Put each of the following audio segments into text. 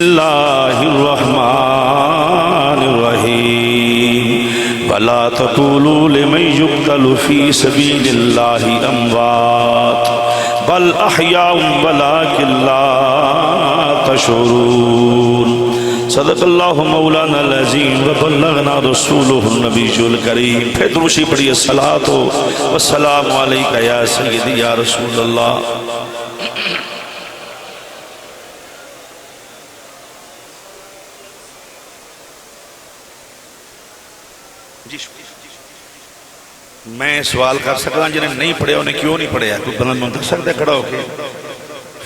اللہ الرحمن الرحیم ولا تقولوا لمن يقتل في سبيل الله اموات بل احیاء ولكن لا تشعرون صدق اللہ مولانا العظیم وبلغنا رسولہ النبی الکریم. پھر درشی پڑھیے الصلاۃ والسلام علیکہ یا سیدی یا رسول اللہ. میں سوال کر سکتا ہوں جنہیں نہیں پڑھیا انہیں کیوں نہیں پڑھیا؟ کوئی بلند منتظر سکتا ہے کھڑا ہو کے؟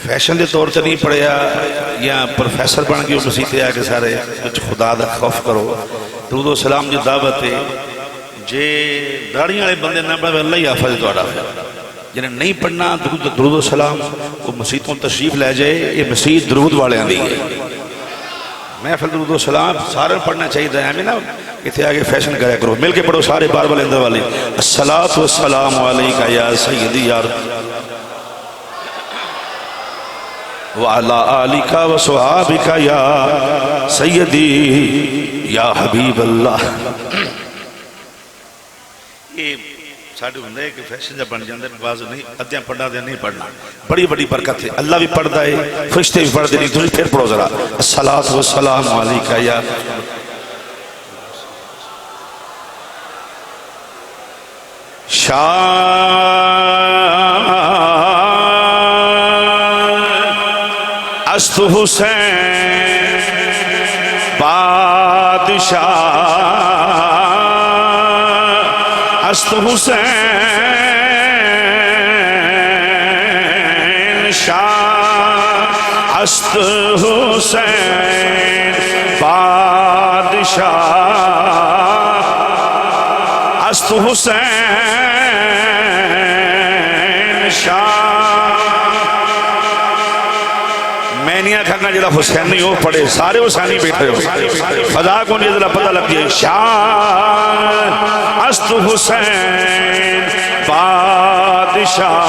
فیشن دے طور سے نہیں پڑھیا یا پروفیسر بن کے مسیح آ کے سارے کچھ خدا دا خوف کرو. درود و سلام جو دعوت ہے جے داڑھی والے بندے نہ پڑھے اللہ ہی حافظ تہاڈا. جنہیں نہیں پڑھنا درود و سلام وہ مسیحوں تشریف لے جائے. یہ مسیح درود والے دی ہے. محفل درود و سلام سارے پڑھنا چاہیے تھا. ہمیں نا اتنے آگے فیشن کریا کرو. مل کے پڑھو سارے بار والے اندر والے. الصلاۃ والسلام علیکہ یا سیدی یا وعلی آلکہ وصحابکہ یا سیدی یا حبیب اللہ. یہ ساڑھے ہوں دے کہ فیشن جب بن جاندے باز نہیں ادھیاں پڑھنا دیا نہیں پڑھنا. بڑی بڑی برکت ہے. اللہ بھی پڑھ دائے فرشتے بھی پڑھ دے نہیں. تجھے پھر پڑھو ذرا. الصلاۃ والسلام علیکہ یا شاہ است حسین بادشاہ است حسین شاہ است حسین بادشاہ است حسین شاہ. میں نہیں آکھا جڑا حسین نہیں ہو پڑے سارے حسینی بیٹھے ہو فضا کو نہیں ذرا پتہ لگ گیا. شاہ است حسین بادشاہ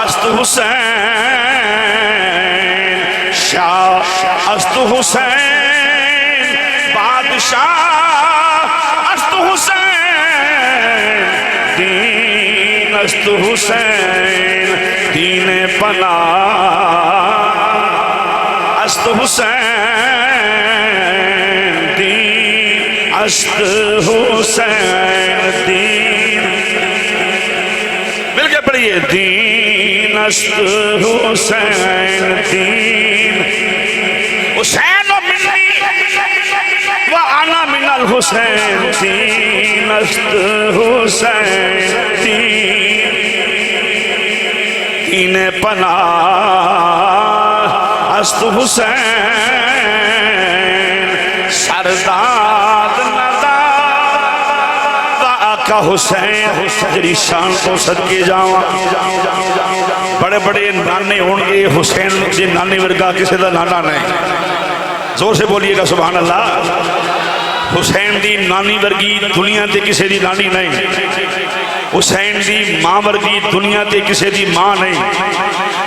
است حسین شاہ است حسین بادشاہ است حسین دین است حسین دین پناہ است حسین دین است حسین دین. مل کے پڑھئے دین است حسین دین حسین منی وانا من الحسین دین است حسین دین دین پناہ است حسین سرداد نداد آقا حسین جری شان کو صدقے جاواں. بڑے بڑے نانے ہونگے حسین جی نانے ورگا کسی دا نانا نہیں. زور سے بولیے گا سبحان اللہ. حسین دی نانی ورگی دنیا تے کسی دی نانی نہیں. حسین دی ماں ورگی دنیا تے کسی دی ماں نہیں.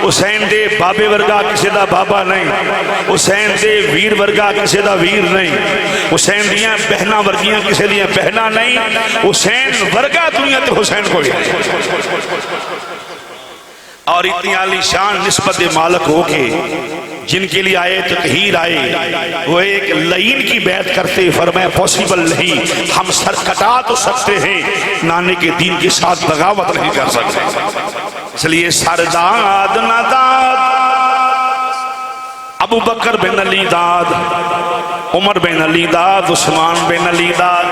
حسین دے بابے ورگا کسی دا بابا نہیں. حسین دے ویر ورگا کسی دا ویر نہیں. حسین دیاں بہنا ورگیاں کسی دیاں بہنا نہیں. حسین ورگا دنیا تے حسین کو ہی. اور اتنی عالی شان نسبت مالک ہو کے جن کے لیے آئے تطہیر آئے وہ ایک لعین کی بیعت کرتے فرمایا پوسیبل نہیں. ہم سر کٹا تو سکتے ہیں نانے کے دین کے ساتھ بغاوت نہیں کر سکتے. اس لیے سرداد نداد ابو بکر بن علی داد عمر بن علی داد عثمان بن علی داد.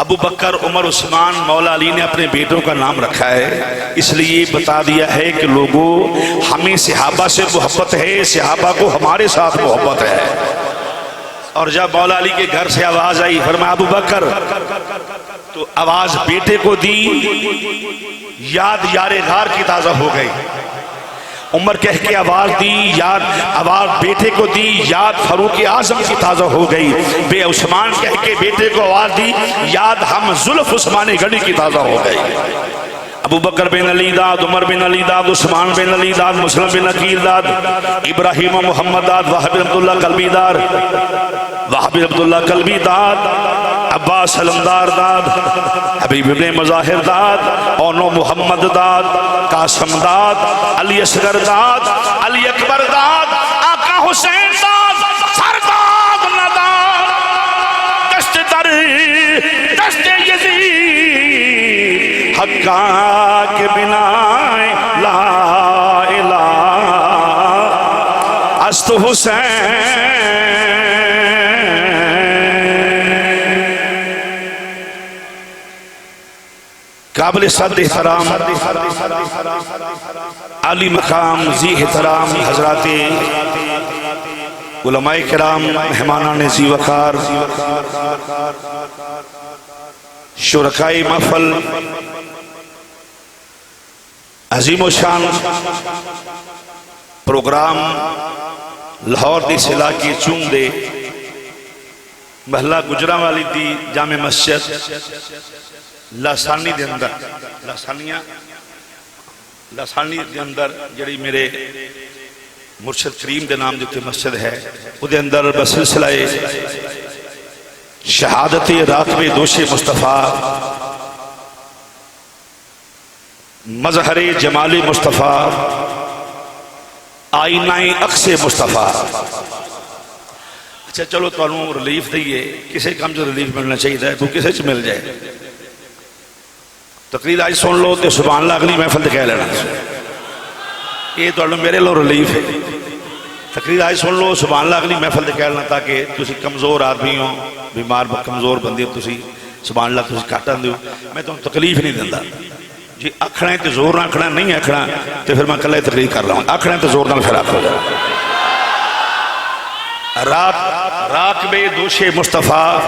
ابو بکر عمر عثمان مولا علی نے اپنے بیٹوں کا نام رکھا ہے اس لیے بتا دیا ہے کہ لوگوں ہمیں صحابہ سے محبت ہے صحابہ کو ہمارے ساتھ محبت ہے. اور جب مولا علی کے گھر سے آواز آئی فرمایا ابو بکر تو آواز بیٹے کو دی یاد یار غار کی تازہ ہو گئی. عمر کہہ کے آواز دی یاد آواز بیٹے کو دی یاد فاروق اعظم کی تازہ ہو گئی. بے عثمان کہہ کے بیٹے کو آواز دی یاد ہم زلف عثمان گڑی کی تازہ ہو گئی. ابو بکر بن علی داد، عمر بن علی داد، عثمان بن علی داد، مسلم بن عقیل داد، ابراہیم و محمد داد، وہب بن عبداللہ قلبی دار، وہب بن عبداللہ قلبی داد، عباس علمدار داد، حبیب بن مظاہر داد، اونو محمد داد، قاسم داد، علی اصغر داد، علی اکبر داد، آقا حسین داد، سرداد نداد، دشت در دشت یزید، حقا کے بنا لا الہ است حسین۔ قابل صد احترام عالی مقام ذی احترام حضرات علماء کرام، مہمانان ذی وقار، شرکائی محفل، عظیم و شان پروگرام لاہور دی سلا کی چون دے محلہ گجراں والی دی جامع مسجد لاسانی دے اندر لاسانی دے اندر جڑی میرے مرشد کریم دے نام دیتے مسجد ہے وہ دے اندر بسلسلہ شہادت راکب دوش مصطفیٰ، مظہر جمال مصطفیٰ، آئینہ اقص مصطفیٰ۔ اچھا چلو تو انہوں ریلیف دئیے، کسے کام جو ریلیف ملنا چاہیے ہے وہ کسے چھ مل جائے۔ تقریر آج سن لو تو سبحان اللہ اگلی محفل دے کہہ لینا، یہ تو انہوں میرے لو ریلیف ہے۔ تقریر آج سن لو سبحان اللہ اگلی محفل دے کہہ لینا تاکہ تسی کمزور آدمی ہو، بیمار کمزور بندی ہو، تسی سبحان اللہ تسی کاٹن دیو، میں تو تکلیف نہیں دیندہ جی۔ آکھنا ہے تو زور نہ آکھنا، نہیں آکھنا تو پھر میں کلے تقریر کر رہا ہوں، آکھنا ہے تو زور نہ پھر آکھ ہو جائے۔ راکب دوش مصطفیٰ،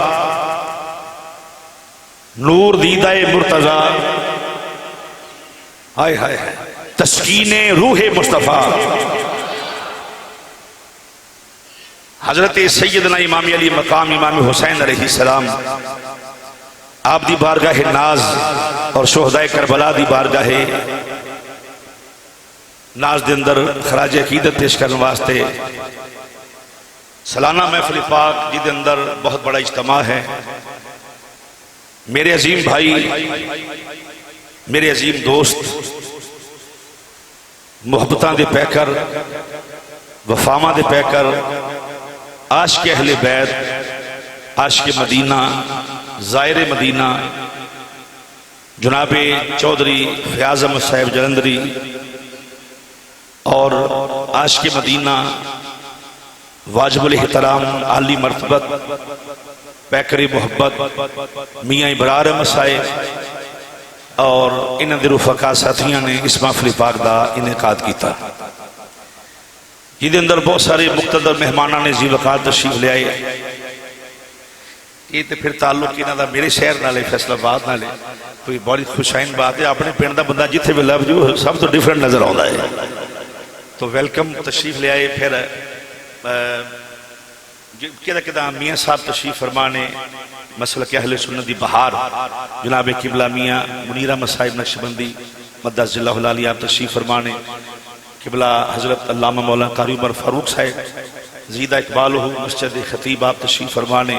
نور دیدہ مرتضیٰ، ہائے ہائے تسکین روح مصطفیٰ، حضرت سیدنا امام علی مقام امام حسین علیہ السلام، آپ دی بارگاہ ناز اور شہدائے کربلا دی بارگاہ ناز دے اندر خراج عقیدت پیش کرنے واسطے سالانہ محفل پاک جی دے اندر بہت بڑا اجتماع ہے۔ میرے عظیم بھائی، میرے عظیم دوست، محبتاں دے پیکر، وفامہ دے پیکر، عاشق اہل بیت، عاشق مدینہ، زائر مدینہ، جناب چودھری فیاض احمد صاحب جلندری اور عاشق مدینہ، واجب الاحترام، عالی مرتبت، پیکری محبت میاں ابرار احمد صاحب اور انہاں دے رفقا ساتھیاں نے اس محفل پاک دا انعقاد کیتا۔ جہدے اندر بہت سارے مقتدر مہماناں نے ذی وقار تشریف لے آئے۔ یہ تو پھر تعلق انہاں دا میرے شہر نالے، فیصل آباد نالے، تو یہ بڑی خوشائن بات ہے، اپنے پنڈ دا بندہ جتھے بھی لب جو سب تو ڈیفرنٹ نظر آتا ہے۔ تو ویلکم تشریف لے آئے۔ پھر کدہ میاں صاحب تشریف فرمانے، مسلک اہل سنت دی بہار، جناب قبلہ میاں منیر احمد صاحب نقشبندی مدد اللہ العالی آپ تشریف فرمانے، قبلہ حضرت علامہ مولانا قاری عمر فاروق صاحب زیدہ اقبال ہو مسجد خطیب آپ تشریف فرمانے،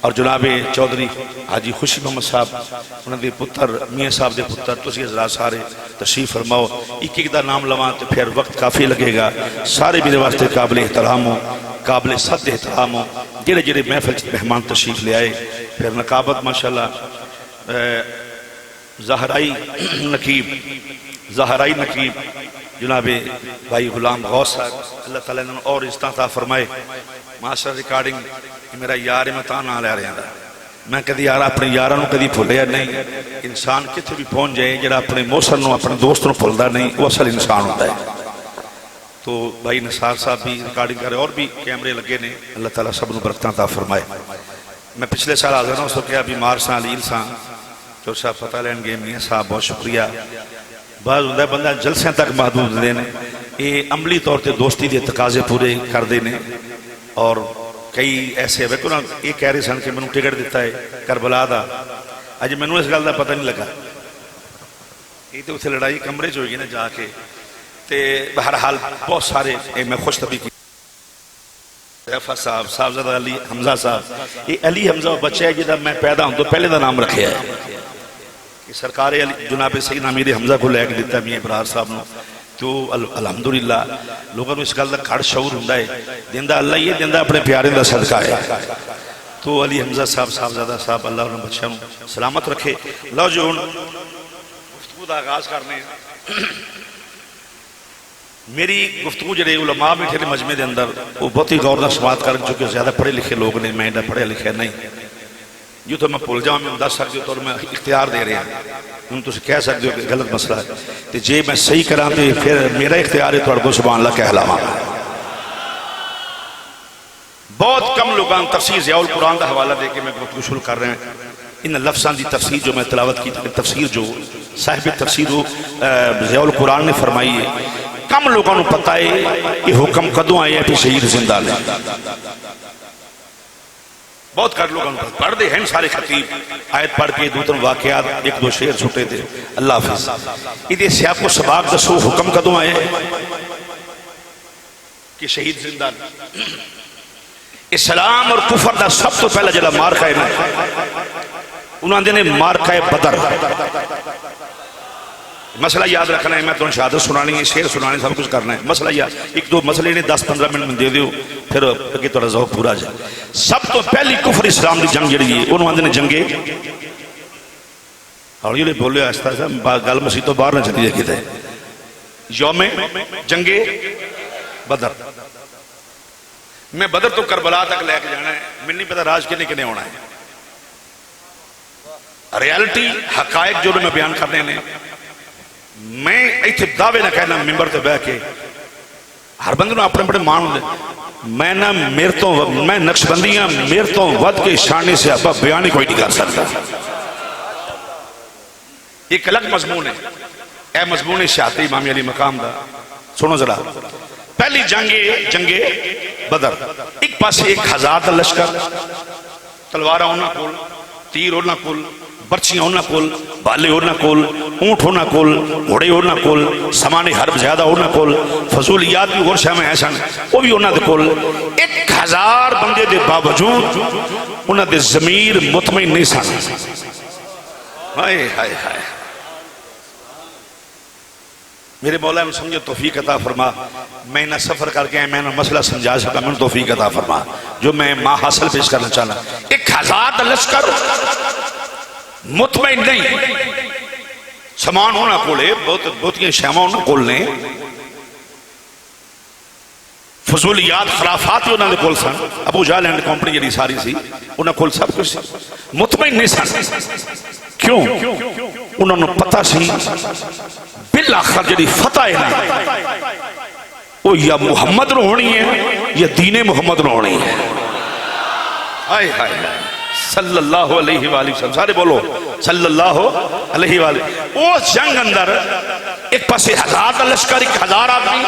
اور جناب چودھری حاجی خوشی محمد صاحب انہوں نے پتر میاں صاحب دے پتر تسی حضرات سارے تشریف فرماؤ۔ ایک ایک دا نام لواں تو پھر وقت کافی لگے گا۔ سارے میرے واسطے قابل احترام ہو، قابل صد احترام ہو، جڑے جڑے محفل مہمان تشریف لے آئے۔ پھر نقابت ماشاءاللہ زہرائی نقیب جناب بھائی غلام غوث صاحب، اللہ تعالیٰ نے اور عزتاں عطا فرمائے۔ ماسٹر ریکارڈنگ میرا یار میں تاں نہ لے رہا ہوں، میں کدی یار اپنے یاراں کدی بھولیا نہیں۔ انسان کتنے بھی پہنچ جائے جڑا اپنے محسن نو اپنے دوست نو بھولدا نہیں، وہ اصل انسان ہوتا ہے۔ تو بھائی نثار صاحب بھی ریکارڈنگ کرے، اور بھی کیمرے لگے نے، اللہ تعالیٰ سب نو برکتاں عطا فرمائے۔ میں پچھلے سال حاضر ہوں، اس کو کیا بیمار ساں علیل ساں، جو صاحب فتح لین گئے، میاں صاحب بہت شکریہ۔ بعض ہوتا ہے بندہ جلسیں تک محدود دینے، یہ عملی طور تے دوستی دے تقاضے پورے کر دینے۔ اور کئی ایسے ویکو نا، یہ کہہ رہے سن کہ میں نے ٹکٹ دیتا ہے کربلا دا، اج میں نے اس گل دا پتہ نہیں لگا، یہ تو اتنے لڑائی کمرے چ ہوئی نا جا کے تے بہرحال بہت سارے میں خوش طبی کی صاحب صاحبزادہ علی حمزہ صاحب، یہ علی حمزہ بچہ ہے جہاں میں پیدا ہوں تو پہلے دا نام رکھے ہے کہ سرکار علی جناب سیدنا امیر حمزہ کو لے کے دیتا میاں ابرار صاحب نے، تو الحمدللہ لوگوں کو اس گل کا گھڑ شعور ہوندا ہے، دیندا اللہ ہی ہے، دیندا اپنے پیارے دا صدقہ ہے۔ تو علی حمزہ صاحب صاحبزادہ صاحب اللہ انہوں بچوں سلامت رکھے۔ لو جو ہوں گفتگو دا آغاز کرنے ہیں۔ میری گفتگو جڑے علماء بیٹھے نے مجمع دے اندر وہ بہت ہی غور و سماعت کر چونکہ زیادہ پڑھے لکھے لوگ نے، میں پڑھے لکھے نہیں، جو تو میں بھول جاؤں میں دس سکتے ہو تو میں اختیار دے رہا ہوں، تم کہہ سکتے ہو کہ غلط مسئلہ ہے، تو جے میں صحیح کراں تو پھر میرا اختیار ہے تھوڑا کو سبحان اللہ کہہ لاواں۔ بہت کم لوگاں تفسیر ضیاء القرآن دا حوالہ دے کے میں گفتگو شروع کر رہے ہیں۔ ان لفظاں دی تفسیر جو میں تلاوت کی تفسیر جو صاحب تفسیر ضیاء القرآن نے فرمائی ہے، کم لوگوں نے پتہ ہے کہ حکم کدوں آئے ہیں پھر شہید زندہ لے، بہت کر لوگوں نے پڑھ دے ہیں سارے خطیب آیت پڑھ کے دوتن واقعات ایک دو شعر چھوٹے تھے اللہ حافظ۔ ادھے سیاق کو سباق دسو حکم کدوں آئے کہ شہید زندہ لے۔ اسلام اور کفر دا سب تو پہلا جلا مارکہ ہے انہوں نے مارکہ بدر، مسئلہ یاد رکھنا ہے، میں تو شہادت سنانی ہے، شعر سنانی سب کچھ کرنا ہے، مسئلہ یاد ایک دو مسئلے نے 10-15 منٹ میں دے دیو پھر اگے تھوڑا ذوق پورا جائے۔ سب تو پہلی کفر اسلام دی جنگ جڑی ہے انہوں نے جنگے اور یہ بولے آہستہ آہستہ گل مسیح تو باہر نہ چلی جائے کہتے ہیں یوم جنگے بدر۔ میں بدر تو کربلا تک لے کے جانا ہے، میں نہیں پتا راج کے کنے ہونا ہے، ریالٹی حقائق جو میں بیان کرنے نے، میں ایتھے دعوے نہ کہنا ممبر تے بیٹھ کے ہر بندے نے اپنے بڑے مان ہوندے، میں نہ میرے تو میں نقشبندیاں میرے تو ود کے شانے سے ابا بیان ہی کوئی نہیں کر سکتا۔ ایک الگ مضمون ہے، اے مضمون شہادت امام علی مقام دا سنو ذرا۔ پہلی جنگ بدر، ایک پاس 1000 لشکر، تلوارہ ہونا کول، تیر ہونا کول، برچیاں ہونا کول، بالے ہونا کول، اونٹ ہونا کول، گھوڑے ہونا کول، سامان حرب زیادہ ہونا کول، فضولیات بھی غرشہ میں ایسا وہ بھی ہونا دے کول۔ 1000 بندے دے باوجود انہاں دے ضمیر مطمئن نہیں سن۔ ہائے ہائے ہائے میرے مولا نے سمجھے توفیق عطا فرما، میں نہ سفر کر کے میں نہ مسئلہ سمجھا سکا، میں نے توفیق عطا فرما جو میں ماں حاصل پیش کرنا چاہنا۔ 1000 لشکر مطمئن نہیں، سامان ہونا کولے بہت شیمہ ہونا کولنے، فضولیات خرافات ہی انہوں نے کول سن، ابو جہل اینڈ کمپنی جڑی ساری سی انہوں نے کول سب کچھ مطمئن نہیں سن۔ کیوں؟ انہوں نے پتہ سی بالآخر جڑی فتح ہے وہ یا محمد نو ہونی ہے یا دین محمد نو ہونی ہے۔ آئے ہائے صلی اللہ علیہ وآلہ وسلم، سارے بولو صلی اللہ علیہ وآلہ۔ اس جنگ اندر ایک پاسے 1000 لشکر، 1000 آدمی،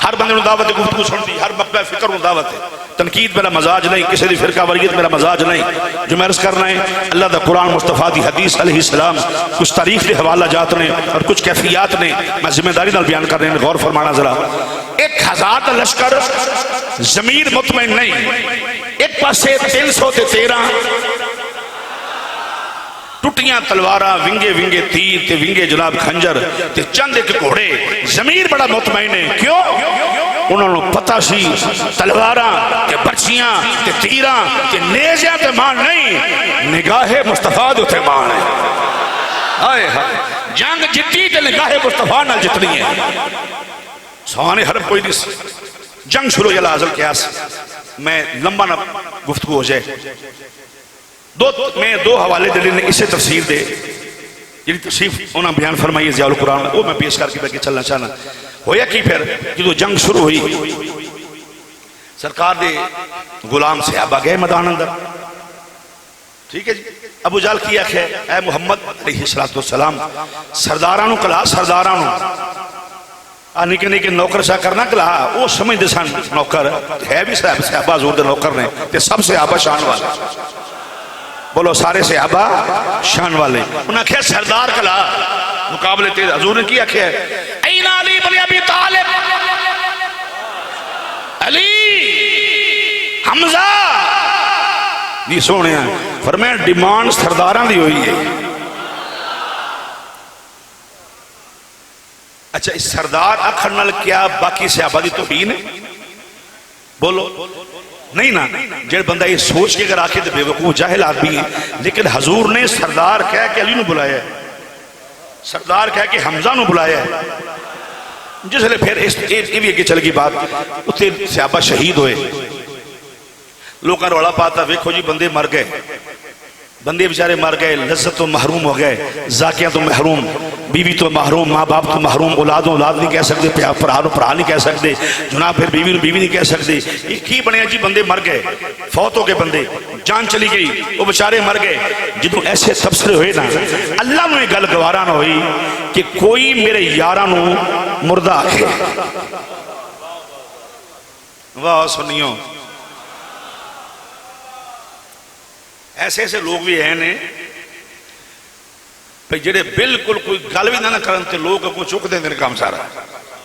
ہر بندے نے دعوت گفتگو سن دی، ہر مقبہ فکر نے دعوت ہے۔ تنقید میرا مزاج نہیں، کسی دی فرقہ وریت میرا مزاج نہیں، جو میں عرض کرنا ہے اللہ دا قرآن مصطفیٰ دی حدیث علیہ السلام، کچھ تاریخ دے حوالہ جات نے اور کچھ کیفیات نے میں ذمہ داری نال بیان کر رہے ہیں، غور فرمانا ذرا۔ 1000 لشکر ضمیر مطمئن نہیں، ایک پاسے 313 ٹوٹیاں تلواراں، ونگے ونگے تیر تے ونگے جناب خنجر تے چند ایک گھوڑے، ضمیر بڑا مطمئن ہے۔ کیوں؟ انہوں نے پتہ سی تلواراں تے برچیاں تے تیراں تے نیزیاں تے مان نہیں، نگاہ مصطفیٰ دے تے مان ہے۔ آئے ہائے جنگ جتی تے نگاہ مصطفیٰ نال جتنی ہے، سوانے حرب کوئی نہیں۔ جنگ شروع یا لازل قیاس، میں لمبا نہ گفتگو ہو جائے، میں دو حوالے دے لینے اسے تفسیر دے جنہی تفسیر انہاں بیان فرمائی ضیاء القرآن، وہ میں پیش کر کے بیٹھ کے چلنا چاہنا۔ ہویا کی پھر جدو جنگ شروع ہوئی سرکار دے غلام صحابہ گئے میدان اندر، ٹھیک ہے جی۔ ابو جہل کیا کہ اے محمد علیہ السلام سردارانو کلا، سردارانو نکے نکے نوکر شاہ کرنا کلا، وہ سمجھ دے سن نوکر ہے بھی صحابہ حضور دے نوکر نے تے سب صحابہ شان والے، بولو سارے صحابہ شان والے۔ انہاں کہا سردار کلا مقابلے تیز حضور نے کیا کیا ہے این علی بن ابی طالب علی حمزہ یہ سونے ہیں فرمایا ڈیمانڈ سرداران دی ہوئی ہے. اچھا اس سردار اکھڑ نال کیا باقی صحابہ دی توہین ہے؟ بولو نہیں نا. جڑ بندہ یہ سوچ کے اگر آکے تو بے وقوف جاہل آدمی ہے. لیکن حضور نے سردار کہہ کے علی نو بلایا ہے, سردار کہہ کے حمزہ نو بلایا ہے. جس لئے پھر یہ بھی اگے چل گئی بات, اتنے صحابہ شہید ہوئے, لوگاں رولا پاتا ویکھو جی بندے مر گئے, بندے بیچارے مر گئے, لذت تو محروم ہو گئے, ذاکیاں تو محروم, بیوی تو محروم, ماں باپ تو محروم, اولادوں اولاد نہیں کہہ سکتے, پرہانوں پرہا نہیں کہہ سکتے, جناب پھر بیوی نو بیوی نہیں کہہ سکتے. یہ کی بنیا جی بندے مر گئے, فوت ہو گئے بندے, جان چلی گئی, وہ بیچارے مر گئے. جدوں ایسے تبصرے ہوئے نا, اللہ نے گل گوارا نہ ہوئی کہ کوئی میرے یاراں نو مردہ آکھے. واہ سنیوں, ایسے ایسے لوگ بھی ہیں نے پہ جڑے بالکل کوئی گل بھی نہ کرن تے لوگ کو چک دیں کام سارا.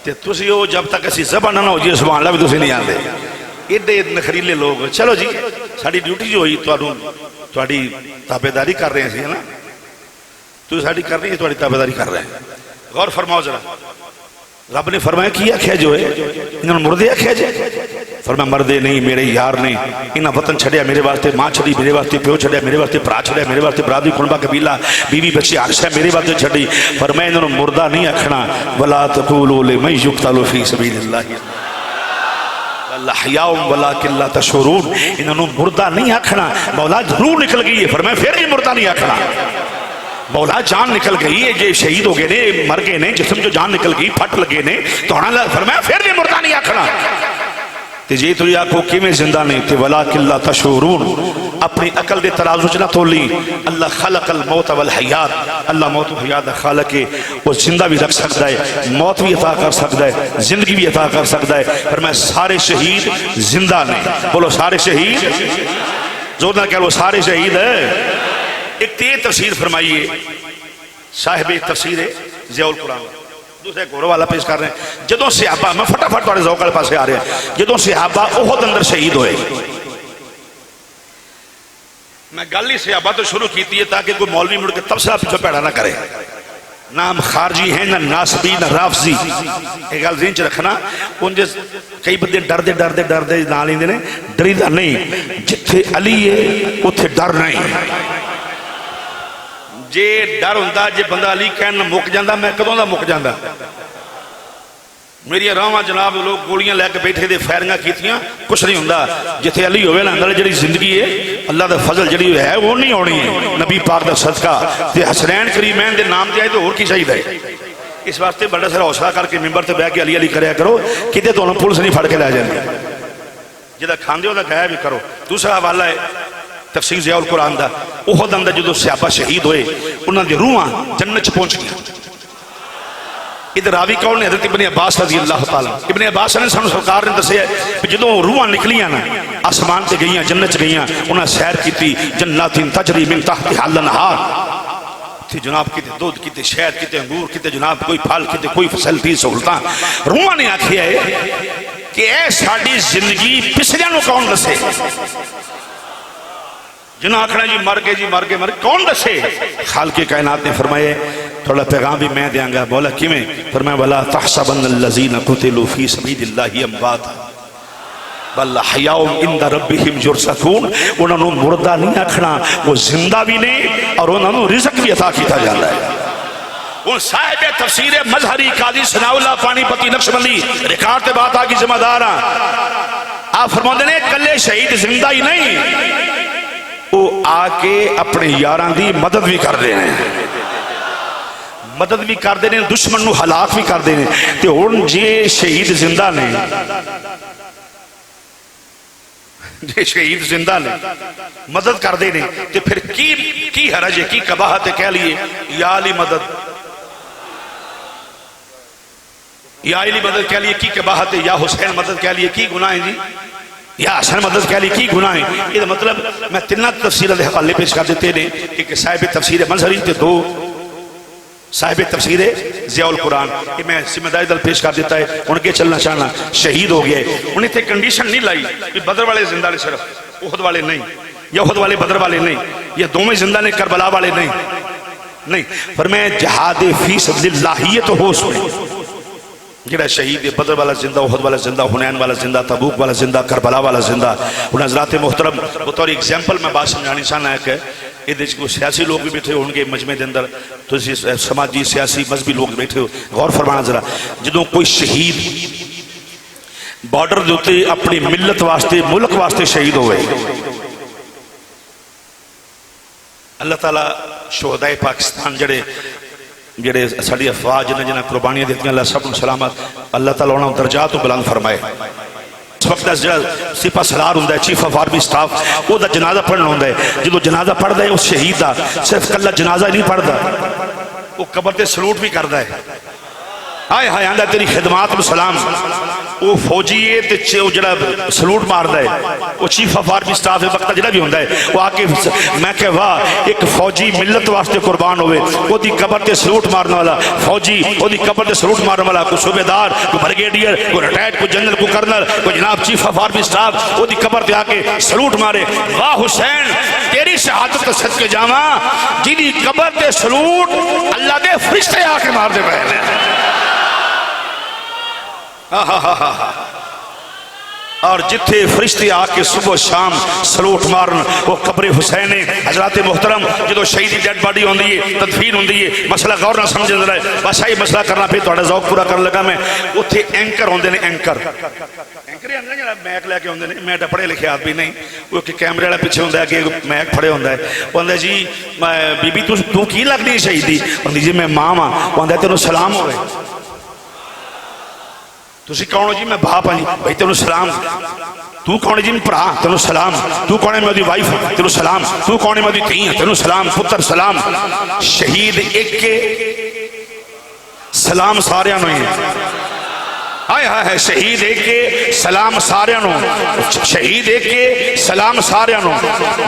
تے تسی ہو جب تک اسی زبان نہ ہو جی سبحان اللہ بھی تسی نہیں آندے. ایڈے نخریلے لوگ, چلو جی ساڑی ڈیوٹی جو ہوئی تواڈی تابعداری کر رہے ہیں نا, تو ساڑی کر رہی ہے, تواڈی تابعداری کر رہے ہیں. غور فرماؤ ذرا, رب نے فرمایا کیا کیا جو ہے انہوں نے مردے کیا جائے. فرمایا مردے نہیں, میرے یار نے انہاں وطن چھڑیا میرے واسطے, ماں چھڑی میرے واسطے, پیو چھڑیا میرے واسطے, برا چھڑیا میرے واسطے, برادری کنبہ قبیلہ بیوی بچے عرشہ میرے واسطے چھڑی. فرمایا انہوں نے مردہ نہیں اکھنا, ولا تقولوا لمن یقتل فی سبیل اللہ احیاء ولکن لا تشعرون. انہوں نے مردہ نہیں اکھنا, مولا روح نکل گئی ہے. فرمایا پھر یہ مردہ نہیں اکھنا, مولا جان نکل گئی ہے, یہ شہید ہو گئے نے, مر گئے نے, جسم جو جان نکل گئی پھٹ لگے نے, تو فرمایا پھر بھی مردہ نہیں آکھنا. تے جی تو یا کو کیویں زندہ نہیں تے ولکن لا تشعرون. اپنی عقل دے ترازو چ نہ تولی. اللہ خلق الموت والحیات, اللہ موت و حیات خالق ہے, وہ زندہ بھی رکھ سکتا ہے, موت بھی عطا کر سکتا ہے, زندگی بھی عطا کر سکتا ہے. فرمایا سارے شہید زندہ نہیں. بولو سارے شہید, زور نہ کہہ لو سارے شہید ہے. ایک تے تفسیر فرمائیے صاحب تفسیر ضیاء القرآن, دوسرے گورو والا پیش کر رہے ہیں. جدوں صحابہ, میں فٹافٹ تھوڑے ذوق والے پاسے آ رہے ہیں, جدوں صحابہ احد اندر شہید ہوئے, میں گل ہی صحابہ تو شروع کیتی ہے تاکہ کوئی مولوی مڑ کے تبصرہ پیچھے پیڑا نہ کرے. نہ ہم خارجی ہیں, نہ ناسبی, نہ رافضی. ایک گل ذہن چ رکھنا, ان جس کئی بندے ڈردے ڈردے ڈردے نہ لیندے نے, ڈریدا نہیں. جتھے علی ہے اتھے ڈر نہیں. جے ڈر ہوندا جے بندہ علی کہنا مک جاندا, میں کدوں دا مک جاندا. میری راواں جناب لوگ گولیاں لے کے بیٹھے دے, فائرنگاں کیتیاں, کچھ نہیں ہوندا. جتھے علی ہوئے نا اندر جڑی زندگی ہے اللہ دا فضل جڑی ہے وہ نہیں ہونی ہے. نبی پاک دا صدقہ تے حسنین کریمین دے نام تے آئے تو اور کی چاہیے ہے. اس واسطے بڑا سارا حوصلہ کر کے ممبر تے بیٹھ کے علی علی کریا کرو, کتے تو پولیس نہیں پھڑ کے لے جاندی. جدا کھاندے ہو دا گایا بھی کرو. دوسرا حوالہ ہے تفسیر ضیاء القرآن دا, احد اندر جدو صحابہ شہید ہوئے انہاں دی روحاں جنت چ پہنچ گیا. ادھر راوی کون نے, حضرت ابن عباس رضی اللہ تعالی. ابن عباس نے سانو سرکار نے دسیا کہ جدو روحاں نکلیاں نا آسمان تے گئیاں, جنت چ گئیاں, انہاں سیر کیتی جنات تجری من تحتها الانہار. تھی جناب کتے دودھ, کتے شہد, کتے انگور, کتے جناب کوئی پھل, کتے کوئی فیسلٹی سہولتاں. روحاں نے آکھیا ہے کہ اے ساڈی زندگی پچھلیاں نو کون دسے. جنہاں آکھنا جی مر گئے, جی مر گئے, کون دسے. خالق کائنات نے فرمائے تھوڑا پیغام بھی میں دیاں گا. بولا کیویں؟ فرمایا ولا تحسبن الذین قتلوا فی سبیل اللہ امواتا بل احیاء عند ربہم یرزقون. انہوں نے مردہ نہیں آکھنا, وہ زندہ بھی نہیں اور انہوں نے رزق بھی عطا کیتا جاتا ہے. ان صاحب تفسیر مظہری قاضی ثناء اللہ پانی پتی نقشبندی ریکارڈ تے بات آگی ذمہ دار ہیں. آپ فرماتے ہیں کلے شہید زندہ ہی نہیں, وہ آ کے اپنے یاران دی مدد بھی کر دے ہیں, مدد بھی کر دے ہیں, دشمن نو ہلاک بھی کر دے ہیں. تے ہن جے شہید زندہ نے, جے شہید زندہ نے مدد کر دے ہیں, تے پھر کی حرج ہے, کی قباحت ہے. کہہ لیے یا علی مدد, یا علی مدد کہہ لیے کی قباحت ہے, یا حسین مدد کہہ لیے کی گناہ ہے جی, یا حسن مدد کہہ لی کی گناہ ہے. یہ مطلب میں تینہ تفسیر دے حوالے پیش کر دیتے ہیں کہ صاحب تفسیر مظہری تے دو صاحب تفسیر ضیاء القرآن، یہ میں ذمہ داری دل پیش کر دیتا ہے، ان کے چلنا چلنا شہید ہو گئے. انہیں تے کنڈیشن نہیں لائی کہ بدر والے زندہ نے صرف، احد والے نہیں، یا احد والے بدر والے نہیں، یا دونوں زندہ نے کربلا والے نہیں. فرمایا جہاد فی سبیل اللہیت ہو اس میں، جڑا شہید بدر والا زندہ، احد والا زندہ، حنین والا زندہ، تبوک والا زندہ، کربلا والا زندہ. ان حضرات محترم بطور ایگزامپل میں بات سمجھانی چاہنا ہے کہ یہ کوئی سیاسی لوگ بھی بیٹھے ہوں گے مجمع دے اندر، تو سماجی سیاسی مذہبی لوگ بیٹھے ہو، غور فرمانا ذرا. جدوں کوئی شہید بارڈر دیتے اپنی ملت واسطے ملک واسطے شہید ہوئے، اللہ تعالیٰ شہدائے پاکستان جڑے ساری افواج نے جنہیں قربانیاں دیتی ہیں، اللہ سب کو سلامت، اللہ تعالیٰ انہوں درجات و بلند فرمائے. اس وقت سپہ سالار ہوندہ ہے، چیف آف آرمی سٹاف، وہ دا جنازہ پڑھنا ہوندہ ہے. جدو جنازہ پڑھ دے اس شہید دا صرف کلہ جنازہ نہیں پڑھ دا، وہ قبر تے سلوٹ بھی کر دے. آئے ہائے آندہ تیری خدمات و سلام. وہ فوجی ہے تے جڑا سلوٹ مار دے، وہ چیف آف آرمی سٹاف ہے وقت جڑا بھی ہوندہ ہے، وہ آکے میں کہ واہ ایک فوجی ملت واسطے قربان ہوئے، وہ دی قبر تے سلوٹ مارنے والا فوجی، وہ دی قبر تے سلوٹ مارنے والا کوئی صوبیدار، کوئی بریگیڈیئر، کوئی ریٹائرڈ، کوئی جنرل، کوئی کرنل، کوئی جناب چیف آف آرمی سٹاف، وہ دی قبر تے آکے سلوٹ مارے. واہ حسین تیری شہادت کے صدقے جاواں جی دی قبر تے سلوٹ اللہ دے فرشتے آکے مار دے پہلے. اور جتھے فرشتے آکے صبح شام سلوٹ مارن وہ قبر حسین. حضرات محترم جدو شہیدی ڈیڈ باڈی ہوندی ہے، تدفین ہوندی ہے، مسئلہ غور نہ سمجھ رہا ہے، بس یہ مسئلہ کرنا پھر تھوڑا ذوق پورا کرنے لگا میں. اتھے اینکر ہوندے نے، اینکر ہوندے نے، میک لے کے ہوندے نے، میں پڑھے لکھے آدمی نہیں، وہ کہ کیمرے والا پیچھے ہوندہ ہے کہ میک پڑھے ہوندہ ہے. وہ ہوندہ ہے جی بی بی تو کی لگ دی شہیدی؟ ہوندی جی میں ماں ہاں. وہ ہوندہ ہے تینوں سلام ہوئے. تسی کون ہو جی؟ میں باپ ہاں جی. بھائی تینوں سلام. تو کون ہے جی؟ میں پرا. تینوں سلام. تو کون ہے؟ میں دی وائف. تینوں سلام. تو کون ہے؟ میں دی تین. تینوں سلام. پتر سلام. شہید ایک کے سلام سارے آنو ہیں. آئے ہائے شہید ایک کے سلام سارے آنو. شہید ایک کے سلام سارے آنو.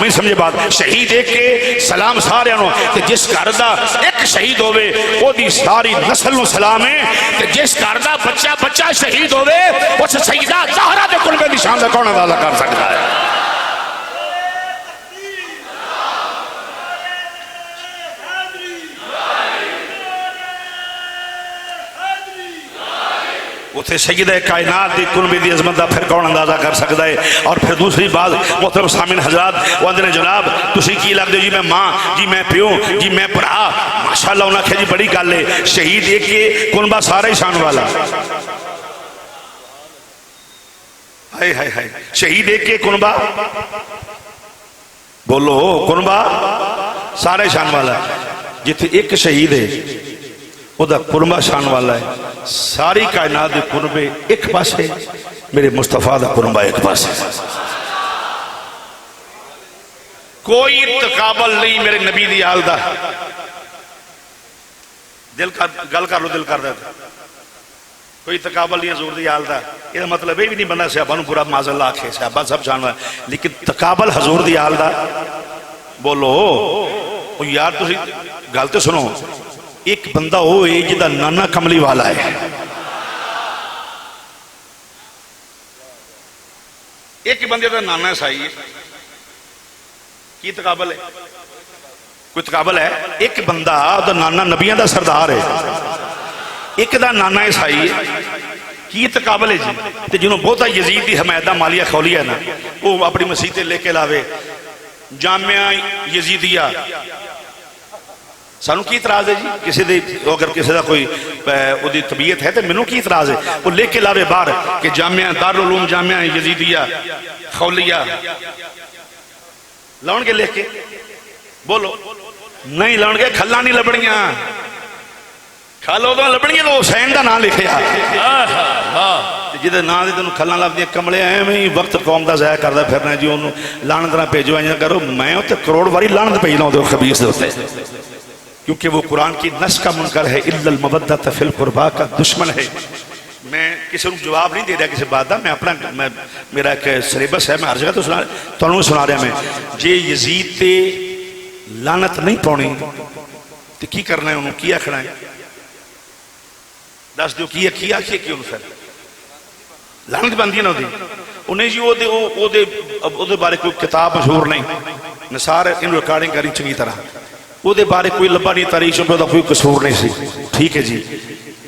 میں سمجھے بات. شہید ایک کے سلام سارے آنو. کہ جس کردہ ایک شہید ہوئے وہ دی ساری نسل نو سلام ہے. کہ جس کردہ بچہ شہید ہوئے اس سیدہ زہرہ دے قلبے نشان دا کون اندازہ کر سکتا ہے؟ اتھے سیدہ کائنات دی قلبی دی عظمت دا پھر کون اندازہ کر سکتا ہے؟ اور پھر دوسری بات محترم سامعین حضرات، وہ اندر جناب تسی کی لگ دے جی میں ماں، جی میں پیو، جی میں پڑھا. ماشاءاللہ انہاں کہے جی بڑی گل ہے. شہید ایک کے قلبہ سارا ہی شان والا. ہائے ہائے ہائے شہید ایک کے قلبہ بولو قلبہ سارا ہی شان والا. جتھے ایک شہید ہے وہ دا قربہ شان والا ہے. ساری کائنات دے قربے ایک پاس ہے، میرے مصطفیٰ دا قربہ ایک پاس ہے. کوئی تقابل نہیں میرے نبی دی حال دا. دل کا گل کر لو، دل کر دیتا کوئی تقابل نہیں حضور دی حال دا. یہ مطلب یہ بھی نہیں بندہ صحابہ نو پورا معاذ اللہ آکھے، صحابہ سب جانوا ہے، لیکن تقابل حضور دی حال دا بولو یار. تسی گل تے سنو. ایک بندہ ہوئے جدہ نانا کملی والا ہے، ایک بندے دا نانا سائی ہے. کی تقابل ہے؟ کوئی تقابل ہے؟ ایک بندہ دا نانا نبیان دا سردار ہے، ایک دا نانا عیسائی ہے. کی تقابل ہے جی؟ جنہوں بہتا یزید دی حمایدہ مالیہ خولی ہے نا، وہ اپنی مسیحتے لے کے لاوے جامعہ یزیدیہ. سانو کی اعتراض ہے جی؟ کسی دے اگر کسی دا کوئی دی طبیعت ہے تو منو کی اعتراض ہے؟ وہ لے کے لاوے باہر کہ جامعہ دارالعلوم جامعہ یزیدیہ خولیہ لاؤن کے لے کے بولو نہیں لاؤن کے کھلا نہیں لبڑیاں. کھالو تو لبڑیاں تو حسین دا نام لکھے جدے نام دے تنوں کھلا لب دیا کملے آئے میں وقت قوم دا ضائع کردہ پھرنا جی انہوں لانت نہ بھیجو آئیں کرو. میں ہوتے کروڑ باری لانت بھیجنا ہوتے خبیث ہوتے، کیونکہ وہ قرآن کی نس کا منکر ہے. الا المودۃ فی القربیٰ کا دشمن ہے. میں کسی کو جواب نہیں دے رہا کسی بات دا. میں اپنا میرا ایک سلیبس ہے، میں ہر جگہ تو سنا رہا میں. جے یزید تے لانت نہیں پاؤنی تو کی کرنا ہے انہوں کی آکھنا ہے دس دیو کی آکھیے کی انہوں پھر لعنت بندی نہ ہوتی انہیں جی وہ دے بارے کوئی کتاب مشہور نہیں نثار ان ریکارڈنگ کری چنگی طرح وہ دے بارے کوئی لبا نہیں تاریخ میں کوئی قصور نہیں سی ٹھیک ہے جی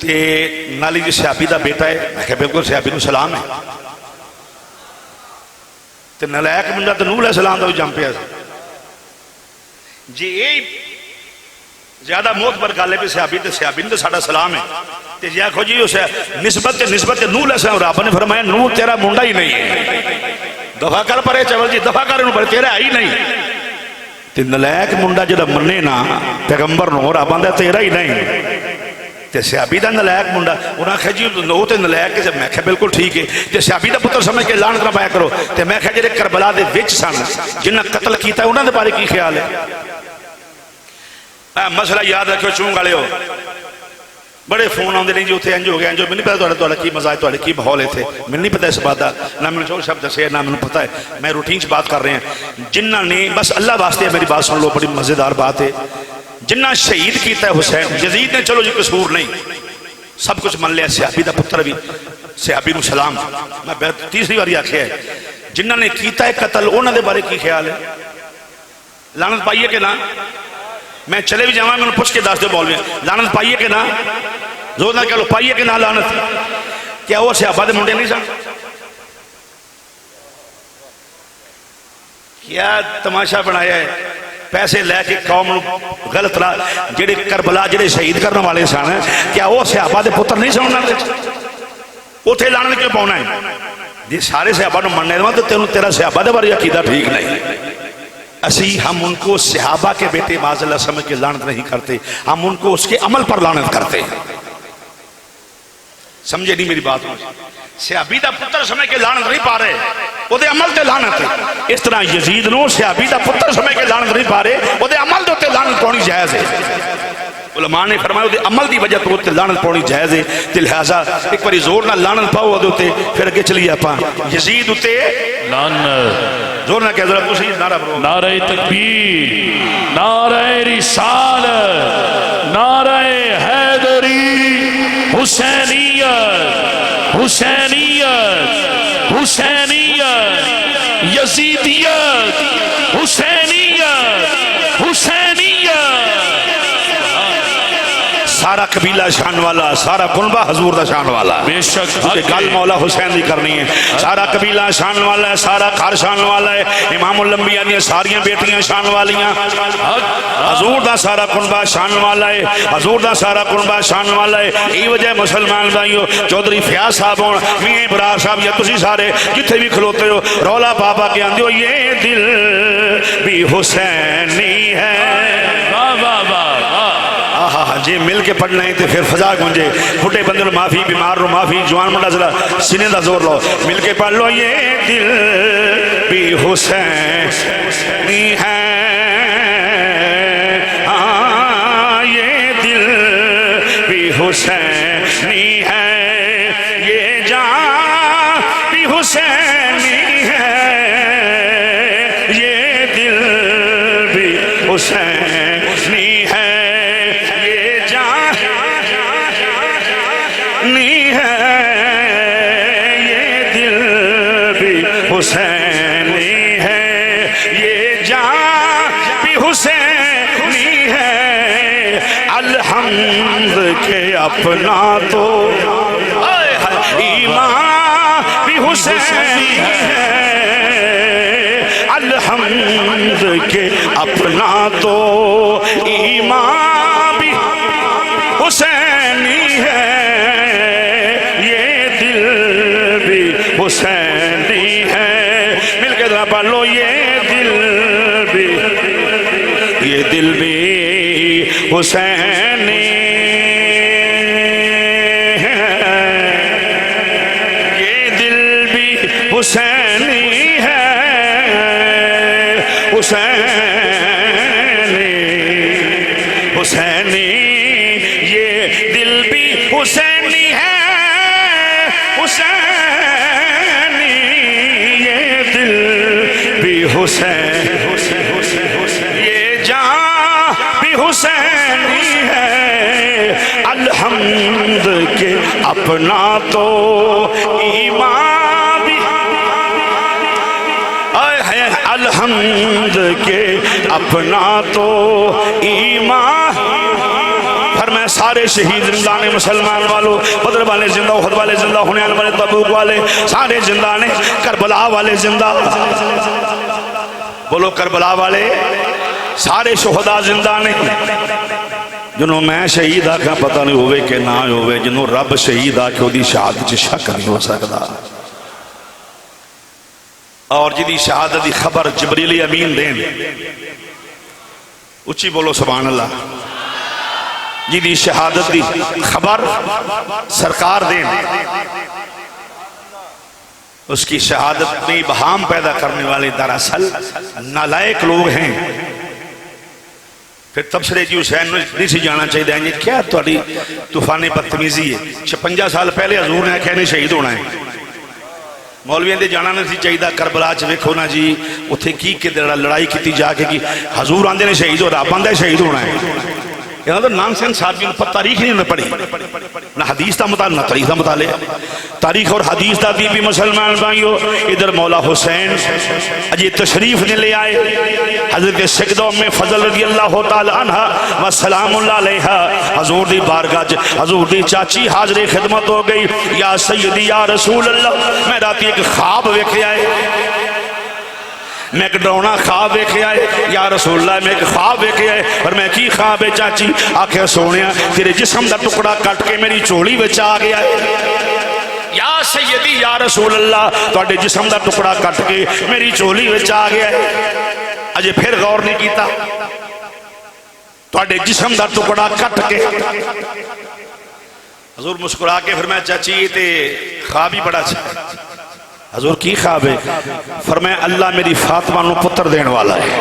تے نالی جی صحابی دا بیٹا ہے میں کہا بالکل صحابی کو سلام ہے تے نلائک منڈا تے نوح علیہ السلام دا بھی جم پیا جی اے زیادہ موت پر گالے پہ صحابی نے تے ساڑا سلام ہے تے جی آکھو جی اسے نسبت نوح علیہ السلام رب نے فرمایا نوح تیرا منڈا ہی نہیں ہے دفع کر پرے چول جی دفع کر انہوں پر تیرا ہی نہیں تے نلائک منڈا جڑا مننے نا پیغمبر نو رب آندا تیرا ہی نہیں تے صحابی دا نلائک منڈا انہاں کہا جی نو تے نلائک سے میں کہا بالکل ٹھیک ہے تے صحابی دا پتر سمجھ کے لعنت نہ پایا کرو تے میں کہا جڑے کربلا دے وچ سن جنہاں قتل کیتا انہاں دے بارے کی خیال ہے مسئلہ یاد رکھو چونگ والے ہو بڑے فون آندے نہیں جی اتنے انج ہو گیا انج میں نہیں پتا تھوڑا کی مزاج تھوڑے کی ماحول ہے تھے میں نہیں پتا اس بات کا نہ میں نے جو شبد دسے نہ میں نے پتا ہے میں روٹین سے بات کر رہے ہیں جنہ نے بس اللہ واسطے میری بات سن لو بڑی مزیدار بات ہے جنہ شہید کیتا ہے حسین یزید نے چلو جی قصور نہیں سب کچھ من لیا صحابی دا پتر بھی صحابی نو سلام میں تیسری بار آکھیا ہے جنہ نے کیتا ہے قتل انہاں دے بارے کی خیال ہے لعنت پائیے کہ نہ میں چلے بھی جاؤں میں انہوں پوچھ کے دس دے بول میں لعنت پائیے کہ نہ زور نہ کہہ لو پائیے کہ نہ لعنت کیا وہ صحابہ دے منڈے نہیں سن کیا تماشا بنایا ہے پیسے لے کے قوم غلط راہ جڑے کربلا جڑے شہید کرنے والے سن کیا وہ صحابہ دے پتر نہیں سن اوتھے لعنت کیوں پاؤنا ہے جی سارے صحابہ نو مننے دے تو تیرا صحابہ دے بارے عقیدہ ٹھیک نہیں اسی ہم ان کو صحابہ کے بیٹے معاذ اللہ سمجھ کے لعنت نہیں کرتے ہم ان کو اس کے عمل پر لعنت کرتے ہیں سمجھے نہیں میری بات صحابی دا پتر سمجھ کے لعنت نہیں پا رہے وہ دے عمل تے لعنت ہے اس طرح یزید نو صحابی دا پتر سمجھ کے لعنت نہیں پا رہے وہ دے عمل دے لعنت پاؤنی جائز ہے علماء نے فرمایا وہ دے عمل دی وجہ تو لعنت پاؤنی جائز ہے تے لہذا ایک باری زور نہ لعنت پاؤ وہ دے پھر اگے چلیے اپا یزید تے لعنت زور نہ کہہ ذرا کچھ نعرہ پڑھو نعرہ تکبیر نعرہ رسالت نعرہ حیدری حسینیت حسینیت حسینیت یزیدیت حسینیت حسینیت سارا قبیلہ شان والا سارا کنبہ حضور دا شان والا بے شک گل مولا حسین دی کرنی ہے سارا قبیلہ شان والا ہے سارا گھر شان والا ہے امام الانبیاء دی ساریاں بیٹیاں شان والیاں حضور دا سارا کنبہ شان والا ہے حضور دا سارا کنبہ شان والا ہے ای وجہ مسلمان بھائیو چودھری فیاض صاحب ہون میاں ابراہیم صاحب یا تسی سارے جتھے بھی کھلوتے ہو رولا بابا کے آندے ہو یہ دل بھی حسینی ہے جی مل کے پڑھنا ہے تو پھر فضا گونجے پھٹے بندے نو معافی بیمار نو معافی جوان منڈا ذرا سینے دا زور لو مل کے پڑھ لو یہ دل بھی حسینی ہے یہ دل بھی حسینی ہے یہ جان بھی حسینی ہے یہ دل بھی حسینی ہے حسینی ہے یہ جان بھی حسینی ہے الحمد کے اپنا تو ایمان بھی حسینی ہے الحمد کے اپنا تو ایمان بھی حسینی ہے یہ دل بھی حسینی ہے پڑھ لو یہ دل بھی حسینی ہے یہ دل بھی حسینی ہے حسینی حسینی یہ دل بھی حسینی ہے حسینی یہ دل بھی حسین یہ جان بھی حسینی کے اپنا تو ایمان بھی ہے، الحمد کے اپنا تو ایمان۔ فرمایا سارے شہید زندہ نے، مسلمان والوں، بدر والے زندہ، احد والے زندہ، حنین والے، تبوک والے سارے زندہ نے، کربلا والے زندہ، بولو کربلا والے سارے شہداء زندہ نے۔ جنہوں میں شہید آکھا پتہ نہیں ہوئے کہ نہ ہوئے، جنہوں رب شہید آکھا وہ دی شہادت شک نہیں ہو سکتا، اور جدی شہادت دی خبر جبریل امین دین، اچھی بولو سبحان اللہ، جدی شہادت دی خبر سرکار دین، اس کی شہادت میں ابہام پیدا کرنے والے دراصل نالائق لوگ ہیں۔ پھر تبصرے جی حسین نہیں سی جانا چاہیے دیں گے، کیا تھوڑی طوفان بدتمیزی ہے؟ 56 سال پہلے حضور نے کہنے شہید ہونا ہے، مولویاں دے جانا نہیں سی چاہیے۔ کربلا چ ویکھو نا جی اتھے کی لڑائی کی جا کے کی حضور آندے نے شہید ہو، رب آندے شہید ہونا ہے، یہ تو نان سینس آدمی پر تاریخ نہیں پڑھی، نہ حدیث کا مطالعہ نہ تاریخ کا مطالعہ، تاریخ اور حدیث کا بھی مسلمان بھائیو۔ ادھر مولا حسین اجی تشریف نے لے آئے، حضرت سکدہ میں فضل رضی اللہ تعالی عنہ و سلام اللہ علیہ حضور دی بارگاہ، حضور دی چاچی حاضر خدمت ہو گئی۔ یا سیدی یا رسول اللہ، میں راتی ایک خواب ویکھے آئے، میں ایک ڈرونا خواب دیکھے آئے، یا رسول اللہ میں ایک خواب دیکھے آئے، اور میں کی خواب ہے چاچی؟ آنکھیں سونیا تیرے جسم دا ٹکڑا کٹ کے میری چوڑی وچ آ گیا ہے۔ یا سیدی یا رسول اللہ، تواڈے جسم دا ٹکڑا کٹ کے میری چولی وچ آ گیا ہے۔ اجے پھر غور نہیں کیتا، تواڈے جسم دا ٹکڑا کٹ کے۔ حضور مسکرا کے فرمایا چاچی تے خواب ہی بڑا اچھا۔ حضور کی خواب ہے؟ فرمایا اللہ میری فاطمہ نو پتر دین والا ہے۔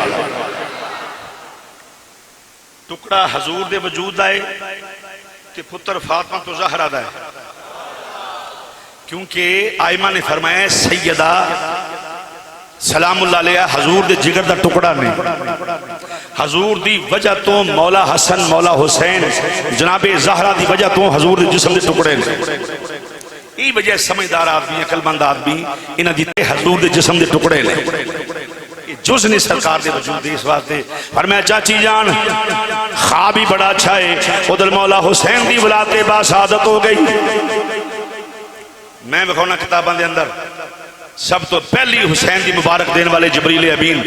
ٹکڑا حضور دے وجود آئے کہ پتر فاطمہ تو زہرہ دا ہے، کیونکہ آئمہ نے فرمایا سیدہ سلام اللہ علیہ حضور دے جگر دا ٹکڑا نہیں، حضور دی وجہ تو مولا حسن مولا حسین جناب زہرہ دی وجہ تو حضور دے جسم دے ٹکڑے نہیں۔ یہ وجہ سمجھدار آدمی عقل مند آدمی انہاں دیتے حضور دے جسم دے ٹکڑے لے، جز نہیں سرکار دے وجود دے۔ اس واسطے فرمایا چاچی جان خواب ہی بڑا اچھا ہے، ادھر مولا حسین دی ولادت باسعادت ہو گئی۔ میں بکھونا کتاباں دے اندر سب تو پہلی حسین دی مبارک دین والے جبریل امین،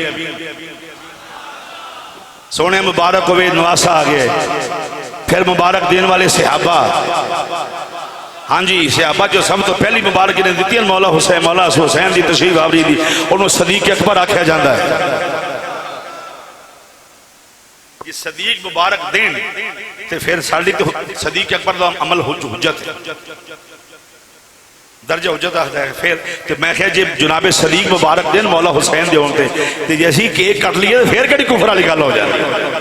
سونے مبارک ہوئے نواسا آگئے، پھر مبارک دین والے صحابہ، ہاں جی صحابہ جو سب تو پہلی مبارک نے دیتی ہے مولا حسین، مولا حسین دی تشریف آوری دی، انہوں صدیق اکبر آکھیا جاندہ ہے۔ یہ صدیق مبارک دین تے پھر صدیق اکبر دا عمل حجت ہے، درجہ حجت آتا ہے۔ پھر کہ میں کہا جی جناب صدیق مبارک دین مولا حسین دے ہوتے تے جیسی کیک کٹ لیے پھر کڑی کفر والی گل ہو جاتی ہے۔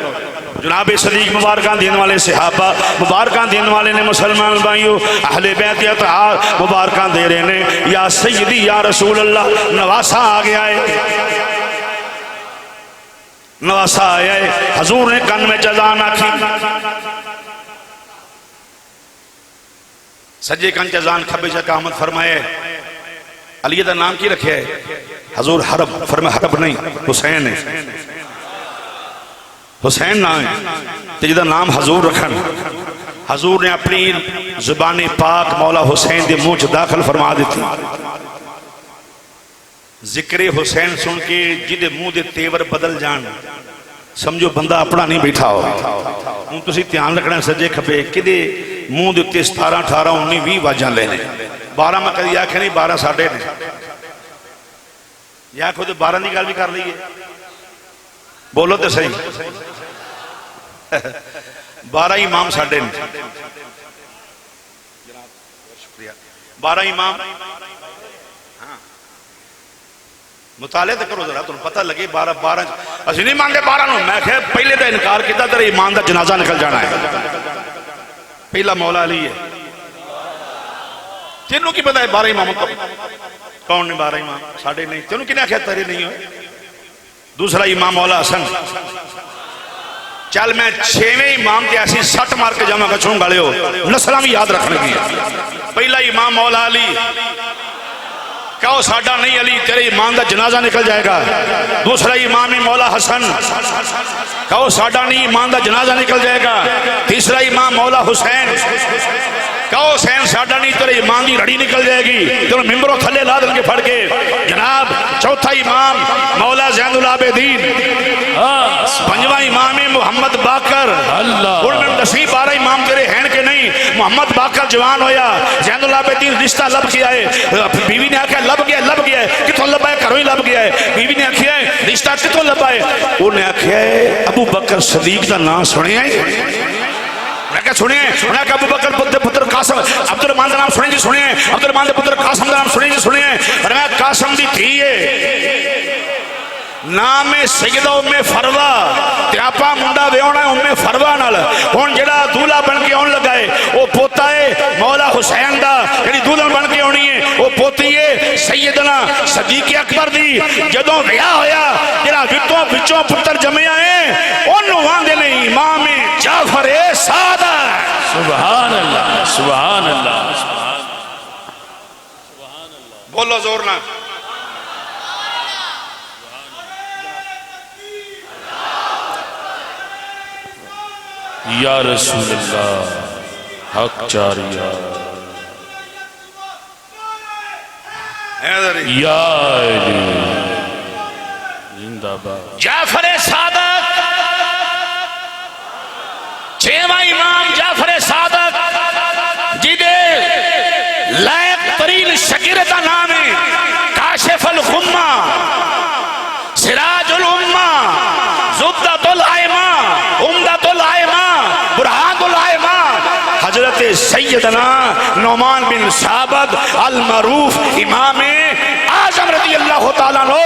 جناب صدیق مبارکان دین والے صحابہ مبارکان دین والے نے مسلمان بھائیو، اہل بیت اطہار مبارکان دے رہے نے۔ یا سیدی یا رسول اللہ، نواسا آ گیا ہے، نواسا آیا ہے۔ حضور نے کن میں جزان آکھی، سجے کن جزان کھبے جا آمد فرمائے علی دا نام کی رکھے ہے؟ حضور حرب، فرمائے حرب نہیں حسین ہے، حسین نام ہے تجدہ نام حضور رکھن۔ حضور نے اپنی زبان پاک مولا حسین دے منہ داخل فرما دیتی، ذکر حسین سن کے جدے منہ دے تیور بدل جان سمجھو بندہ اپنا نہیں بیٹھا ہو۔ ہوں تسی دھیان رکھنا سجے کھبے کدے منہ دے 17 18 19 20 واجاں لینے، 12 میں کدی آکھے نہیں 12 ساڑھے نے، یا خود 12 دی گل بھی کر لیے، بولو تو صحیح 12 امام ساڑھے نے، 12 امام مطالعہ تو کرو ذرا تمہیں پتہ لگے 12 اسی نہیں مانگے 12 نو، میں کہ پہلے دا انکار کیتا تیرے ایمان دا جنازہ نکل جانا ہے۔ پہلا مولا علی ہے، تینوں کی پتہ ہے 12 امام کون نے؟ 12 امام ساڑھے نہیں، تینوں کی نے آخیا تیرے نہیں ہوئے۔ دوسرا امام مولا حسن، چل میں 6ویں امام کے ایسی سٹ مار کے جمع کچھوں گالے ہو نسلہ بھی یاد رکھنے کی. پہلا امام مولا علی، کہو ساڈا نہیں علی، تیرے ایمان دا جنازہ نکل جائے گا. دوسرا امام مولا حسن، کہو ساڈا نہیں، ایمان دا جنازہ نکل جائے گا. تیسرا امام مولا حسین، کہو حسین ساڈا نہیں، تیرے ایمان دی رڑی نکل جائے گی، تیرے ممبروں تھلے لا دیں گے پھڑ کے. جناب چوتھا امام مولا زین العابدین، پنجواں امام محمد باقر. ان میں 10-12 امام تیرے ہیں کہ نہیں. محمد باقر جوان ہویا، زین العابدین رشتہ لب کیا ہے. بیوی نے آکھا لب گیا ہے، کتوں لبا ہے؟ گھروں ہی لب گیا ہے. بیوی نے آکھا ہے رشتہ کتوں لبا ہے؟ انہیں آکھا ہے ابو بکر صدیق دا نام سنے ہیں. انہیں کہا سنے ہیں. انہیں کہا ابو بکر پتر قاسم عبد الرحمن دا نام سنے جی سنے ہیں. عبد الرحمن دے پتر قاسم دا نام سنے جی سنے ہیں. فرمایا قاسم دی تھی ہے نام سیدہ ام فروا، تے آپا منڈا ویونا ہے ام فروا نال. ہن جڑا دولہا بن کے آن لگا ہے وہ پوتا ہے مولا حسین دا، یعنی دولہن بن کے آنی ہے وہ پوتی ہے سیدنا صدیق اکبر دی. جدوں ویاہ ہویا جڑا وچوں پتر جمعیا ہے انہوں واندے نے امام جعفر صادق. سبحان اللہ سبحان اللہ. بولو زور نہ. یا رسول اللہ حق چاریا یا علی زندہ باد. جعفر صادق، 6واں امام جعفر صادق جدے لائق ترین شاگرد کا نام ہے کاشف الغمہ، سراج الامہ، زبدۃ الائمہ، عمدۃ الائمہ، برہان الائمہ، حضرت سیدنا نعمان بن ثابت المعروف امام اعظم رضی اللہ تعالیٰ عنہ.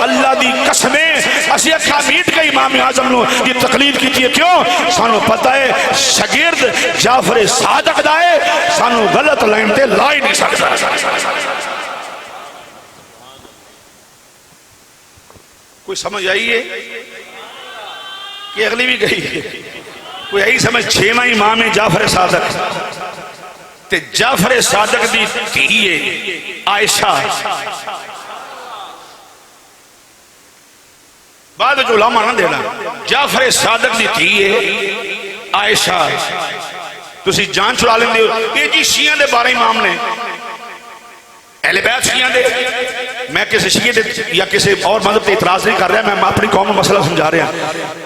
اللہ دی قسمیں اسی اکھا میٹ کے امام اعظم نو یہ تقلید کی تھی. کیوں؟ سانو پتہ ہے شاگرد جعفر صادق دا ہے، سانو غلط لائن تے لا ہی نہیں سکتا. کوئی سمجھ آئی ہے کہ اگلی بھی گئی ہے؟ کوئی آئی سمجھ؟ 6واں امام جعفر صادق تے جعفر صادق دی تھی ہے عائشہ. بعد جو علماء نہ دینا، جعفر صادق دی تھی ہے عائشہ. تسی جان چھڑا لیں دے یہ جی شیعہ دے 12 امام نے، اہل بیت شیعہ دے. میں کسی شیعہ دے یا کسی اور مذہب تے اعتراض نہیں کر رہا، میں اپنی قوم میں مسئلہ سمجھا رہا.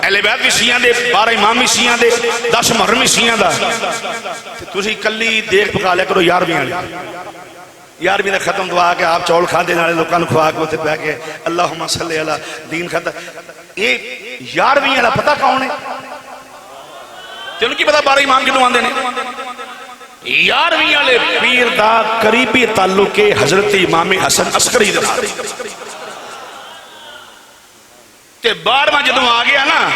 اہل بیت بھی شیعہ دے، 12 امام بھی شیعہ دے، 10 محرم بھی شیعہ دا. تسی کلی دیکھ پکا لیا کرو 11ویں والے. 11ویں دا ختم دعا کہ آپ چول کھا دینے والے لوگوں نے کھوا کے اتنے پہ کہ اللہم صلی اللہ دین ختم. یہ 11ویں والا پتہ کون ہے؟ تینوں کی پتہ 12 امام کیوں آندے نے؟ 11ویں والے پیر دا قریبی تعلق ہے حضرت امام حسن عسکری دے نال. تے 12واں جدوں آ گیا نا،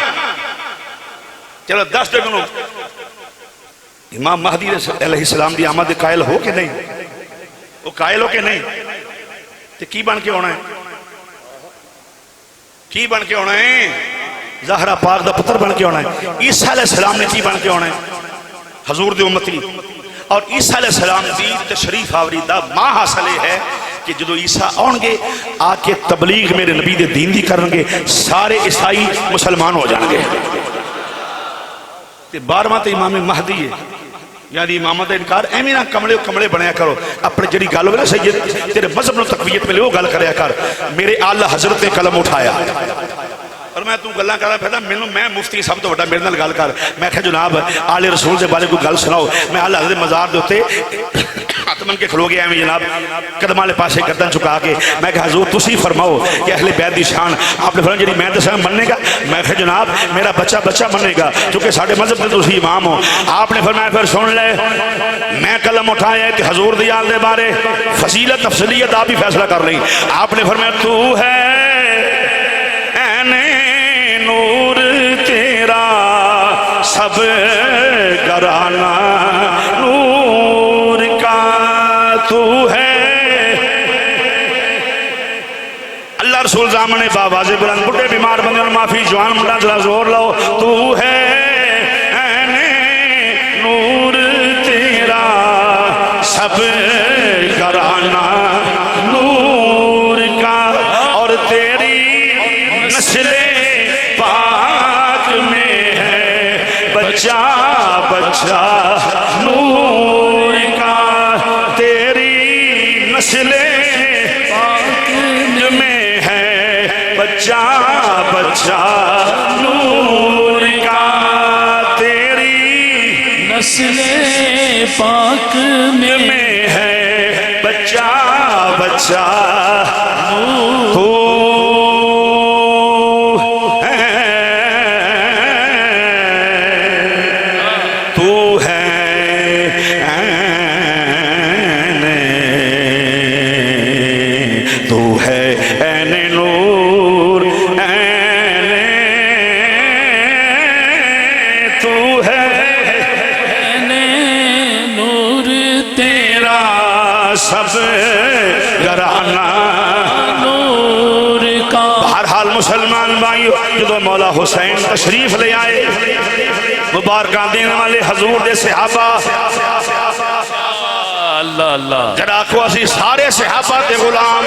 چلو 10 دنوں امام مہدی علیہ السلام دی آمد قائل ہو کہ نہیں؟ وہ قائل ہو کہ نہیں؟ تے کی بن کے ہونا ہے؟ کی بن کے ہونا ہے؟ زہرا پاک دا پتر بن کے ہونا ہے. عیسیٰ علیہ السلام نے کی بن کے ہونا ہے؟ حضور دی امتی. اور عیسیٰ علیہ السلام دی تشریف آوری دا ماں حاصل ہے کہ جدو عیسیٰ آن گے آ کے تبلیغ میرے نبی دے دین دی کرن گے، سارے عیسائی مسلمان ہو جان گے. 12واں تے امام مہدی ہے، یعنی امامت دا انکار ایمی نہ کمڑے بنایا کرو. اپنے جڑی گل ہوئے نا سید تیرے مذہب نو تقویت ملے وہ گل کریا کر. میرے آلہ حضرت نے قلم اٹھایا اور میں تو گلاں کر رہا پھر میں مفتی سب تو بڑا میرے نال گل کر. میں کہا جناب آل رسول سے بارے کوئی گل سناؤ. میں آلہ حضرت مزار دے ہوتے ہاتھ من کے کھلو گیا میں جناب قدم والے پاسے گردن چکا کے. میں کہا حضور تسی فرماؤ کہ اہل بیت دی شان. آپ نے فرمایا جی میں دساں مننے گا؟ میں کہا جناب میرا بچہ منے گا کیونکہ ساڈے مذہب دے تسی امام ہو. آپ نے فرمایا پھر سن لے میں قلم اٹھایا کہ حضور دی آل دے بارے فضیلت افضلیت آپ ہی فیصلہ کر لیں. آپ نے فرمایا تو ہے نور تیرا سب گرانا نور کا تو ہے. اللہ یا رسول زامنے باواز بلند بڑھے بیمار بندے معافی جوان منڈا ذرا زور لاؤ تو ہے عین نور تیرا سب گھرانہ نور کا اور تیری نسل پاک میں ہے بچہ بچہ نور کا تیری نسل بچہ بچہ نور کا تیری نسل پاک میں ہے بچہ بچہ نور تو ہے تو ہے عین نور سب گھرانہ نور کا بہرحال مسلمان بھائیو جدو مولا حسین تشریف لے آئے مبارکہ دینے والے حضور دے صحابہ اللہ اللہ جڑا کو اسی سارے صحابہ دے غلام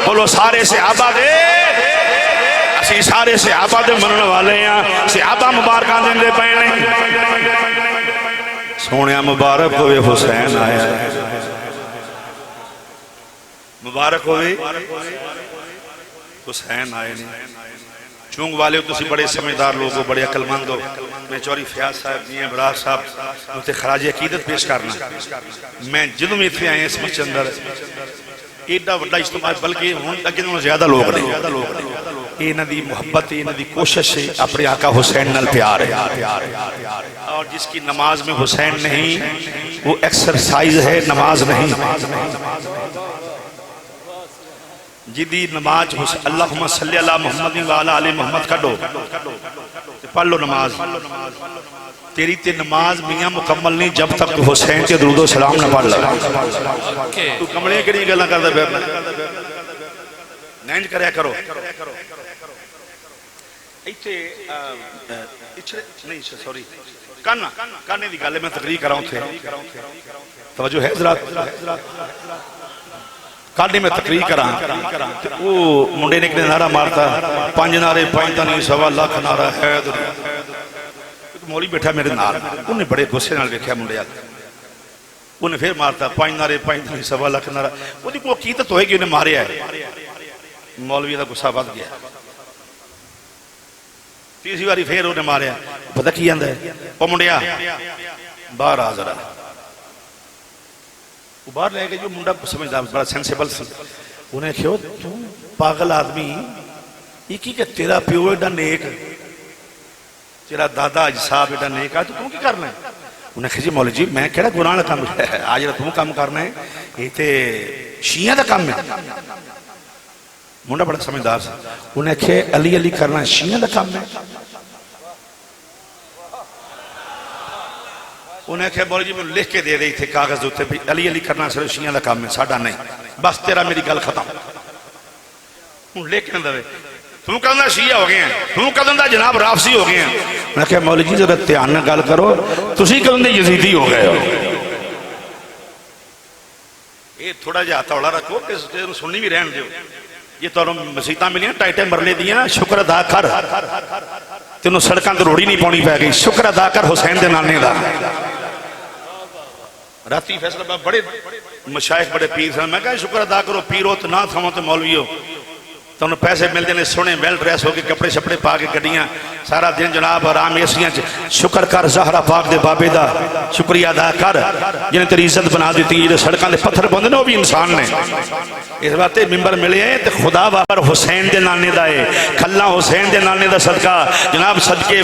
بولو سارے صحابہ دے اسی سارے صحابہ دے منن والے ہیں صحابہ مبارکہ دینے پہنے سونیا مبارک ہوئے حسین آیا مبارک ہوئے حسین آئے نہیں چونگ والے ہو تسی بڑے سمجھدار لوگ ہو بڑے عقل مند ہو میں چوری فیاض صاحب میاں برار صاحب مجھے خراج عقیدت پیش کرنا میں جدوں میں اتنے آئے اس مسجد اندر ایڈا وڈا اجتماع بلکہ ہون تک انہوں زیادہ لوگ نہیں یہ ندی محبت یہ ندی کوشش ہے اپنے آقا حسین نل پیار ہے اور جس کی نماز میں حسین نہیں وہ ایکسرسائز ہے نماز نہیں جدی نماز اللہم صلی اللہ محمد وعلا علی محمد کھڑو پڑھ لو نماز تیری تے نماز میاں مکمل نہیں جب تک تو حسین کے درود و سلام نہ پڑھ لگا تو کمڑے کے لیے گلہ کردہ بیرنا نینج کریا کرو ایچے نہیں سوری کانے دی گالے میں تقریر کراؤں تھے توجہ ہے حضرات کانے میں تقریر کراؤں وہ منڈے نے نعرہ مارتا پانچ نعرے پانچ تانی سوا لاکھ نعرہ ہے مولی بیٹھا میرے نال انہیں بڑے غصے نال دیکھا منڈے آتا انہیں پھر مارتا پانچ نعرے پانچ تانی سوا لاکھ نعرہ وہ دیکھو عقیدت ہوئے کہ انہیں ماریا ہے مولوی دا غصہ بات گیا تیسری باری پھر انہیں ماریا پتہ کی اندر ہے وہ منڈیا باہر آ ذرا وہ باہر رہ گئے جو منڈا سمجھدار بڑا سینسیبل سی انہیں کہو تو پاگل آدمی یہ کی کہ تیرا پیو ایڈا نیک تیرا دادا صاحب ایڈا نیک ہے تو تم کی کرنا ہے انہیں کہا جی مولی جی میں کہڑا گناہ کام ہے آج تم کام کرنا ہے یہ تے شیعہ دا کام ہے منڈا بڑا سمجھدار سی انہیں کہا علی علی کرنا شیعہ دا کام ہے انہیں کہا بولی جی میں لکھ کے دے رہی تھے کاغذ ہوتے بھی علی علی کرنا صرف شیعہ دا کام ہے ساڑھا نہیں بس تیرا میری گل ختم انہیں لکھ کے دے تم کہنا شیعہ ہو گئے ہیں تم کہنا جناب رافضی ہو گئے ہیں انہیں کہا مولی جی ذرا تیان نہ گل کرو تسی کہنا یزیدی ہو گئے ہو یہ تھوڑا جا توڑا رکھو کہ سننی بھی رہن دیو یہ تو مسیطہ ملی ہیں ٹائٹے مرلے دیا شکر ادا کر تینوں سڑکاں تو روڑی نہیں پونی پہ گئی شکر ادا کر حسین دے نانے دا راتی فیصلہ باب بڑے مشایخ بڑے پیر سے میں کہا شکر ادا کرو پیرو تو نہ تھا تو مولوی ہو تو انہوں پیسے مل جانے سونے ویل ڈریس ہو کے کپڑے شپڑے پا کے گڈیاں سارا دن جناب آرام ایسیاں شکر کر زہرہ پاک دے بابے دا شکریہ ادا کر جنہیں تیری عزت بنا دیتی یہ سڑکاں دے پتھر بندے وہ بھی انسان نے اس بات ممبر ملے ہیں تو خدا بابر حسین دے نانے دا ہے کھلا حسین دے نانے دا صدقہ جناب صدقے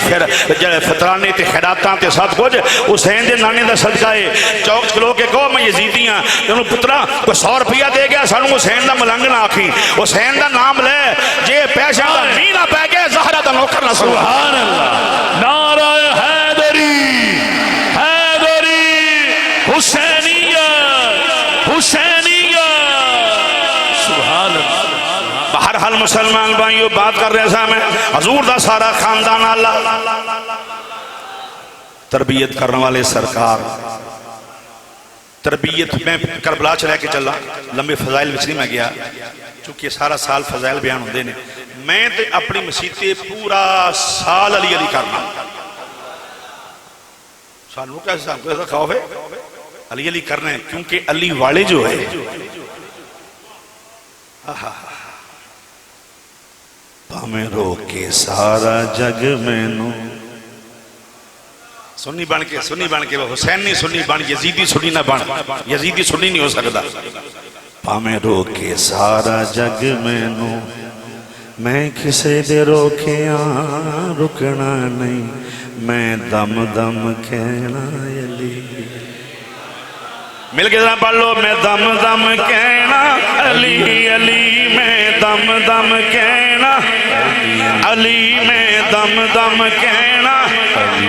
فطرانے تے خیراتاں تے ساتھ کچھ حسین دے نانے دا صدقہ ہے چوک چلو کے کہو میں یزیدی ہاں انہوں پترہ کوئی 100 روپیہ دے گیا سانو حسین دا ملنگ نہ آکھی حسین دا نام لے جے پیشہ دا مینا پہ گئے زہرہ دا نوکر نہ سبحان اللہ نعرہ حیدری حیدری حسینیت حسینیت سبحان اللہ بہرحال مسلمان بھائیو بات کر رہے سا میں حضور دا سارا خاندان اللہ تربیت کرنے والے سرکار تربیت میں کربلا چلے کے چلا لمبے فضائل وچ نہیں میں گیا چونکہ سارا سال فضائل بیان ہوندے نے میں تے اپنی مسیتے پورا سال علی علی کرنا سانوں کیسا خوف ہے علی علی کرنا ہے کیونکہ علی والے جو ہے پامیں رو کے سارا جگ میں نو سنی بن کے وہ حسین نہیں سنی بن یزیدی سنی نہ بن یزیدی سنی نہیں ہو سکتا پامیں رو کے سارا جگ میں نو میں کسے دے روکے رکنا نہیں میں دم دم کہنا علی مل کے ذرا پڑھ لو میں دم دم کہنا علی علی میں دم دم کہنا علی میں دم دم کہنا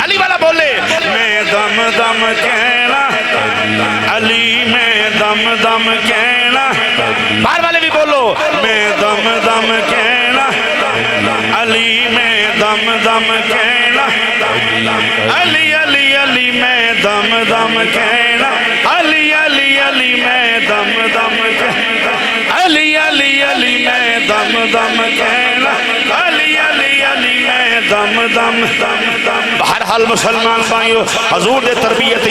علی والا بولے میں دم دم کہنا علی میں دم دم کہنا باہر والے بھی بولو میں دم دم کہنا علی میں دم دم کہنا علی علی علی میں دم دم کہنا علی علی علی میں دم دم کہنا علی علی علی میں دم دم کہنا علی علی علی میں دم دم دم بہرحال مسلمان بھائیو حضور دے تربیت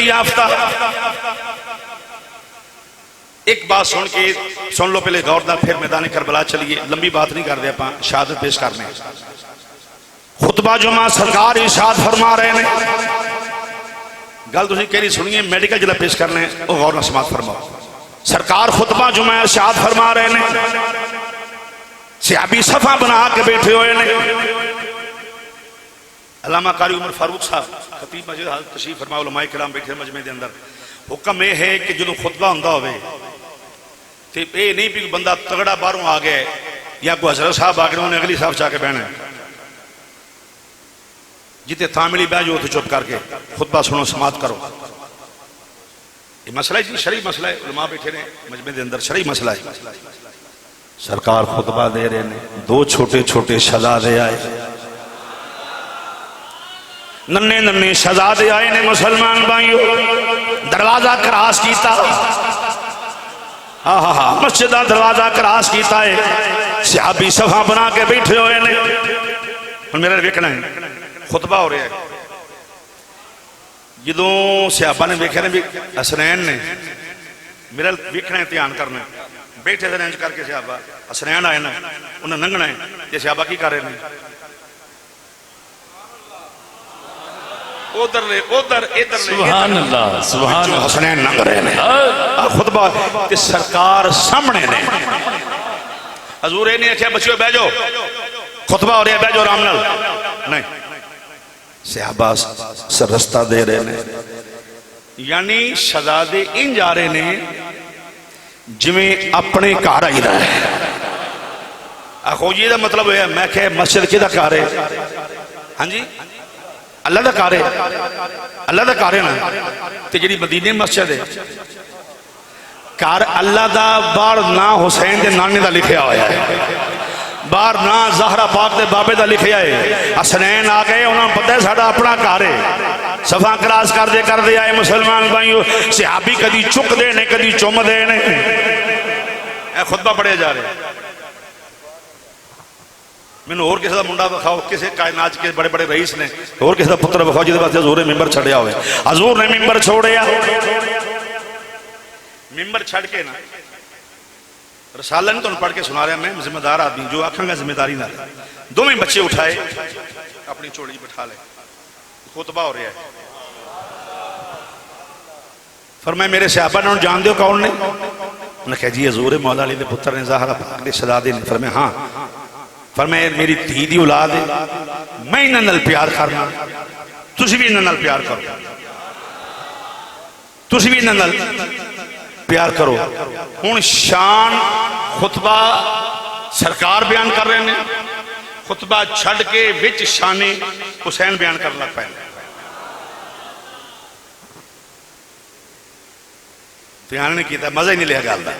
یافتہ ایک بات سن لو پہلے غور دا پھر میدان کربلا چلیے لمبی بات نہیں کر دیا پاں شہادت پیش کرنے خطبہ جمعہ سرکار ارشاد فرما رہے ہیں گل تسی کہنی سنیے میڈیکل جلہ پیش کرنے وہ غور نہ سماعت فرماؤ سرکار خطبہ جمعہ ارشاد فرما رہے ہیں صحابی صفحہ بنا کے بیٹھے ہوئے نے علامہ قاری عمر فاروق صاحب خطیب مسجد حضرت تشریف فرما علماء کرام بیٹھے مجمع دے اندر حکم یہ ہے کہ جدوں خطبہ ہوندہ ہوئے تے اے نہیں بھی بندہ تگڑا باہروں آ گئے یا کوئی حضرت صاحب آ گئے انہوں نے اگلی صاحب چاہ کے بہنا ہے جتے تھاملی بہ جو تھے چپ کر کے خطبہ سنو سماعت کرو یہ مسئلہ ہے شرعی مسئلہ ہے علماء بیٹھے نے مجمع دے اندر شرعی مسئلہ ہے سرکار خطبہ دے رہے ہیں دو چھوٹے چھوٹے شہزادے آئے ننے ننے شہزادے آئے نے مسلمان بھائیو دروازہ کراس کیتا مسجد دا دروازہ کراس کیتا ہے صحابی صفحہ بنا کے بیٹھے ہوئے نے اور میرا ویکھنا ہے خطبہ ہو رہا ہے جدوں صحابہ نے ویکھے نے بھی حسنین نے میرا ویکھنا ہے دھیان کرنا ہے بیٹھے تھے انج کر کے صحابہ حسنین آئے نا انہیں ننگنا ہے یہ صحابہ کی کر رہے ہیں ادھر سبحان اللہ سبحان اللہ حسنین ننگ رہے ہیں خطبہ کہ سرکار سامنے نے حضور نہیں اچھا بچیو بہ جاؤ خطبہ ہو رہا ہے بہ جاؤ رام نال نہیں صحابہ سرستہ دے رہے ہیں یعنی شہزادے ان جا رہے ہیں جویں اپنے کار آئی رہا ہے آخو یہ دا مطلب ہے میں کہ مسجد کی دا کار ہے ہاں جی اللہ دا کار ہے اللہ دا کار ہے نا تے جڑی مدینے مسجد ہے کار اللہ دا بار نا حسین دے نانے دا لکھیا ہویا ہے بار نا زہرہ پاک دے بابے دا لکھیا ہے حسنین آگئے انہوں پتہ ہے ساڑھا اپنا کار ہے صفحہ کراس کر دے آئے مسلمان بھائیو صحابی کدی چک دے نے کدی چم دے نے اے خطبہ پڑھے جا رہے میں نے اور کسی دا منڈا بکھاؤ کسی کائنات کے بڑے بڑے رئیس نے اور کسی دا پتر بکھاؤ جیدے بات حضور نے ممبر چھڑیا ہوئے حضور نے ممبر چھوڑیا ممبر چھڑ کے نا رسالہ نہیں تو پڑھ کے سنا رہا میں ذمہ دار آدمی جو آکھاں گا ذمہ داری نہ رہے دو میں بچے اٹھائے اپنی چوڑی بٹھا لے خطبہ ہو رہا ہے فرمائے میرے صحابہ نے جان دیو کون نے انہوں نے کہا جی حضور مولا علی دے پتر نے زہرہ پاک دے شہزادے نے فرمائے ہاں فرمائے میری دھی دی اولاد ہے میں انہاں نال پیار کرنا تسی بھی انہاں نال پیار کرو تسی بھی انہاں نال پیار کرو ہن شان خطبہ سرکار بیان کر رہے ہیں خطبہ چھڑ کے وچ شان حسین بیان کرنا پہلے بیان نہیں کیتا مزہ ہی نہیں لیا گل دا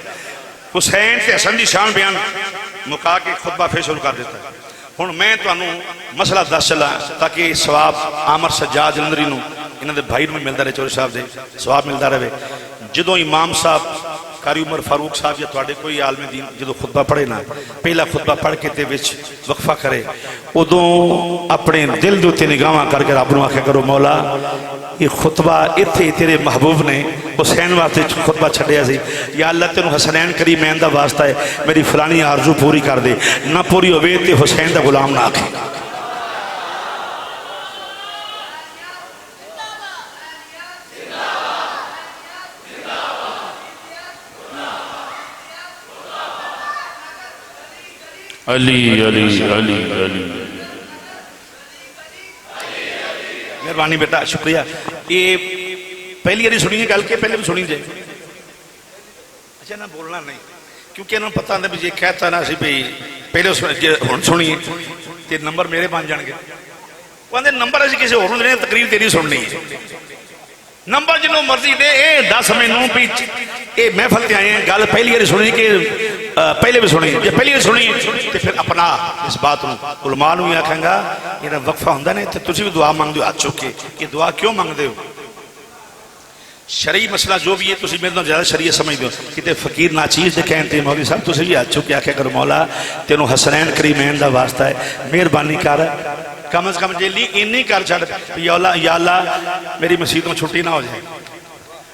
حسین تے حسن دی شان بیان مکا کے خطبہ پھر شروع کر دیتا ہے ہن میں تانوں مسئلہ دس چلا تاکہ ثواب عامر سجاد جلندری نو انہاں دے بھائی نوں ملدا رہے چوری صاحب دے ثواب ملدا رہے جدوں امام صاحب قاری عمر فاروق صاحب یا تواڈے کوئی عالم دین جدوں خطبہ پڑھے نا پہلا خطبہ پڑھ کے تے وچ وقفہ کرے ادوں اپنے دل دے تے نگاہاں کر کے رب نوں آکھیا کرو مولا یہ خطبہ اتھے تیرے محبوب نے حسین واسطے خطبہ چھڈیا سی یا اللہ تینوں حسنین کریمین دا واسطہ ہے میری فلانی آرزو پوری کر دے نہ پوری ہوئے تے حسین دا غلام نہ آکھے علی علی علی علی مہربانی بیٹا شکریہ یہ پہلی باری سنی ہے گل کے پہلے بھی سنی جائے اچھا نہ بولنا نہیں کیونکہ انہوں پتہ آتا بھی یہ کہتا نا سی بھی پہلے سنی تے نمبر میرے بن جان گے وہ آدھے نمبر اسی کسی اور دینے تقریر تیری سننی ہے نمبر جنہوں مرضی دے اے 10 مہینوں بھی اے محفل تے آئے ہیں گل پہلی باری سنی کہ پہلے بھی سنی جب پہلی باری سنی تے پھر اپنا اس بات علماء نوں آکھاں گا یہ وقفہ ہوندا نے تے تسی بھی دعا مانگ دو ہاتھ چک کے کہ دعا کیوں مانگ دے ہو شرعی مسئلہ جو بھی ہے تسی میرے نال زیادہ شریعت سمجھ دو کہ فقیر ناچیز دے کہتے مولوی صاحب تسی بھی ہاتھ چک کے آکھیا کرو مولا تینوں حسنین کریمین دا واسطہ ہے مہربانی کر کم از کم جیلی انہی کر چھڑ یا اللہ میری مسجدوں چھٹی نہ ہو جائے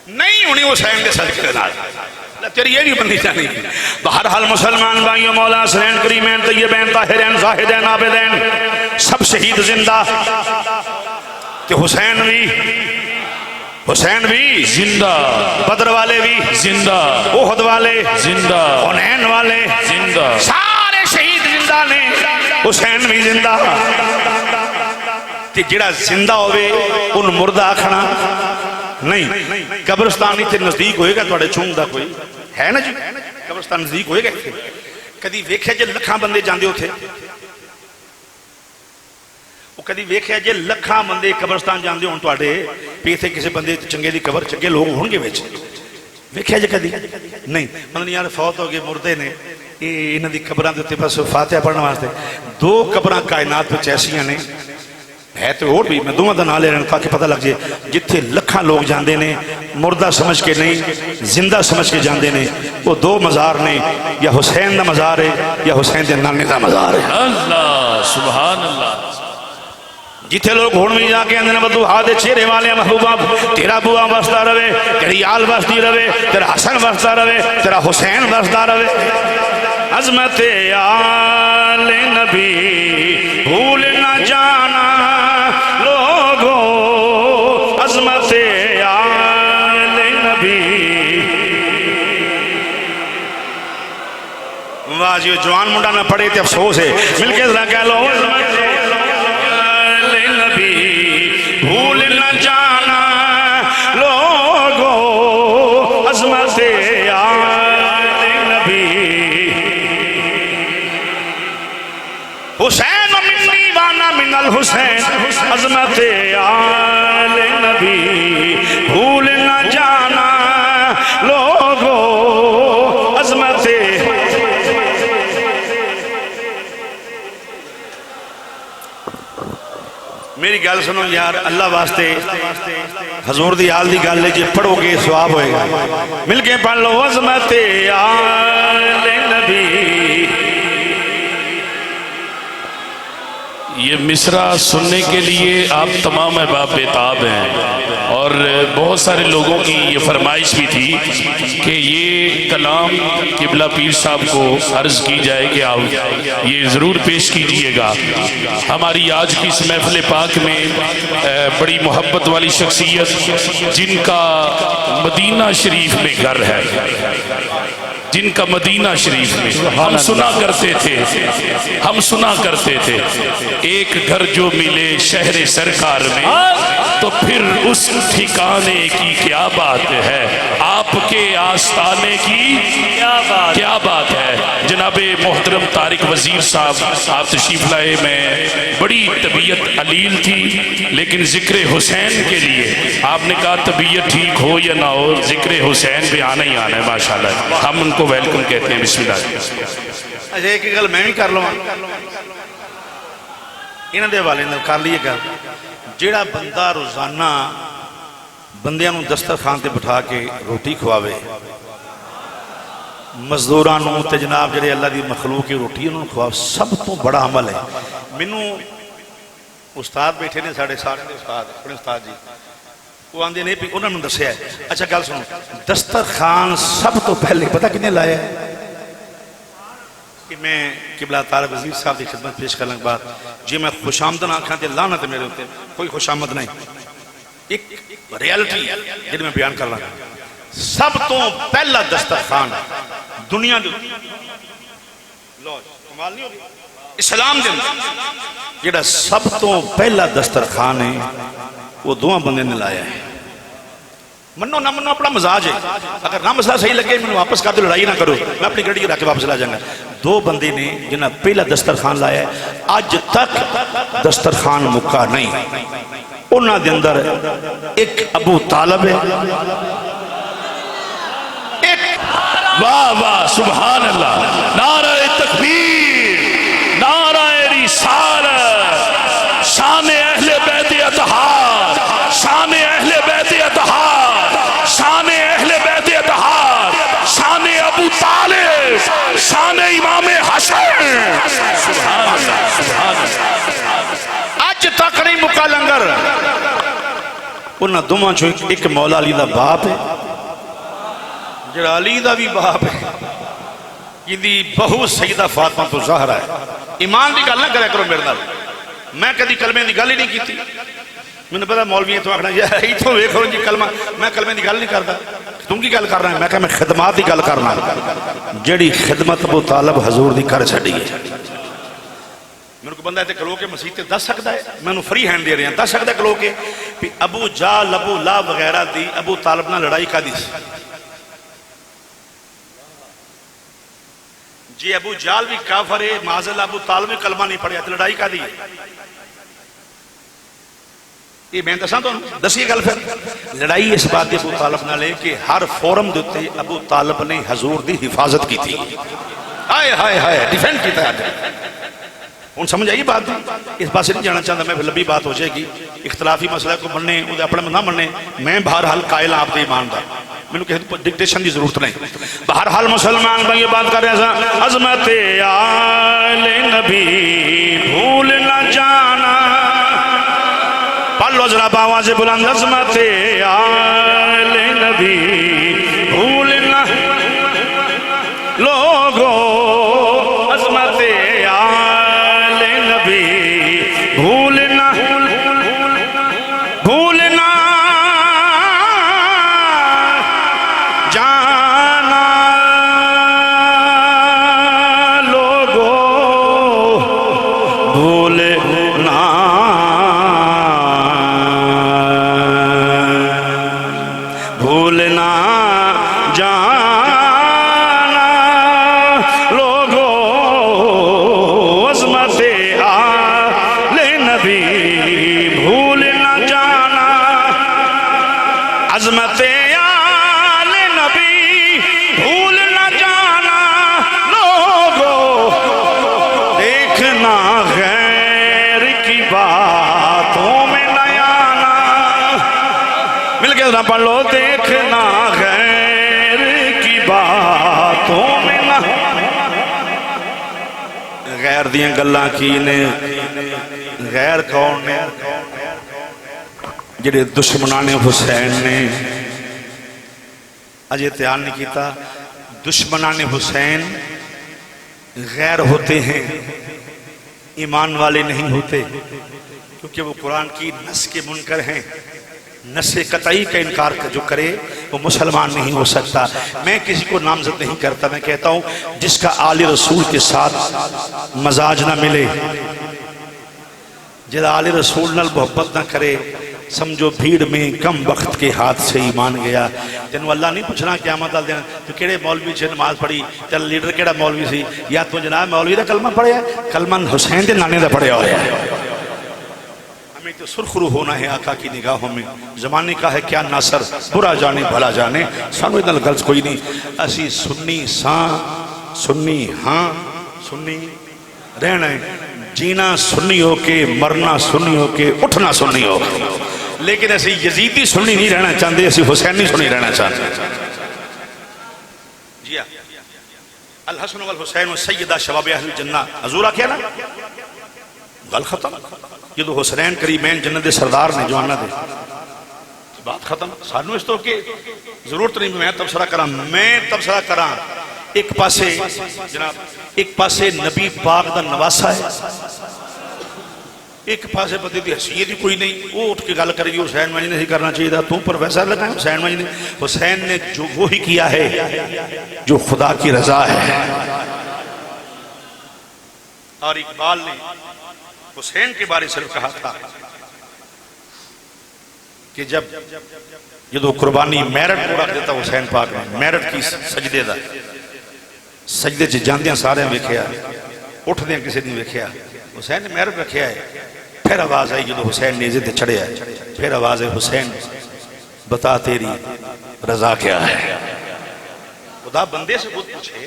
نہیں ہونی حسین دے صدقے نال تیری یہ بھی بندی چاہنی بہرحال مسلمان بھائیوں مولا حسنین کریمین طیبین طاہرین زاہدین عابدین سب شہید زندہ کہ حسین بھی زندہ بدر والے بھی زندہ احد والے زندہ حنین والے زندہ سارے شہید زندہ نے حسین بھی زندہ تے جڑا زندہ ہوئے ان مردہ آکھنا نہیں قبرستان تے نزدیک ہوئے گا توڑے چونگ دا کوئی ہے نا جی قبرستان نزدیک ہوئے گا کدی ویکھے جے لکھاں بندے جاندے ہوتے وہ کدی ویکھے جے لکھاں بندے قبرستان جاندے ہون توڑے پیتھے کسی بندے چنگے دی قبر چنگے لوگ ہون گے ویچ ویکھے جے کدی نہیں مطلب یار فوت ہو گئے مردے نے انہاں دی قبران دیتے پاس فاتحہ پڑھنا واسطے 2 قبران کائنات پہ ایسیاں نے ہے تو اور بھی میں دونوں دا نہ لے رہا ہوں تاکہ پتہ لگ جائے جتھے لکھاں لوگ جاندے نے مردہ سمجھ کے نہیں زندہ سمجھ کے جاندے نے وہ 2 مزار نے یا حسین دا مزار ہے یا حسین دے نانے دا مزار ہے اللہ سبحان اللہ جتھے لوگ ہون میں جا کے اندھنے بدو ہادے چہرے والے محبوبہ تیرا بوا بستا رہے تیری آل بستی رہے تیرا حسن بستا رہے تیرا حسین بستا رہے عظمت آل نبی بھول نہ جانا لوگو عظمت آل نبی واہ جی جوان منڈا نہ پڑے تے افسوس ہے مل کے ذرا کہہ لو بھول نہ جانا لوگو عظمت آل نبی حسین منی وانا من الحسین عظمت آل نبی بھول نہ جانا لوگو عظمت میری گل سنو یار اللہ واسطے حضور دی آل دی گل لے جے پڑھو گے ثواب ہوئے گا مل کے پڑھ لو عظمت آل نبی یہ مصرع سننے کے لیے آپ تمام احباب بیتاب ہیں اور بہت سارے لوگوں کی یہ فرمائش بھی تھی کہ یہ کلام قبلہ پیر صاحب کو عرض کی جائے کہ آپ یہ ضرور پیش کیجئے گا ہماری آج کی اس محفل پاک میں بڑی محبت والی شخصیت جن کا مدینہ شریف میں گھر ہے جن کا مدینہ شریف میں ہم سنا کرتے تھے ایک گھر جو ملے شہر سرکار میں تو پھر اس ٹھکانے کی کیا بات ہے آپ کے آستانے کی کیا بات ہے. جناب محترم طارق وزیر صاحب آپ تشریف لائے. میں بڑی طبیعت علیل تھی لیکن ذکر حسین کے لیے آپ نے کہا طبیعت ٹھیک ہو یا نہ ہو ذکر حسین بھی آنا ہی آنا ہے. ماشاءاللہ ہم ان کو ویلکم کہتے ہیں. بسم اللہ. اچھا ایک گل میں بھی کر لوں انہوں دے والے کر لیے گل. جیڑا بندہ روزانہ بندیاں نوں دسترخوان تے بٹھا کے روٹی کھواوے مزدوراں نوں تے جناب جڑے اللہ دی مخلوق کی روٹی انہوں کھواو سب تو بڑا عمل ہے. مینوں استاد بیٹھے نے ساڑھے سارے استاد اپنے استاد جی وہ آندے نہیں انہوں نے دسیا ہے. اچھا گل سنو دسترخوان سب تو پہلے پتہ کنے لایا ہے کہ میں قبلہ طارق وزیر صاحب کی خدمت پیش کرنے کے بعد جی میں خوش آمدن آنکھاں تے لعنت ہے میرے ہوتے کوئی خوش آمد نہیں. ایک ریالٹی جن میں بیان کر رہا ہوں. سب تو پہلا دسترخوان دنیا دے کمال نہیں ہوگی اسلام دے جڑا سب تو پہلا دسترخوان ہے وہ دو بندے نے لایا ہے. منو نہ منو اپنا مزاج ہے. اگر نہ مسئلہ صحیح لگے میں واپس کر دو لڑائی نہ کرو میں اپنی گڑی رکھ کے واپس لا جاؤں گا. دو بندے نے جنہاں پہلا دسترخوان لایا ہے آج تک دسترخوان مکا نہیں. انہاں دے اندر ایک ابو طالب ہے ایک واہ واہ سبحان اللہ. نعرہ تکبیر نعرہ رسالت شان اہل بیت اطہار شان اہل بیت اطہار شان اہل بیت اطہار شان ابو طالب شان امام حسن. سبحان اللہ سبحان اللہ. آج تک نہیں مکا لنگر. انہاں دوماں چوں ایک مولا علی دا باپ ہے جڑا علی دا بھی باپ ہے جی بہو سیدہ فاطمہ تو زہرا ہے. ایمان دی گل نہ کرے کرو میرے نال. میں کدی کلمے دی گل ہی نہیں کیتی. میں نے پتا مولوی تو آخنا یار ایتھوں ویکھو جی کلمہ میں کلمے دی گل نہیں کردا. تم کی گل کر رہا ہے؟ میں کہا میں خدمات دی گل کرنا جڑی خدمت ابو طالب حضور دی کر چھڈی ہے. میرے کو بندہ ہے کلو کے مسیح تے دس سکتا ہے میں انہوں فری ہینڈ دے رہے ہیں دس سکتا ہے کلو کے ابو جال ابو لا وغیرہ دی ابو طالب نہ لڑائی کا دی جی ابو جال بھی کافر ہے معاذ ابو طالب بھی کلمہ نہیں پڑھیا تو لڑائی کا دی یہ میں دساں تو دسی گل پھر لڑائی اس بات دی ابو طالب نہ لے کہ ہر فورم دیتے ابو طالب نے حضور دی حفاظت کی تھی. ہائے ہائے ہائے ڈیفینڈ کیتا ہے. ان سمجھ آئی بات اس پاس نہیں جانا چاہتا میں پھر لبی بات ہو جائے گی. اختلافی مسئلہ کو مننے اپنے نہ مننے میں بہرحال قائل آپ دے ایماندار میں نے کہا ڈکٹیشن دی ضرورت نہیں. بہرحال مسلمان بھائی یہ بات کر رہے ہیں عظمت آل نبی بھول نہ جانا. پڑھ لو ذرا آواز بلند عظمت آل نبی بھول نہ لوگو عظمت آل نبی بھولنا بھولنا جانا لوگو بھولنا بھولنا جانا لوگو عظمت آل نبی بھول نہ جانا عظمت آل نبی بھول نہ جانا لوگو دیکھنا غیر کی باتوں میں نہ آنا. مل کے ذرا پڑھ لو دیکھنا غیر کی باتوں میں نہ غیر دیاں گلاں کی نے غیر کون نے جڑے دشمنان حسین نے اجے تیار نہیں کیتا. دشمنان حسین غیر ہوتے ہیں ایمان والے نہیں ہوتے کیونکہ وہ قرآن کی نص کے منکر ہیں. نص قطعی کا انکار جو کرے وہ مسلمان نہیں ہو سکتا. میں کسی کو نامزد نہیں کرتا میں کہتا ہوں جس کا آل رسول کے ساتھ مزاج نہ ملے جس آل رسول نال محبت نہ کرے سمجھو بھیڑ میں کم وقت کے ہاتھ سے ایمان گیا. تینوں اللہ نہیں پوچھنا قیامت والے دن تو کہڑے مولوی سے نماز پڑھی، تیرا لیڈر کہڑا مولوی سی، یا تو جناب مولوی دا کلمہ پڑھیا کلمہ حسین دے نانے دا پڑھیا ہوا ہے. ہمیں تو سرخرو ہونا ہے آقا کی نگاہوں میں. زمانے کا ہے کیا ناصر، برا جانے بھلا جانے، سانو اتنا غلط کوئی نہیں. اسی سنی ساں سنی ہاں سنی رہنا ہے، جینا سنی ہو کے، مرنا سنی ہو کے، اٹھنا سنی ہو کے. لیکن ایسی یزیدی سنی نہیں رہنا چاہتے، ایسی حسینی سنی رہنا چاہتے. جی الحسن والحسین سیدہ شباب اہل الجنہ، حضور آکھیا نا گل ختم. جدو حسنین کریمین جنت دے سردار نے جوانا دے بات ختم. سانو اس تو کہ ضرورت نہیں میں تبصرہ کراں، میں تبصرہ کراں. ایک پاسے جناب ایک پاسے نبی پاک دا نواسا ہے، ایک پاسے پتہ دی حیثیت ہی کوئی نہیں. وہ اٹھ کے گل کرے گی حسین مجھے نہیں کرنا چاہیے تھا، تو پروفیسر لگا ہے حسین مجھے نہیں. حسین نے جو وہی کیا ہے جو خدا کی رضا ہے. اور اقبال نے حسین کے بارے صرف کہا تھا کہ جب یہ دو قربانی میرٹ کو رکھ دیتا حسین پاک نے، میرٹ کی سجدے دا، سجدے چ جاندیاں سارے ویکھیا، اٹھ دیاں کسی نہیں ویکھیا. حسین نے میرٹ رکھیا ہے. پھر آواز آئی جدو حسین نیزے تے چڑھیا ہے، پھر آواز ہے حسین بتا تیری رضا کیا ہے. خدا بندے سے خود پوچھے،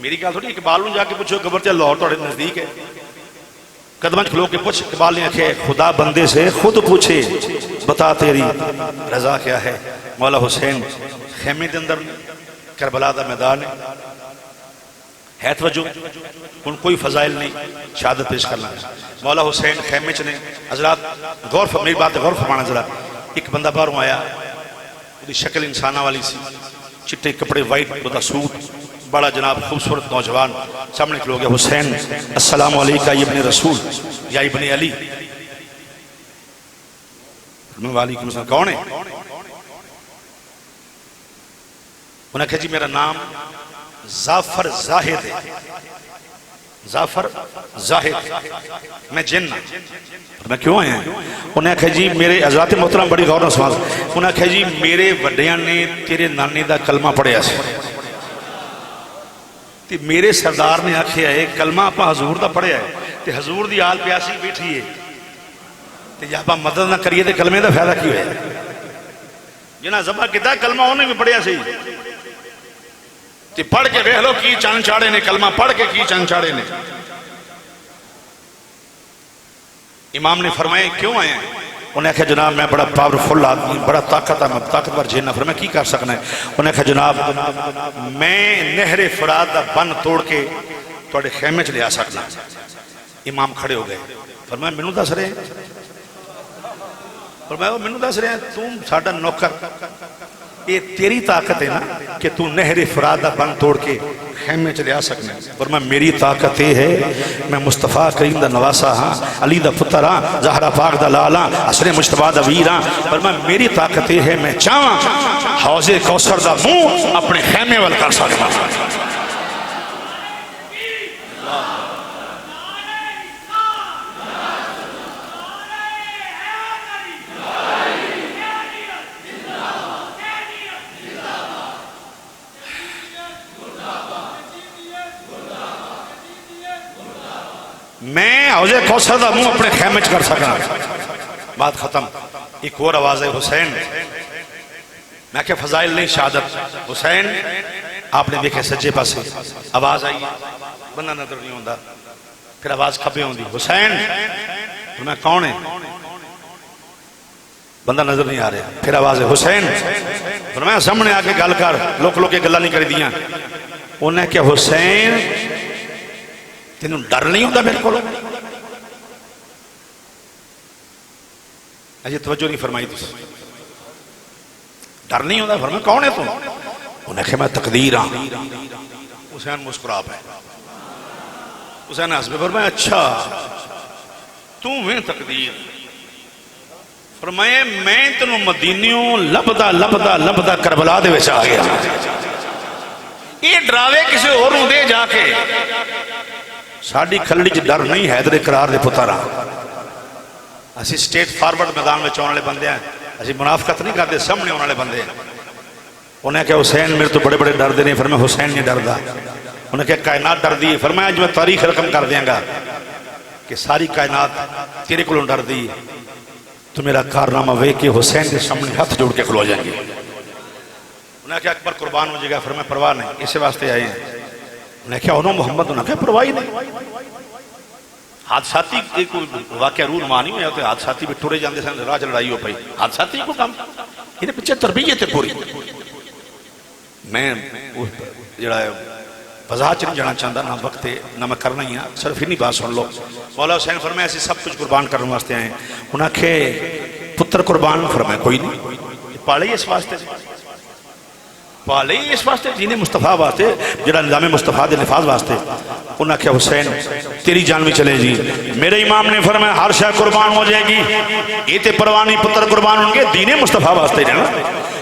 میری گل تھوڑی اقبال نوں جا کے پوچھو قبر تے لاہور تہاڈے نزدیک ہے. قدماں کھلو کے پوچھ، اقبال نے آکھے خدا بندے سے خود پوچھے بتا تیری رضا کیا ہے. مولا حسین خیمے دے اندر کربلا دا میدان ہے توجہ ان کوئی فضائل نہیں، شہادت پیش کرنا. مولا حسین خیمے چ نے. حضرات غور میری بات غور فرمانا ذرا. ایک بندہ باہروں آیا، وہ شکل انسانہ والی سی، چٹے کپڑے وائٹ بدا سوٹ، بڑا جناب خوبصورت نوجوان سامنے کھلو گیا. حسین السلام علیکہ ابن رسول یا ابن علی. وعلیکم السلام. کون ہے؟ انہیں کہا جی میرا نام ظافر زاہد ہے. ظافر زاہد، میں جن ہوں. میں کیوں آیا ہیں؟ انہیں کہا جی میرے حضرات محترم بڑی غور نہ سمجھ. انہیں کہا جی میرے وڈیاں نے تیرے نانے دا کلمہ پڑھیا سی، تے میرے سردار نے آکھیا ہے کلمہ اپا حضور دا پڑھیا ہے تے حضور دی آل پیاسی بیٹھی ہے تے جب آپ مدد نہ کریے تے کلمے دا فائدہ کیوں ہے؟ جنہاں ذبح کیتا کلمہ انہیں بھی پڑھیا سی تے پڑھ کے ویکھ لو کی چن چاڑے نے، کلمہ پڑھ کے کی چن چاڑے نے. امام نے فرمائے کیوں آئے ہیں؟ انہیں کہا جناب میں بڑا پاورفل آدمی، بڑا طاقتور جن. فرمایا کی کر سکنا ہے؟ انہیں کہا جناب میں نہر فرات دا بن توڑ کے تواڈے خیمے چ لے آ سکنا. امام کھڑے ہو گئے. فرمایا مینوں دس رہے ہیں؟ فرمایا مینوں دس رہے ہیں تم ساڈا نوکر، یہ تیری طاقت ہے نا کہ تو نہر فرات دا بن توڑ کے خیمے چلے آ سکنے. فرمایا میری طاقت یہ ہے میں مصطفیٰ کریم دا نواسا ہاں، علی دا پتر ہاں، زہرا پاک دا لالا، حسن مجتبیٰ دا ویر ہاں. فرمایا میری طاقت یہ ہے میں چاہاں حوض کوثر دا منہ اپنے خیمے وال کر سکنا. میں حوض کوثر دا منہ اپنے خیمے چ کر سکنا. بات ختم. ایک اور آواز ہے حسین. میں کہ فضائل نہیں شہادت. حسین آپ نے دیکھے سجے پاسے آواز آئی، بندہ نظر نہیں ہوندہ. پھر آواز کھبے ہوندی حسین. میں کون ہے؟ بندہ نظر نہیں آ رہا. پھر آواز ہے حسین. میں سامنے آ کے گل کر، لوک لوک کے گلہ نہیں کر دیاں. انہیں کہ حسین تینوں ڈر نہیں ہوتا میرے کو؟ اجے توجہ نہیں فرمائی تھی. ڈر نہیں ہوتا؟ فرمایا کون ہے تم؟ انہیں کہا میں تقدیر ہاں. حسین مسکرا پہ. حسین حسب فرمایا اچھا تم ہیں تقدیر. فرمایا میں تینوں مدینیوں لبدا لبدا لبدا کربلا دے وچ آ گیا. یہ ڈراوے کسی اور نوں دے جا کے. ساڑی کھلڑی چ ڈر نہیں، حیدر اقرار دے پتر ہاں. اسی سٹیٹ فارورڈ میدان میں آنے والے بندے ہیں، اسی منافقت نہیں کرتے، سامنے آنے والے بندے ہیں۔ انہیں کہا حسین میرے تو بڑے بڑے ڈر دے نہیں، فرمایا حسین نہیں ڈردا۔ انہیں کہا کائنات ڈر دی، فرمایا جو میں تاریخ رقم کر دیا گا کہ ساری کائنات تیرے کو ڈر دی، تو میرا کارنامہ وے کہ حسین کے سامنے ہاتھ جوڑ کے کھلو جائیں گے۔ انہیں کہا اکبر قربان ہو جائے گا، فرمایا پرواہ نہیں، اسی واسطے آئے ہیں۔ انہیں کہا انہوں محمد، انہیں کہا پرواہ نہیں۔ حادثاتی کوئی واقعہ روح نمانی ہوئے ہوتے، حادثاتی بھی ٹورے جاندے سن، راج لڑائی ہو پئی، حادثاتی کو کام انہیں پیچھے تربیت ہے پوری۔ میں جڑا ہے وضاحت نہیں جانا چاہتا، نہ وقت ہے نہ میں کرنا ہی ہاں، صرف ہی نہیں بات سن لو۔ مولا حسین فرمایا ایسے سب کچھ قربان کرنے واسطے آئے ہیں۔ انہاں کہ پتر قربان، فرمایا کوئی نہیں، پالے اس واسطے، پالے اس واسطے جنہیں مصطفیٰ واسطے، جڑا نظام مصطفیٰ دے نفاذ واسطے۔ انہاں کہ حسین تیری جان بھی چلے جی۔ میرے امام نے فرمایا ہر شے قربان ہو جائے گی، یہ تے پروانی پتر قربان ہوں گے دین مصطفیٰ واسطے نا۔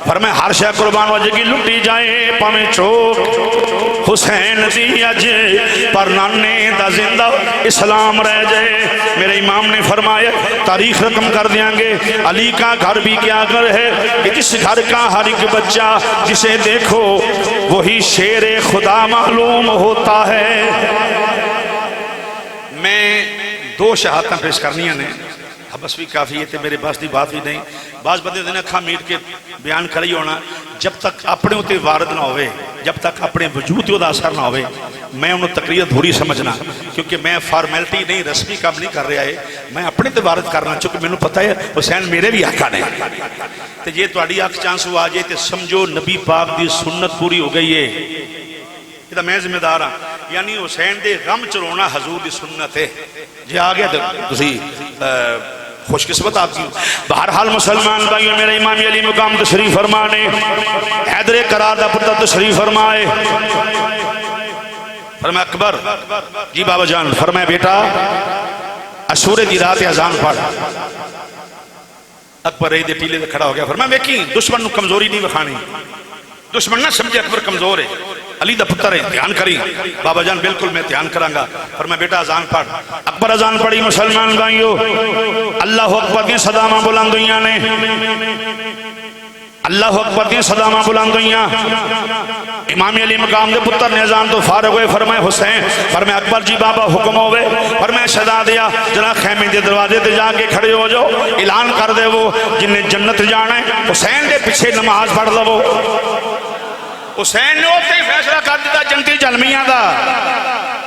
فرمایا ہر شے قربان ہو جائے گی، لٹی جائے پامیں چوک حسین دی اج، پر نانے دا زندہ اسلام رہ جائے۔ میرے امام نے فرمایا تاریخ رقم کر دیاں گے، علی کا گھر بھی کیا گھر ہے کہ جس گھر کا ہر ایک بچہ جسے دیکھو وہی شیر خدا معلوم ہوتا ہے۔ میں دو شہادتیں پیش کرنی ہیں، بس بھی کافی ہے، میرے پاس دی بات بھی نہیں۔ بعض بندے دینا کھا میٹ کے بیان کھڑی ہونا، جب تک اپنے ہوتے وارد نہ ہوئے، جب تک اپنے وجود ہوتا اثر نہ ہوئے، میں انہوں تقریر دھوری سمجھنا، کیونکہ میں فارمیلٹی نہیں، رسمی کام نہیں کر رہا ہے، میں اپنے تے وارد کرنا، چونکہ میں نے پتہ ہے حسین میرے بھی آقا نے۔ تو یہ تواڈی آنکھ چانس ہوا جائے تو سمجھو نبی پاک دی سنت پوری ہو گئی ہے، یہ میں ذمہ دار ہاں۔ یعنی حسین دے غم چرونا حضور دی سنت ہے، جی آ گیا تو تسی خوش قسمت آپ کی۔ بہرحال مسلمان بھائیو، میرے امام علی مقام تشریف فرمانے، حیدر کرار دا پتر تشریف فرمائے۔ فرمایا اکبر جی بابا جان، فرمایا بیٹا اسورے دی رات اذان پڑھ۔ اکبر رہی دے ٹیلے دے کھڑا ہو گیا، فرمایا ویکھی دشمن نو کمزوری نہیں وکھانی، دشمن نہ سمجھے اکبر کمزور ہے، علی دا پتر ہے، دھیان کری۔ بابا جان بالکل میں دھیان کروں گا۔ فرمایا بیٹا اذان پڑھ۔ اکبر اذان پڑھی۔ مسلمان بھائیو، اللہ اکبر دی صداواں بلند ہوئیاں نے، اللہ اکبر دی صداواں بلند ہوئیاں۔ امام علی مقام دے پتر نے اذان تو فارغ ہوئے، فرمایا حسین، فرمایا اکبر جی بابا حکم ہوئے، فرمایا شہزادیا جنا خیمے دے دروازے تے جا کے کھڑے ہو جاؤ، اعلان کر دے وہ جن نے جنت جانا ہے حسین دے پیچھے نماز پڑھ لو۔ حسین نے اوتے ہی فیصلہ کر دیتا جنتی جلمیاں دا،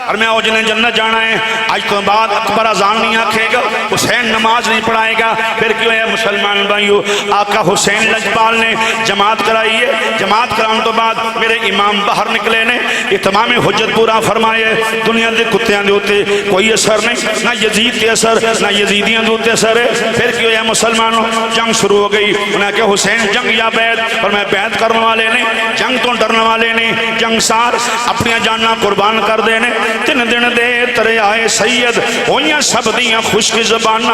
اور میں وہ جنہیں جنت جانا ہے۔ آج تو بعد اکبر اذان نہیں آکھے گا، حسین نماز نہیں پڑھائے گا، پھر کیوں ہے مسلمان بھائیو؟ آقا حسین لجپال نے جماعت کرائی ہے، جماعت کراؤں تو بعد میرے امام باہر نکلے نے، اتمام حجت پورا فرمائے، دنیا دے کتیاں دے ہوتے کوئی اثر نہیں، نہ یزید کے اثر نہ یزیدیاں دے ہوتے اثر ہے۔ پھر کیوں ہے مسلمانوں؟ جنگ شروع ہو گئی، انہیں کہ حسین جنگ یا بیعت؟ اور میں بیعت کرنے والے نے، جنگ تو ڈرنے والے نے، جنگ سار اپنی جاننا قربان کر دینے۔ تین دن دے ترے آئے سید ہوئیاں سب دیاں خشک زبانہ،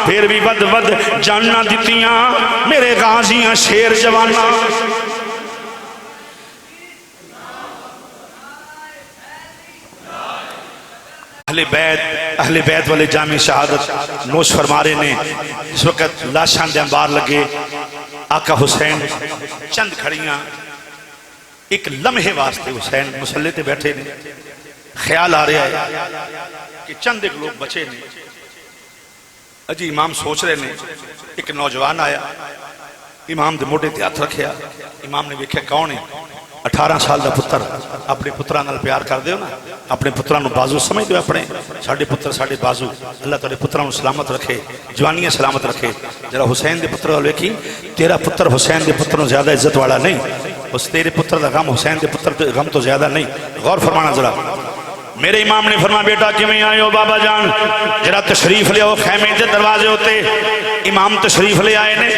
پھر بھی ود ود جاننا دیتیاں میرے غازیاں شیر جوانہ۔ اہل بیت والے جامع شہادت نوش فرما رہے نے، اس وقت لاشان دے انبار لگے، آقا حسین چند کھڑیاں، ایک لمحے واسطے حسین مسلح تے بیٹھے نے، خیال آ رہا ہے کہ چند ایک لوگ بچے نے۔ اجی امام سوچ رہے نے، ایک نوجوان آیا، امام دے موٹے تے ہاتھ رکھیا، امام نے دیکھا کون ہے؟ 18 سال دا پتر، اپنے پتران نال پیار کر دیو نا، اپنے پتران نو بازو سمجھ دیو، اپنے ساڑھے پتر ساڑھے بازو، اللہ تعالی پتران نو سلامت رکھے، جوانیاں سلامت رکھے۔ جرا حسین دے پتر والے کی، تیرا پتر حسین دے پتر نو زیادہ عزت والا نہیں، اس تیرے پتر دا غم حسین دے پتر دے غم تو زیادہ نہیں، غور فرمانا ذرا۔ میرے امام نے فرمایا بیٹا کیوں آئے ہو بابا جان؟ جرا تشریف لے ہو خیمے دے دروازے ہوتے، امام تشریف لے آئے نے،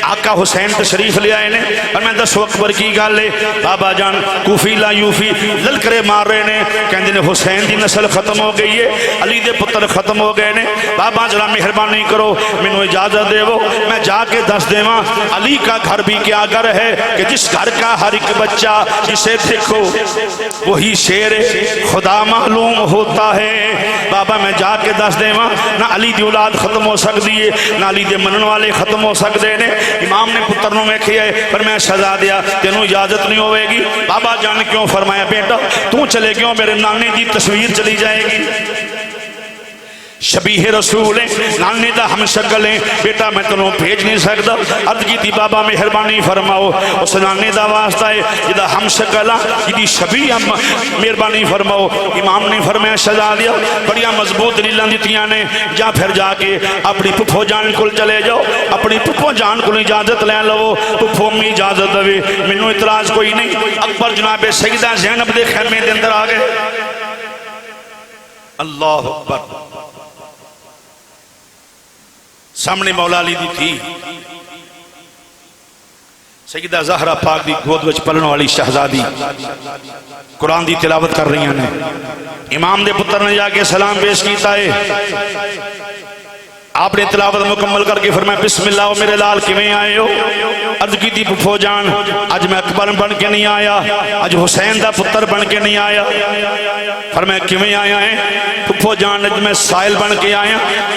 آقا حسین تشریف لے آئے نے، اور میں دسو اکبر کی گل ہے، بابا جان کوفی لا یوفی للکرے مار رہے نے، کہندے نے حسین دی نسل ختم ہو گئی ہے، علی دے پتر ختم ہو گئے نے، بابا ذرا مہربانی کرو مینوں اجازت دیو میں جا کے دس دیواں علی کا گھر بھی کیا گھر ہے کہ جس گھر کا ہر ایک بچہ جسے دیکھو وہی شیر خدا معلوم ہوتا ہے۔ بابا میں جا کے دس دیواں نہ علی دی اولاد ختم ہو سکتی ہے نہ علی دے منن والے ختم ہو سکتے ہیں۔ امام نے پتر نو ویکھیا ہے پر میں شہزادیا تینوں اجازت نہیں ہوئے گی۔ بابا جان کیوں؟ فرمایا بیٹا تو چلے گیوں میرے نانے دی تصویر چلی جائے گی، شبیہ رسول ہیں، نانے دا ہم شکل ہیں، بیٹا میں تنوں بھیج نہیں سکتا۔ عرض کی تھی بابا مہربانی فرماؤ اس نانے دا واسطہ ہے جدا ہم شکل جدی شبیہ مہربانی فرماؤ۔ امام نے فرمایا شہزادیا بڑیاں مضبوط دلیلاں دتیاں نے، جا پھر جا کے اپنی پھپھو جان کول چلے جاؤ، اپنی پھپھو جان کول اجازت لے لو، پھپھو امی اجازت دے، مینوں اعتراض کوئی نہیں۔ اکبر جناب سیدہ زینب دے خیمے دے اندر آ گئے۔ اللہ اکبر، سامنے مولا علی دی تھی سیدہ زہرا پاک دی گود وچ پلن والی شہزادی قرآن دی تلاوت کر رہی ہیں۔ امام دے پتر نے جا کے سلام پیش کیتا ہے، آپ نے تلاوت مکمل کر کے فرمایا بسم اللہ و میرے لال کیویں آئے ہو؟ عرض کی تھی پھپھو جان اج میں اکبر بن کے نہیں آیا، اج حسین دا پتر بن کے نہیں آیا۔ فرمایا کیویں آیا ہے؟ پھپھو جان اج میں سائل بن کے آیا،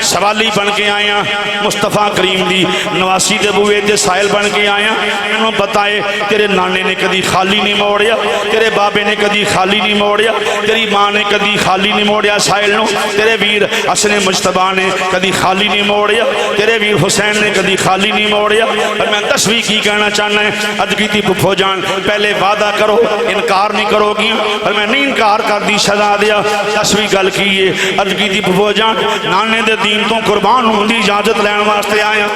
سوالی بن کے آیا، مصطفیٰ کریم دی نواسی دے بوئے دے سائل بن کے آیا۔ انہوں بتائے تیرے نانے نے کدی خالی نہیں موڑیا، تیرے بابے نے کدی خالی نہیں موڑیا، تیری ماں نے کدی خالی نہیں موڑیا سائل نو، تیرے ویر حسن مجتبیٰ نے کدی خالی نہیں موڑیا، تیرے ویر حسین نے کدی خالی نہیں موڑیا۔ اور میں تشویح کی کہنا چاہنا ہے، عرض کی تھی پھپھو جان پہلے وعدہ کرو انکار نہیں کرو گی، اور میں نہیں انکار کر دی شہزادیا، تشویح گل کی ہے۔ عرض کی تھی پھپھو جان نانے دے دین تو قربان ہوں دی اجازت لین واسطے آیا۔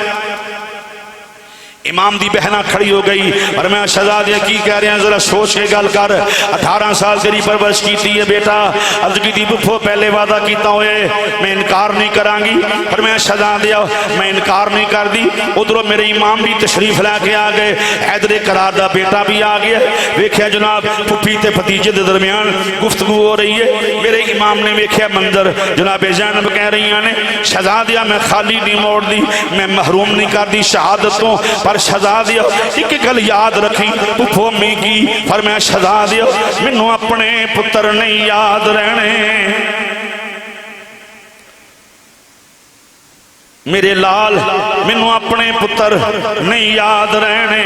امام دی بہنہ کھڑی ہو گئی اور میں شہزادیہ کی کہہ رہے ہیں ذرا سوچ کے گل کر، 18 سال تیری پرورش کیتی ہے بیٹا، عرض کی تھی پھپھو پہلے وعدہ کیتا ہوئے میں انکار نہیں کران گی، اور میں شہزادیہ میں انکار نہیں کر دی۔ ادھروں میرے امام بھی تشریف لے کے آ گئے، حیدر کرار دا بیٹا بھی آ گیا، ویکھیا جناب پھپھی تے بھتیجے دے درمیان گفتگو ہو رہی ہے۔ میرے امام نے ویکھیا منظر، جناب زینب کہہ رہی ہیں نے شہزادیہ میں خالی نہیں موڑ دی، میں محروم نہیں کر دی شہادتوں، پر شہزادیہ ایک گل یاد رکھی پھپھو امی کی، فرمایا شہزادیہ مینوں اپنے پتر نہیں یاد رہنے، میرے لال مینوں اپنے پتر نہیں یاد رہنے،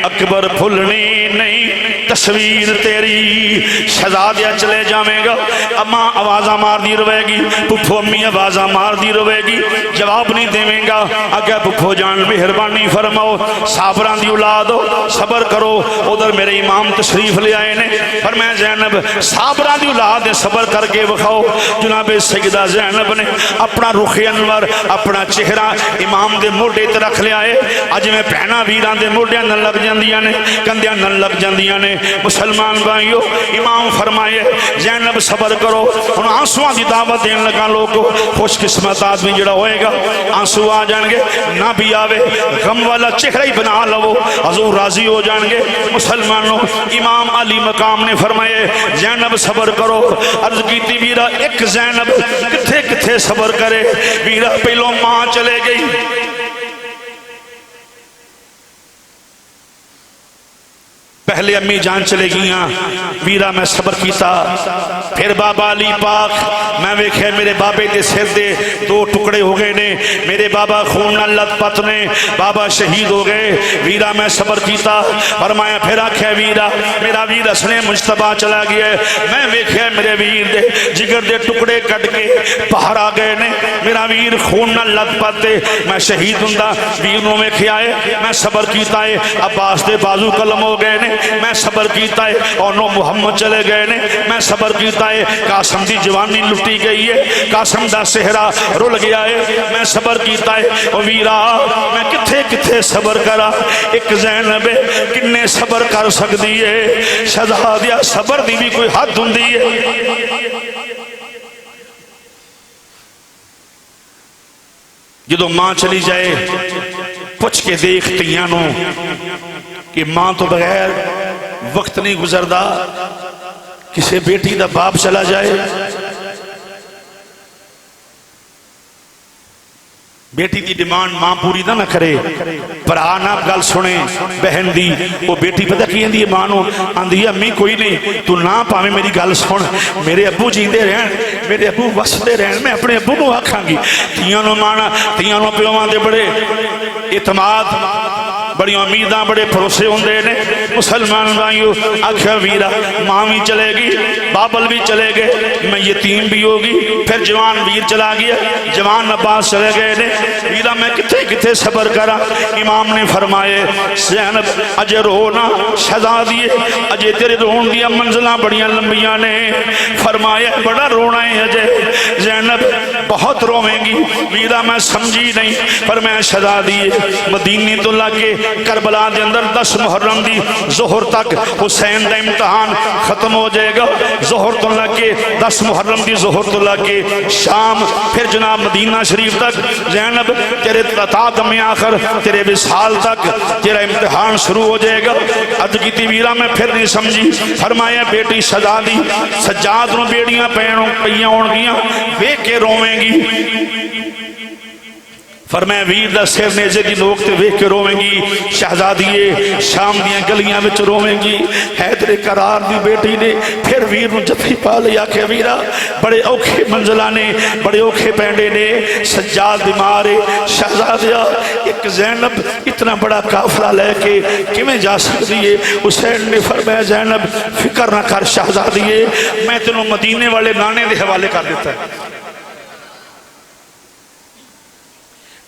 اکبر بھولنی نہیں تصویر تیری۔ شہزادیہ چلے جاویں گا، اماں آوازاں مار دی روے گی، پھپھو امی آوازاں مار دی روے گی، جواب نہیں دیویں گا۔ اگر پھپھو جان مہربانی فرماؤ صابراں دی اولاد ہو صبر کرو، ادھر میرے امام تشریف لے آئے نے، فرمایا زینب صابراں دی اولاد صبر کر کے بخاؤ۔ جناب سیدہ زینب نے اپنا رخ انور اپنا چہرہ امام دے موڈے تے رکھ لیا ہے۔ اج میں بہناں ویراں دے موڈیاں نال لگ جاندیاں نے، کندیاں نال لگ جاندیاں نے۔ مسلمان بھائیو امام فرمائے زینب صبر کرو، ان آنسواں دی دعوت دین لگا لوگو، خوش قسمت آدمی جڑا ہوئے گا آنسو آ جان گے، نہ بھی آوے غم والا چہرہ ہی بنا لو، حضور راضی ہو جان گے۔ مسلمانوں امام علی مقام نے فرمائے زینب صبر کرو۔ عرض کیتی ویرا ایک زینب کتھے کتھے صبر کرے، ویرا پہلو ماں چلے گئی، پہلے امی جان چلے گیاں، ویرا میں صبر کیتا، پھر بابا علی پاک میں ویکھے میرے بابے دے سر دے 2 ٹکڑے ہو گئے نے، میرے بابا خون نہ لت پت نے، بابا شہید ہو گئے، ویرا میں صبر کیتا۔ فرمایا پھر آکھے ویرا میرا ویر حسن مجتبیٰ چلا گیا ہے، میں ویکھے میرے ویر دے جگر دے ٹکڑے کٹ کے باہر آ گئے نے، میرا ویر خون نہ لت پت میں شہید ہوندا، ویر نو ویکھیا ہے میں صبر کیتا ہے، عباس دے بازو قلم ہو گئے نے، میں صبر کیتا ہے، اور نو محمد چلے گئے نے، میں صبر کیتا ہے، قاسم دی جوانی لٹی گئی ہے، قاسم دا صحرا رول گیا ہے، میں صبر کیتا ہے۔ او ویرا میں کتھے کتھے صبر کرا، ایک زینب کنے صبر کر سکتی ہے، شہزادیہ صبر دی بھی کوئی حد ہوندی ہے۔ جدو ماں چلی جائے پوچھ کے دیکھ تیاں نو کہ ماں تو بغیر وقت نہیں گزردا، کسے بیٹی دا باپ چلا جائے، بیٹی دی ڈیمانڈ ماں پوری نہ کرے، پر آنا گل سنے بہن دی، وہ بیٹی پتہ کی اندی ماں نو آندھی امی کوئی نہیں تو نہ پاویں میری گل سن، میرے ابو جیندے رہن، میرے ابو وسدے رہن، میں اپنے ابو نو آکھاں گی۔ تیاں نو مانا تیاں نو پیواں دے بڑے اعتماد، بڑی امیداں، بڑے بھروسے ہوندے نے۔ مسلمان بھائیو آکھیا ویرا ماں بھی چلے گی، بابل بھی چلے گئے، میں یتیم بھی ہوگی، پھر جوان ویر چلا گیا، جوان عباس چلے گئے نے، ویرا میں کتھے کتھے صبر کرا۔ امام نے فرمائے زینب اجے رونا شہزادیے، اجے تیرے رون دیا منزلہ بڑیاں لمبیاں نے، فرمایا بڑا رونا ہے اجے، زینب بہت رویں گی۔ ویرا میں سمجھی نہیں، پر میں شہزادیے مدینے تو لگے کربلا دے اندر 10 محرم دی ظہر تک حسین دا امتحان ختم ہو جائے گا، ظہر تو لگے 10 محرم دی ظہر تو لگے شام، پھر جناب مدینہ شریف تک زینب تیرے تادم آخر تیرے وصال تک تیرا امتحان شروع ہو جائے گا۔ عرض کی ویرا میں پھر نہیں سمجھی، فرمایا بیٹی شہزادی سجاد نو بیڑیاں پیاں ہون گیاں ویکھ کے رویں گی، فرمایا ویر دا سر نیزے دی نوک تے ویکھ کے رویں گی، شہزادیے شام دیاں گلیاں وچ رویں گی، حیدر قرار دی بیٹی نے پھر ویر نو جتھی پا لیا کہ ویرا بڑے اوکھے منزلہ نے، بڑے اوکھے پینڈے نے، سجاد بیمارے، شہزادیہ ایک زینب اتنا بڑا قافلہ لے کے کیویں جا سکتی ہے؟ حسین نے فرمایا زینب فکر نہ کر شہزادیے، میں تینوں مدینے والے نانے دے حوالے کر دیتا ہے۔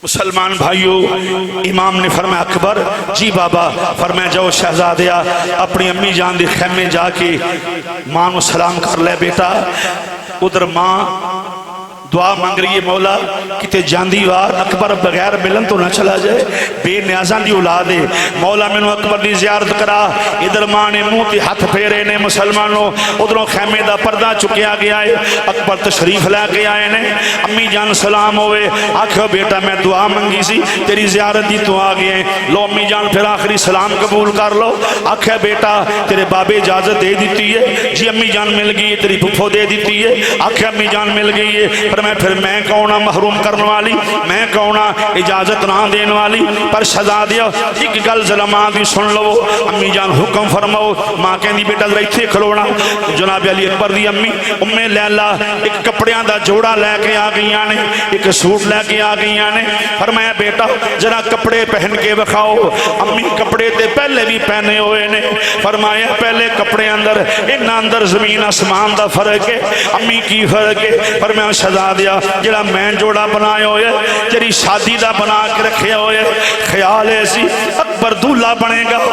مسلمان بھائیو امام نے فرمایا اکبر جی بابا، فرمایا جاؤ شہزادیہ اپنی امی جان دی خیمے جا کے ماں نو سلام کر لے بیٹا۔ ادھر ماں دعا مانگ رہی ہے مولا کتے جاندی وار اکبر بغیر ملن تو نہ چلا جائے، بے نیازاں دی اولاد ہے، مولا میں نو اکبر دی زیارت کرا۔ ادھر ماں نے منہ تے ہاتھ پھیرے نے مسلمانوں، ادھروں خیمے دا پردہ چکیا گیا ہے، اکبر تشریف لے کے آئے نے، امی جان سلام ہوئے، آکھو بیٹا میں دعا منگی سی تیری زیارت دی تو آ گئے، لو امی جان پھر آخری سلام قبول کر لو۔ آکھو بیٹا تیرے بابے اجازت دے دیتی ہے، جی امی جان مل گئی، تیری پھپھو دے دیتی ہے، آکھو امی جان مل گئی ہے، پر پھر میں کونہ محروم کرنے والی، میں کونہ اجازت نہ دینے والی، پر شہزادیہ ایک گل ظلمان دی سن لو، امی جان حکم فرماؤ۔ ماں کہندی بیٹا ذرا ایتھے کھلونا، جناب علی اکبر دی امی ام لیلہ ایک کپڑیاں دا جوڑا لے کے آ گئیاں نے، ایک سوٹ لے کے آ گئیاں نے، فرمایا بیٹا ذرا کپڑے پہن کے بکھاؤ۔ امی کپڑے تے پہلے بھی پہنے ہوئے نے، فرمایا پہلے کپڑے اندر انہاں اندر زمین آسمان دا فرق ہے، امی کی فرق ہے؟ فرمایا شہزادیہ جڑا میں جوڑا بنائے ہوئے تیری شادی دا بنا کے رکھے ہوئے، خیال ایسی اکبر دولہ بنے گا۔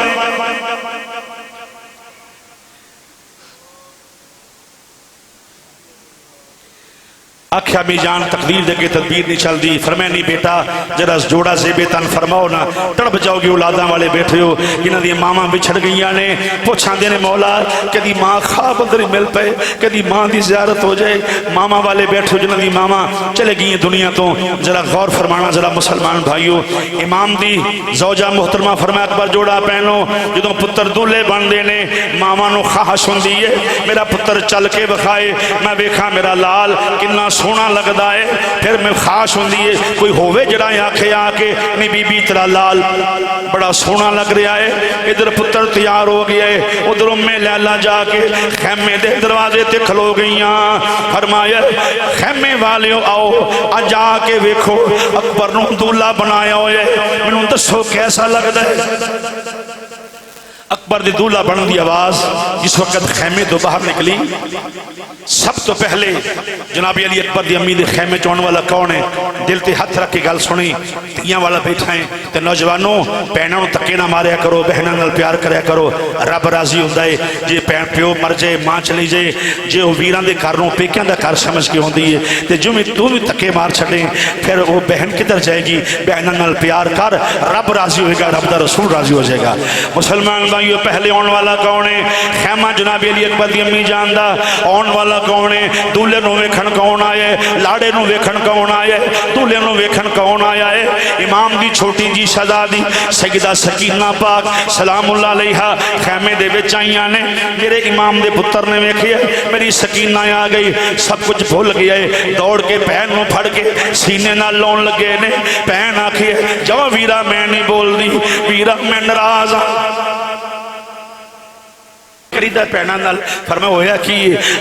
آکھیا بھی جان تقدیر دے کے تدبیر نہیں چل دی، فرمایا نہیں بیٹا جرا جوڑا زیب تن فرماؤ نا، تڑپ جاؤ گی اولاداں والے بیٹھے ہو جنہاں دی ماما بچھڑ گئیاں نے، پوچھاں دینے مولا کدی ماں خواب اندر ہی مل پے، کدی ماں دی زیارت ہو جائے، ماما والے بیٹھے ہو جنہاں دی ماما چلے گئی دنیا تو، ذرا غور فرمانا ذرا مسلمان بھائیو۔ امام دی زوجہ محترمہ فرمایا اکبر جوڑا پہنو، جدوں پتر دولے بن دینے ماما نو خواہش ہوندی ہے میرا پتر چل کے بکھائے، میں ویکھاں میرا لال کنا سونا لگدا ہے، پھر میں خواہش ہوندی ہے کوئی ہووے جڑا آکھے آ کے نہیں بی بی تیرا لال بڑا سونا لگ رہا ہے۔ ادھر پتر تیار ہو گیا ہے، ادھر ام لیلہ جا کے خیمے دے دروازے تے کھلو گئیاں، فرمایا خیمے والیو آؤ آج آ کے ویکھو اکبر نو دولہ بنایا ہوئے، میں دسو کیسا لگدا ہے؟ اکبر دی دولہ بنن دی آواز جس وقت خیمے تو باہر نکلی، سب تو پہلے جناب علی اکبر دی امی دے خیمے چون والا کون ہے؟ دل تے ہاتھ رکھ کے گل سنی، تیاں والا بیٹھا ہے تے نوجوانوں بہنوں تکے نہ ماریا کرو، بہنوں نال پیار کریا کرو، رب راضی ہوندا ہے جے پیو مر جائے ماں چلی جائے، جے وہ ویراں دے گھر نوں پیکیاں دا گھر سمجھ کے ہوندی ہے تے جو میں تو بھی تکے مار چھڈیں پھر وہ بہن کدھر جائے گی؟ بہنوں نال پیار کر، رب راضی ہوئے گا، رب دا رسول راضی ہو جائے گا۔ مسلمان بھائیو پہلے آن والا کون ہے؟ خیمہ جناب علی اکبر دی امی جاندا آن والا کون ہے؟ دولے نو ویکھن کون آیا ہے؟ لاڑے نو ویکھن کون آیا ہے؟ دولے نو ویکھن کون آیا ہے؟ امام دی چھوٹی جی شہزادی سیدہ سکینہ پاک سلام اللہ علیہا خیمے دے وچ آئیاں نے، میرے امام دے پتر نے ویکھیا میری سکینہ آ گئی، سب کچھ بھول گیا ہے، دوڑ کے بہن نو پھڑ کے سینے نال لون لگے نے، بہن آکھی جاؤ ویرا میں نہیں بول دی، ویرا میں ناراض ہاں۔ کریدہ پہنا نال فرمایا ہویا کی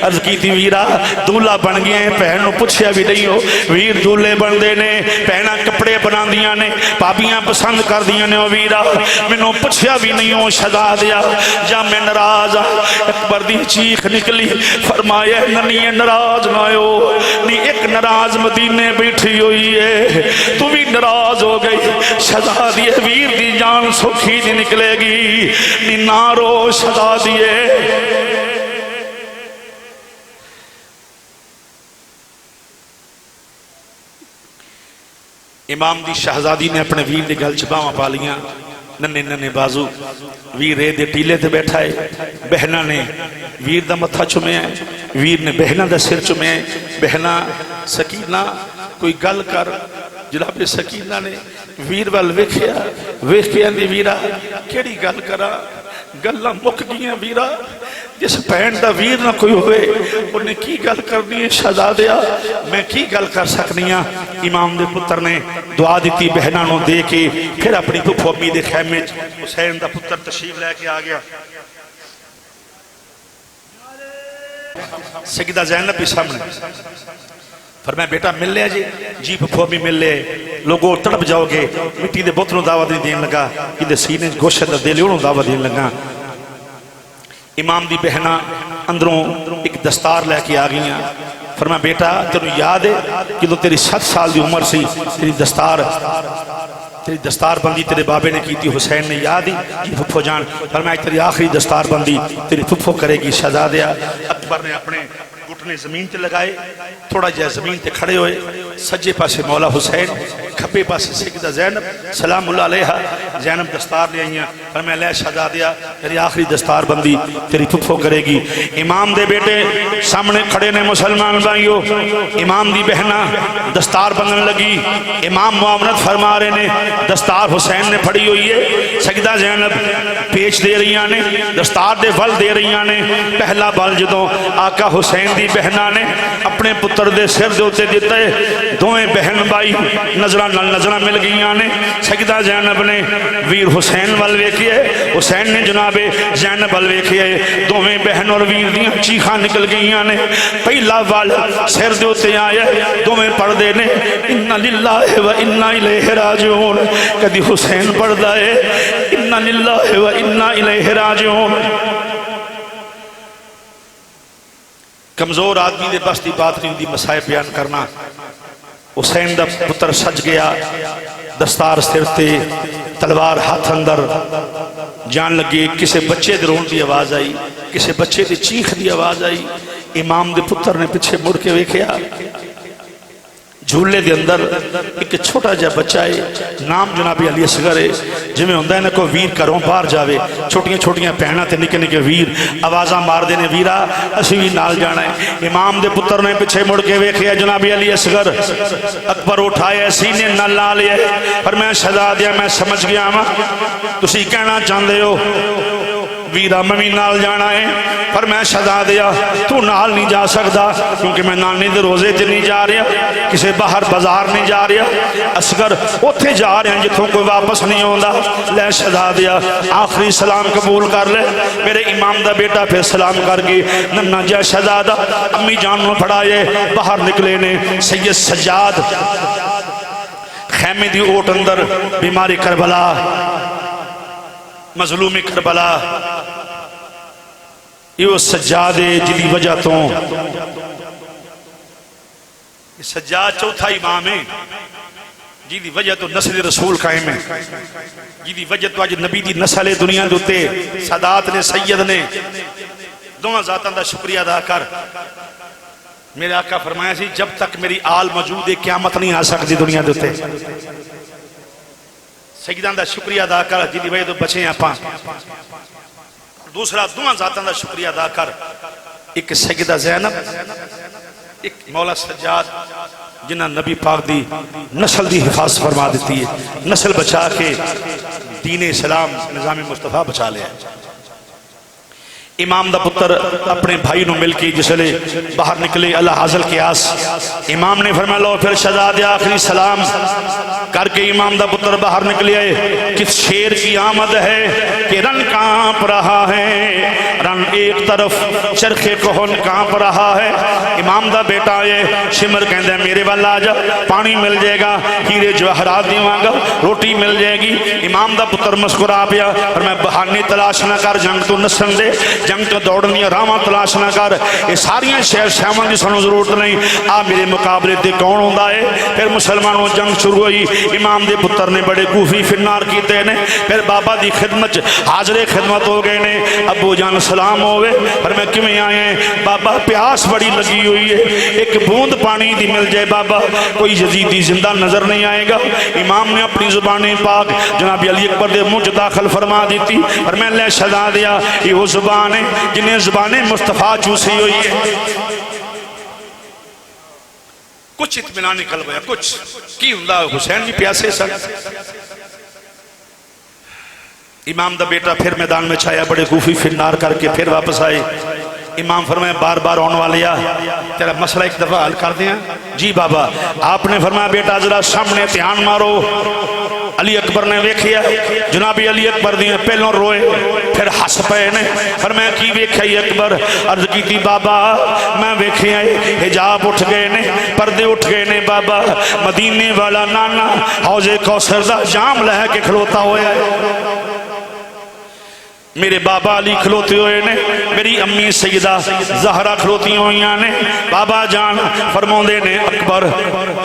عرض کی تھی ویرا دولہ بن گیا ہے، پہنوں پچھیا بھی نہیں ہو، ویر دولے بن دے نے، پہنا کپڑے بنا دیا نے، پابیاں پسند کر دیا نے، ویرا منوں پچھیا بھی نہیں ہو شدا دیا جا میں ناراض۔ اکبر دی چیخ نکلی فرمایا ننی ناراض نہ ہو، نی ایک ناراض مدینے بیٹھی ہوئی ہے، تو بھی ناراض ہو گئی، شدا دی ویر دی جان سکھی نہیں نکلے گی، نی نارو شدا دیے۔ امام دی شہزادی نے اپنے ویر دے گل چباواں پا لیاں، ننے ننے بازو، ویر دے ٹیلے تے بیٹھا ہے، بہنا نے ویر دا متھا چومیا ہے، ویر نے بہنا دا سر چومیا ہے، بہنا سکینہ کوئی گل کر، جناب سکینہ نے ویر وال ویکھیا، ویکھیا دی ویرا کیڑی گل کرا، گلاں مک گئیاں ویرا، جس بہن دا ویر نہ کوئی ہوئے انہیں کی گل کرنی ہے شہزادیا، میں کی گل کر سکنی ہاں۔ امام دے پتر نے دعا دیتی بہناں نو دے کے، پھر اپنی پھپھو امی دے خیمے حسین دا پتر تشریف لے کے آ گیا۔ سیدہ زینب بھی سامنے فرمایا بیٹا مل لیا جی پھپھو امی مل لے، لوگوں تڑپ جاؤ گے، مٹی دے بوتلوں دعوت نہیں دین لگا، کہ سینے گوشت دا دے لیوں دعوت دین لگا۔ امام دی بہنہ اندروں ایک دستار لے کے آگئیاں، فرمایا بیٹا تیرے یاد ہے کہ تو تیری 7 سال دی عمر سی تیری دستار بندی تیرے بابے نے کی تھی، حسین نے یاد ہی جی پھپھو جان، فرمایا تیری آخری دستار بندی تیری پھپھو کرے گی شہزادیا۔ اکبر نے اپنے گھٹنے زمین تے لگائے، تھوڑا جہاں زمین تے کھڑے ہوئے، سجے پاسے مولا حسین، کھبے پاسے سیدہ زینب سلام اللہ علیہا، زینب دستار لے آئیاں، فرمایا لے شہزادیا تیری آخری دستار بندی تیری پھپھو کرے گی۔ امام دے بیٹے سامنے کھڑے نے مسلمان بھائیو، امام دی بہنہ دستار بندن لگی، امام معاونت فرما رہے نے، دستار حسین نے پھڑی ہوئی ہے، سیدہ زینب پیچ دے رہی نے، دستار دے ول دے رہی نے، پہلا بل جدوں آقا حسین دی بہنہ نے اپنے پتر دے سر دے ہوتے دیتا ہے، دوئیں بہن بائی نظرہ نظرہ مل گئیاں نے، سیدہ زینب نے ویر حسین وال ویکھئے، حسین نے جناب زینب وال ویکھئے، دوئیں بہن اور ویر دیاں چیخاں نکل گئیاں نے، پہلا وال سر دے ہوتے آیا، دوئیں پڑھ دے نے اِنَّ لِلَّهِ وَإِنَّا إِلَيْهِ راجعون، کدی حسین پڑھ دائے اِنَّ لِلَّهِ وَإِنَّا إِلَيْهِ راجعون۔ کمزور آدمی دے بس دی بات نہیں دی مسائب بیان کرنا، حسین دا پتر سج گیا، دستار سر تے تلوار ہاتھ اندر، جان لگے کسے بچے دے رون دی آواز آئی، کسے بچے دی چیخ دی آواز آئی، امام دے پتر نے پچھے مڑ کے ویکھیا، جھولے دے اندر ایک چھوٹا جا بچہ ہے، نام جناب علی اصغر ہے، جمیں ہوندہ ہے نا کوئی ویر کروں باہر جاوے، چھوٹیاں چھوٹیاں پہنا تے نکے نکے ویر آوازاں مار دینے ویرا اسی بھی نال جانا ہے۔ امام دے پتر نے پچھے مڑ کے ویکھیا جناب علی اصغر، اکبر اٹھایا سینے نال لا لیا، پر میں شہزادیا میں سمجھ گیا ماں تسی کہنا چاندے ہو ویرا ممی نال جانا ہے، پر میں شہزادیا تو نال نہیں جا سکتا کیونکہ میں نانی دے روزے تے نہیں جا رہا، کسے باہر بازار نہیں جا رہا، اصغر اوتھے جا رہے ہیں جتوں کوئی واپس نہیں ہوندا، لے شہزادیا آخری سلام قبول کر لے، میرے امام دا بیٹا پھر سلام کر گئی، ننہ جا شہزادہ امی جانوں پڑھائے باہر نکلے نے، سید سجاد خیمے دی اوٹ اندر بیماری کربلا مظلومی کربلا، یہ سجاد جدی وجہ تو سجاد چوتھا امام ہے جدی وجہ تو نسل رسول قائم ہے، جدی وجہ تو آج نبی دی نسل دنیا دوتے سادات نے سید نے دونوں ذاتاں دا شکریہ ادا کر۔ میرے آقا فرمایا سی جب تک میری آل موجود ہے قیامت نہیں آ سکتی دنیا دوتے، سیدان دا شکریہ ادا کر جدی وجہ تو بچے ہیں اپاں۔ دوسرا دوہاں ذاتاں دا شکریہ ادا کر، ایک سیدہ زینب، ایک مولا سجاد، جنہاں نبی پاک دی نسل دی حفاظت فرما دیتی ہے، نسل بچا کے دین اسلام نظام مصطفیٰ بچا لیا۔ امام دا پتر اپنے بھائی نو مل کے جسلے باہر نکلے اللہ حاضر کے آس، امام نے فرمایا لو پھر شہزاد آخری سلام کر کے امام دا پتر باہر نکلے آئے، کس شیر کی آمد ہے کہ رن کانپ رہا ہے، رن ایک طرف چرخ کہن کانپ رہا ہے۔ امام دا بیٹا آئے، شمر کہندہ میرے والا آجا، پانی مل جائے گا، ہیرے جواہرات دیواں گا، روٹی مل جائے گی۔ امام دا پتر مسکرا پیا اور میں بہانے تلاش نہ کر، جنگ تو نسن دے، جنگ تو دوڑنی راواں تلاش نہ کر، یہ ساریاں شہر شہوان کی سانوں ضرورت نہیں، آ میرے مقابلے تے کون ہوندا ہے۔ پھر مسلمانوں جنگ شروع ہوئی، امام دے پتر نے بڑے کوفی فنار کیتے نے، پھر بابا دی خدمت حاضر خدمت ہو گئے نے، ابو جان سلام ہوئے، پر میں کیویں آئے ہیں بابا، پیاس بڑی لگی ہوئی ہے، ایک بوند پانی دی مل جائے بابا، کوئی یزیدی زندہ نظر نہیں آئے گا۔ امام نے اپنی زبان پاک جناب علی اکبر دے منہ داخل فرما دیتی، اور میں لے شہزا دیا یہ وہ زبان ہے جنہیں زبان مصطفیٰ چوسی ہوئی ہے۔ کچھ اطمینان نکل گیا، کچھ کی ہوندا حسین بھی پیاسے سن۔ امام دا بیٹا پھر میدان میں چھایا، بڑے کوفی فنار کر کے پھر واپس آئے۔ امام فرمایا بار بار آنے والیا تیرا مسئلہ ایک دفعہ حل کر دیا۔ جی بابا۔ آپ نے فرمایا بیٹا ذرا سامنے دھیان مارو۔ علی اکبر نے ویکھیا، جناب علی اکبر دیاں پہلوں روئے پھر ہس پے نے، فرمایا کی ویکھیا اکبر؟ عرض کی تھی بابا میں ویکھیا حجاب اٹھ گئے نے، پردے اٹھ گئے نے بابا، مدینے والا نانا حوض کوثر دا جام لے کے کھلوتا ہویا ہے، میرے بابا علی کھلوتے ہوئے نے، میری امی سیدہ زہرہ کھلوتی ہوئی نے، بابا جان فرماؤندے نے اکبر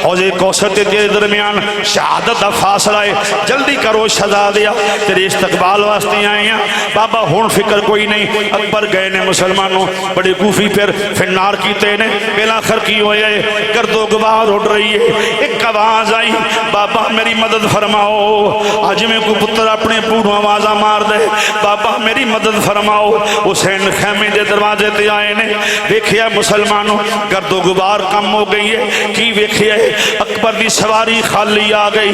حوض کوثر تیرے درمیان شہادت دا فاصلہ ہے، جلدی کرو شہزادیا تیرے استقبال واسطے آئے ہیں۔ بابا ہون فکر کوئی نہیں، اکبر گئے نے مسلمانوں بڑے کوفی پھر فنار کیتے نے، بیلا خر کی ہوئے ہے، گرد و غبار اٹھ رہی ہے، ایک آواز آئی بابا میری مدد فرماؤ، آج میں کو پتر اپنے پوروں آوازہ مار دے، بابا میری مدد فرماؤ۔ حسین خیمے دے دروازے تے آئے نے، ویکھیا مسلمانوں گرد و غبار کم ہو گئی ہے، کی ویکھیا اکبر دی سواری خالی آ گئی،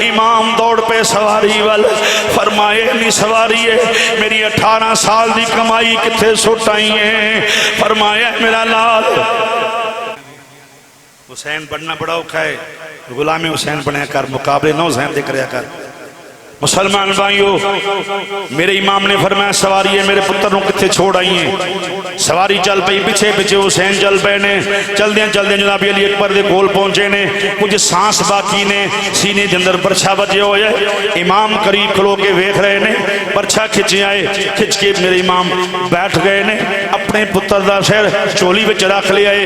امام دوڑ پہ سواری وال، فرمائے نہیں سواری ہے میری 18 سال دی کمائی کتھے سٹ آئی ہیں، فرمایا میرا لال۔ حسین بننا بڑا اوکھا ہے، غلام حسین بنیا کر، مقابلے نہ حسین دے کریا کر۔ مسلمان بھائیو میرے امام نے فرمایا سواری ہے میرے پتروں کتھے چھوڑ آئی ہیں، سواری چل پئی پیچھے پیچھے حسین چل پے نے، چل دیں جناب علی اکبر دے کول پہنچے نے، کچھ سانس باقی نے، سینے دے اندر پرچھا بجے ہوئے، امام قریب کھلو کے ویکھ رہے نے، پرچھا کھچے آئے، کھچ کے میرے امام بیٹھ گئے نے، اپنے پتر دا سر چولی وچ رکھ لے آئے،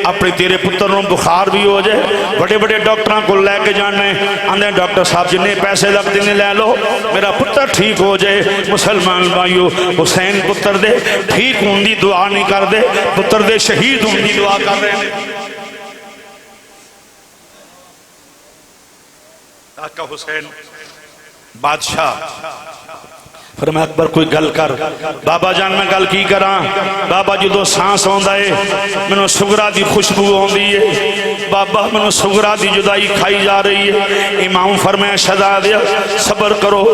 اپنے تیرے پتر نوں بخار بھی ہو جائے، بڑے بڑے ڈاکٹراں کو لے کے جانے، آندے ڈاکٹر صاحب جنہیں پیسے لگتے نے لے لو میرا پتر ٹھیک ہو جائے۔ مسلمان بھائیو حسین پتر دے ٹھیک ہون دی دعا نہیں کر دے، پتر دے شہید ہون دی دعا کر رہے ہیں۔ آقا حسین بادشاہ فرمایا اکبر کوئی گل کر، بابا جان میں گل کی کراں، بابا جدو سانس آندا ہے مینوں سگرا دی خوشبو آندی ہے، بابا مینوں سگرا دی جدائی کھائی جا رہی ہے۔ امام فرمایا شہزادیا صبر کرو،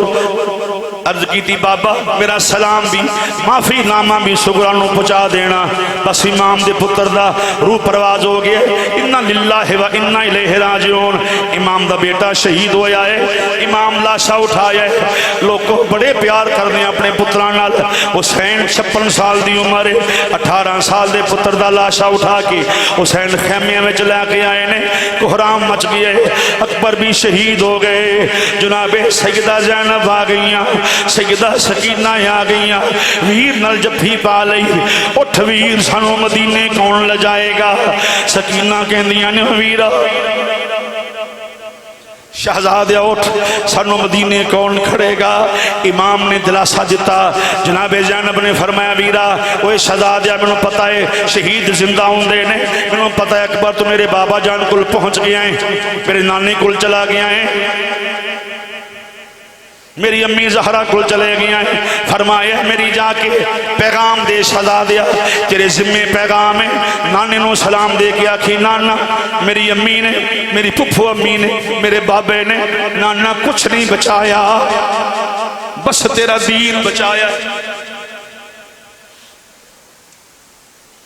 عرض کی تھی بابا میرا سلام بھی معافی نامہ بھی سگرا نو پہنچا دینا، بس امام دے پتر دا روح پرواز ہو گیا، انا للہ و انا الیہ راجعون، امام دا بیٹا شہید ہویا ہے، امام لاشا اٹھایا ہے، لوگوں بڑے پیار کرنے اپنے پتران نال۔ حسین 56 سال دی عمر ہے، 18 سال دے پتر دا لاشا اٹھا کے حسین خیمے میں چلا کے آئے نے، کوہرام مچ گئے، اکبر بھی شہید ہو گئے، جناب سیدہ زینب آ گئیاں، سیدہ سکینہ آ گئیاں، ویر نل جفی پا لئی، اٹھ ویر سانو مدینے کون لجائے گا، سکینہ کہندیاں نے ویرہ شہزادہ اٹھ سانو مدینے کون کھڑے گا، امام نے دلاسا دیتا، جناب زینب نے فرمایا ویرا اوے شہزادہ میں نے پتا ہے شہید زندہ ہوں دے نے، میں نے پتا ہے اکبر تو میرے بابا جان کل پہنچ گیا ہیں، میرے نانے کل چلا گیا ہیں، میری امی زہرا کو چلے گیا ہے، فرمایا میری جا کے پیغام دے شہزادیا تیرے ذمے پیغام ہے، نانے نو سلام دے کے آکھی نانا میری امی نے میری پھپھو امی نے میرے بابے نے نانا کچھ نہیں بچایا بس تیرا دین بچایا۔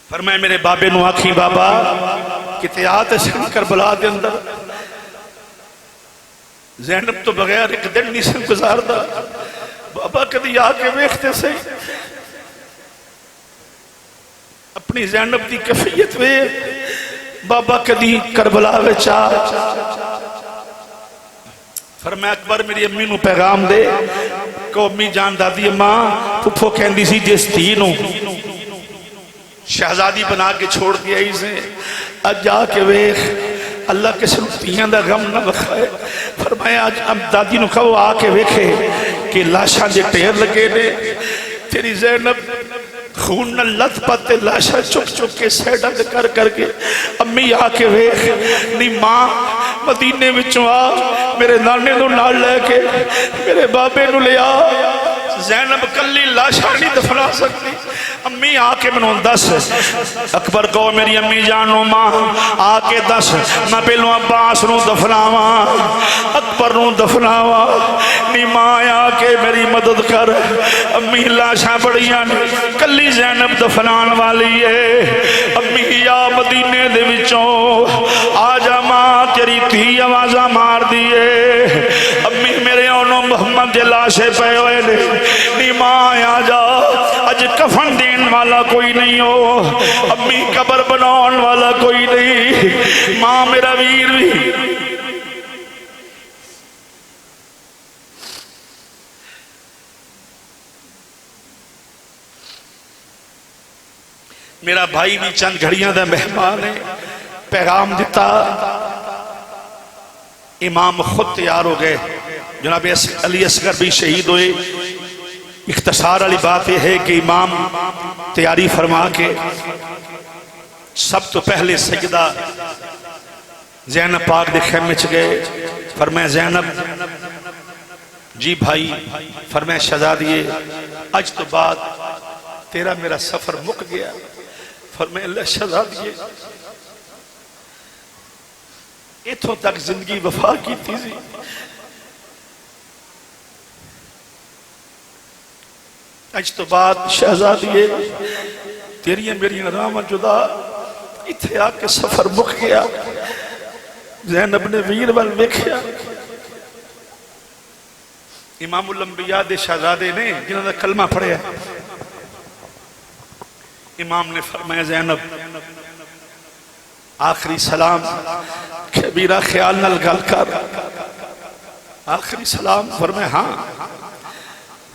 فرمایا میرے بابے نو آکھی بابا کتے آتے سن کربلا دے اندر زینب تو بغیر ایک دن نہیں سن گزار دا، بابا کدی آکے ویکھتے سے اپنی زینب دی کفیت وے بابا کدی کربلا وچا۔ فرمایا اکبر میری امی نو پیغام دے کہ امی جان دادی اماں پھپھو کہندی سی جس تھی نو شہزادی بنا کے چھوڑ دیا اسے اج جا کے ویخ اللہ کے سلطیاں دا غم نہ بخائے۔ فرمایا آج اب دادی نو کہو آ کے ویکھے کہ لاشاں دے ٹیر لگے نے، تیری زینب خون نہ لت پتے لاشاں چک چک کے سیڈا دے کر کر کے امی آ کے ویخ نی ماں مدینے وچوں آ میرے نانے نو نال لے کے میرے بابے نو لے آ، زینب کلی لاشاں نہیں دفنا سکتی، امی آکے منوں دس۔ اکبر کو میری امی جانو ماں آکے دس میں پہلوں عباس نو دفناواں اکبر نو دفناواں، نی ماں آکے میری مدد کر، امی لاشاں بڑیاں کلی زینب دفنان والی ہے، امی یا مدینے دے وچوں آجا ماں تیری تھی آوازاں مار دیئے، امی میرے اونوں محمد دے لاشے پہ ہوئے نے، نی ماں آجا اج کفن دین والا کوئی نہیں ہو، امی قبر بناؤن والا کوئی نہیں، ماں میرا ویر بھی میرا بھائی بھی چند گھڑیاں دا مہمان ہے، پیغام دیتا، امام خود تیار ہو گئے، جناب علی اصغر بھی شہید ہوئے۔ اختصار علی بات یہ ہے کہ امام تیاری فرما کے سب تو پہلے سجدہ زینب پاک دے خیمے چ گئے، فرمایا زینب جی بھائی، فرمایا شہزادیے اج تو بعد تیرا میرا سفر مک گیا، فرمایا اللہ شہزادیے اتھوں تک زندگی وفا کی تیزی، اج تو بعد شہزادیے تیری میری راہ جدا، اتھے آ کے سفر مک گیا۔ زینب نے ویر وال ویکھیا، امام الانبیاء دے شہزادے نے جنہوں نے کلمہ پڑھیا، امام نے فرمایا زینب آخری سلام کبیرہ خیال نال گل کر، آخری سلام، فرمایا ہاں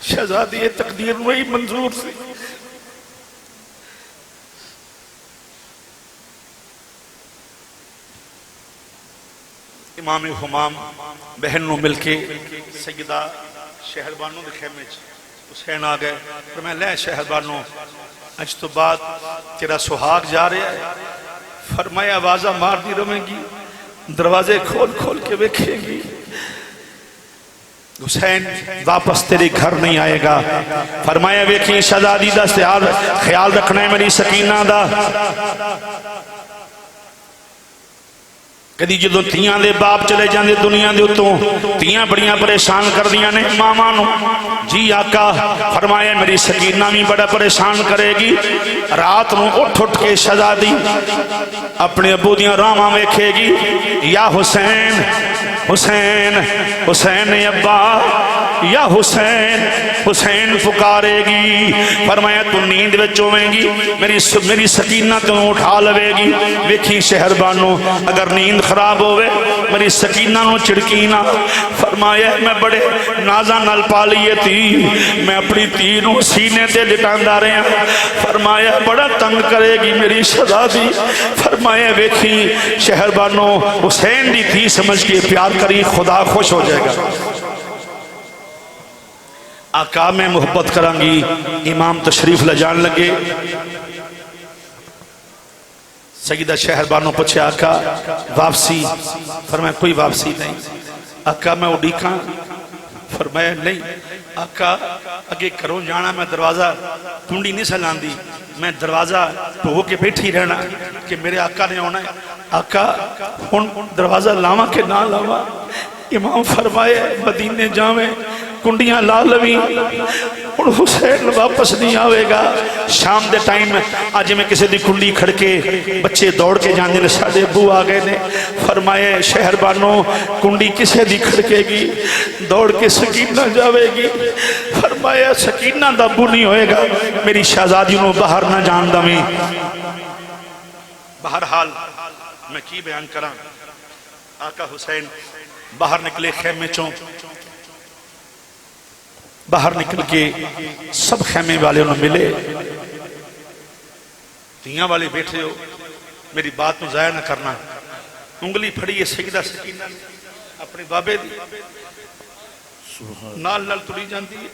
شہزادی تقدیر وہی منظور سی۔ امام حمام بہن نو مل کے سیدہ شہربانو دے خیمے حسین آ گئے، فرمایا لے شہربانو اج تو بعد تیرا سہاگ جا رہا ہے، فرمایا آوازہ مار دی رہے گی، دروازے کھول کھول کے ویکھے گی، حسین واپس تیرے گھر نہیں آئے گا۔ فرمایا ویکھی شہزادی دا خیال رکھنا ہے میری سکینہ دا، کدی جدوں تیاں دے باپ چلے جاندے دنیا دے اتوں تیاں بڑیاں پریشان کر دیاں نے ماما نو، جی آقا فرمایا میری سکینہ بھی بڑا پریشان کرے گی، رات نو اٹھ اٹھ کے شہزادی اپنے ابو دیاں راواں ویکھے گی، یا حسین حسین حسین ابا یا حسین حسین پکارے گی، فرمایا تو نیند وچ ہویں گی، میری سکینہ تو اٹھا لوے گی، ویکھی شہربانو اگر نیند خراب ہوئے میری سکینہ نو چڑکینا، فرمایا میں بڑے نازاں نال پالیے تھی، میں اپنی تھی نو سینے تے لٹاندا رہا، فرمایا بڑا تنگ کرے گی میری شہزادی، فرمایا ویکھی شہربانو حسین دی تھی سمجھ کے پیار کری، خدا خوش ہو جائے گا۔ آقا میں محبت کرانگی، امام تشریف لجان لگے، سیدہ شہربانو پچھے آقا واپسی، فرمایا کوئی واپسی نہیں، آقا میں اڈیکاں، فرمایا نہیں آقا اگے کروں جانا میں دروازہ کنڈی نہیں سلاندی میں دروازہ ٹھو کے بیٹھی رہنا کہ میرے آقا نے ہونا ہے آقا ہن دروازہ لاواں کہ نہ لاواں امام فرمایا مدینے جاویں کنڈیاں لا لویں ہن حسین واپس نہیں آوے گا شام دے ٹائم آج میں کسی دی کنڈی کھڑکے بچے دوڑ کے جاندے نے ساڈے ابو آ گئے نے فرمایا شہر بانو کنڈی کسے دی کھڑکے گی دوڑ کے سکینہ جاوے گی فرمایا سکینہ دا ابو نہیں ہوئے گا میری شہزادی نو باہر نہ جان دیں بہرحال میں کی بیان کراں آقا حسین باہر نکلے خیمے چوں باہر نکل کے سب خیمے والے انہوں ملے دیاں والے بیٹھے ہو میری بات میں ضائع نہ کرنا انگلی پھڑی ہے سیدہ سکینہ اپنے بابے دی نال نال تلی جاندی ہے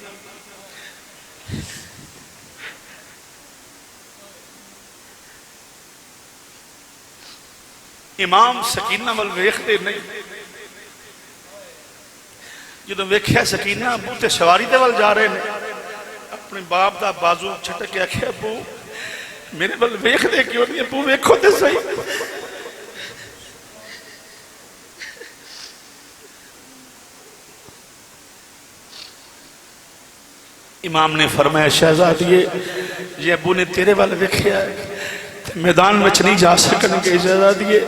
امام سکینہ وال ویکھدے نہیں جدوں ویکھیا سکینہ ابو تے سواری دے وال جا رہے ہیں اپنے باپ دا بازو چھٹک کے آکھیا ابو میرے وال ویکھدے کیوں نہیں ابو ویکھو تے صحیح امام نے فرمایا شہزادیے یہ ابو نے تیرے وال ویکھیا ہے میدان میں نہیں جا سکن گے شہزادیے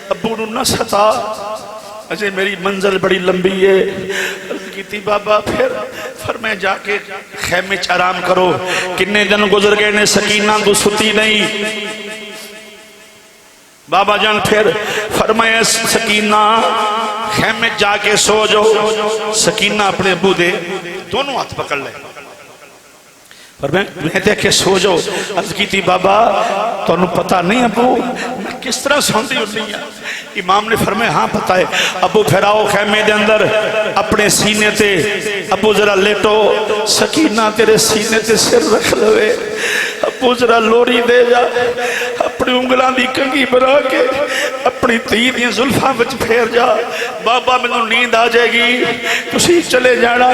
ابو نو نہ ستا اجے میری منزل بڑی لمبی ہے عرض کی تھی بابا پھر فرمایا جا کے خیمے چ آرام کرو کنے دن گزر گئے نے سکینہ تو ستی نہیں بابا جان پھر فرمایا سکینہ خیمے جا کے سو جو سکینہ اپنے ابو دے دونوں ہاتھ پکڑ لے میں دیکھے سو جو عرض کی تھی بابا تو انہوں پتہ نہیں ابو میں کس طرح سوندی ہوتی ہیں امام نے فرمایا ہاں پتہ ہے ابو پھر آؤ خیمے دے اندر اپنے سینے تے ابو ذرا لیٹو سکینہ تیرے سینے تے سر رکھ لوے ابو ذرا لوری دے جا اپنی انگلان دی کنگی بنا کے اپنی تھی دیاں زلفاں بچ پھیر جا بابا میں تو نیند آ جائے گی تسی چلے جانا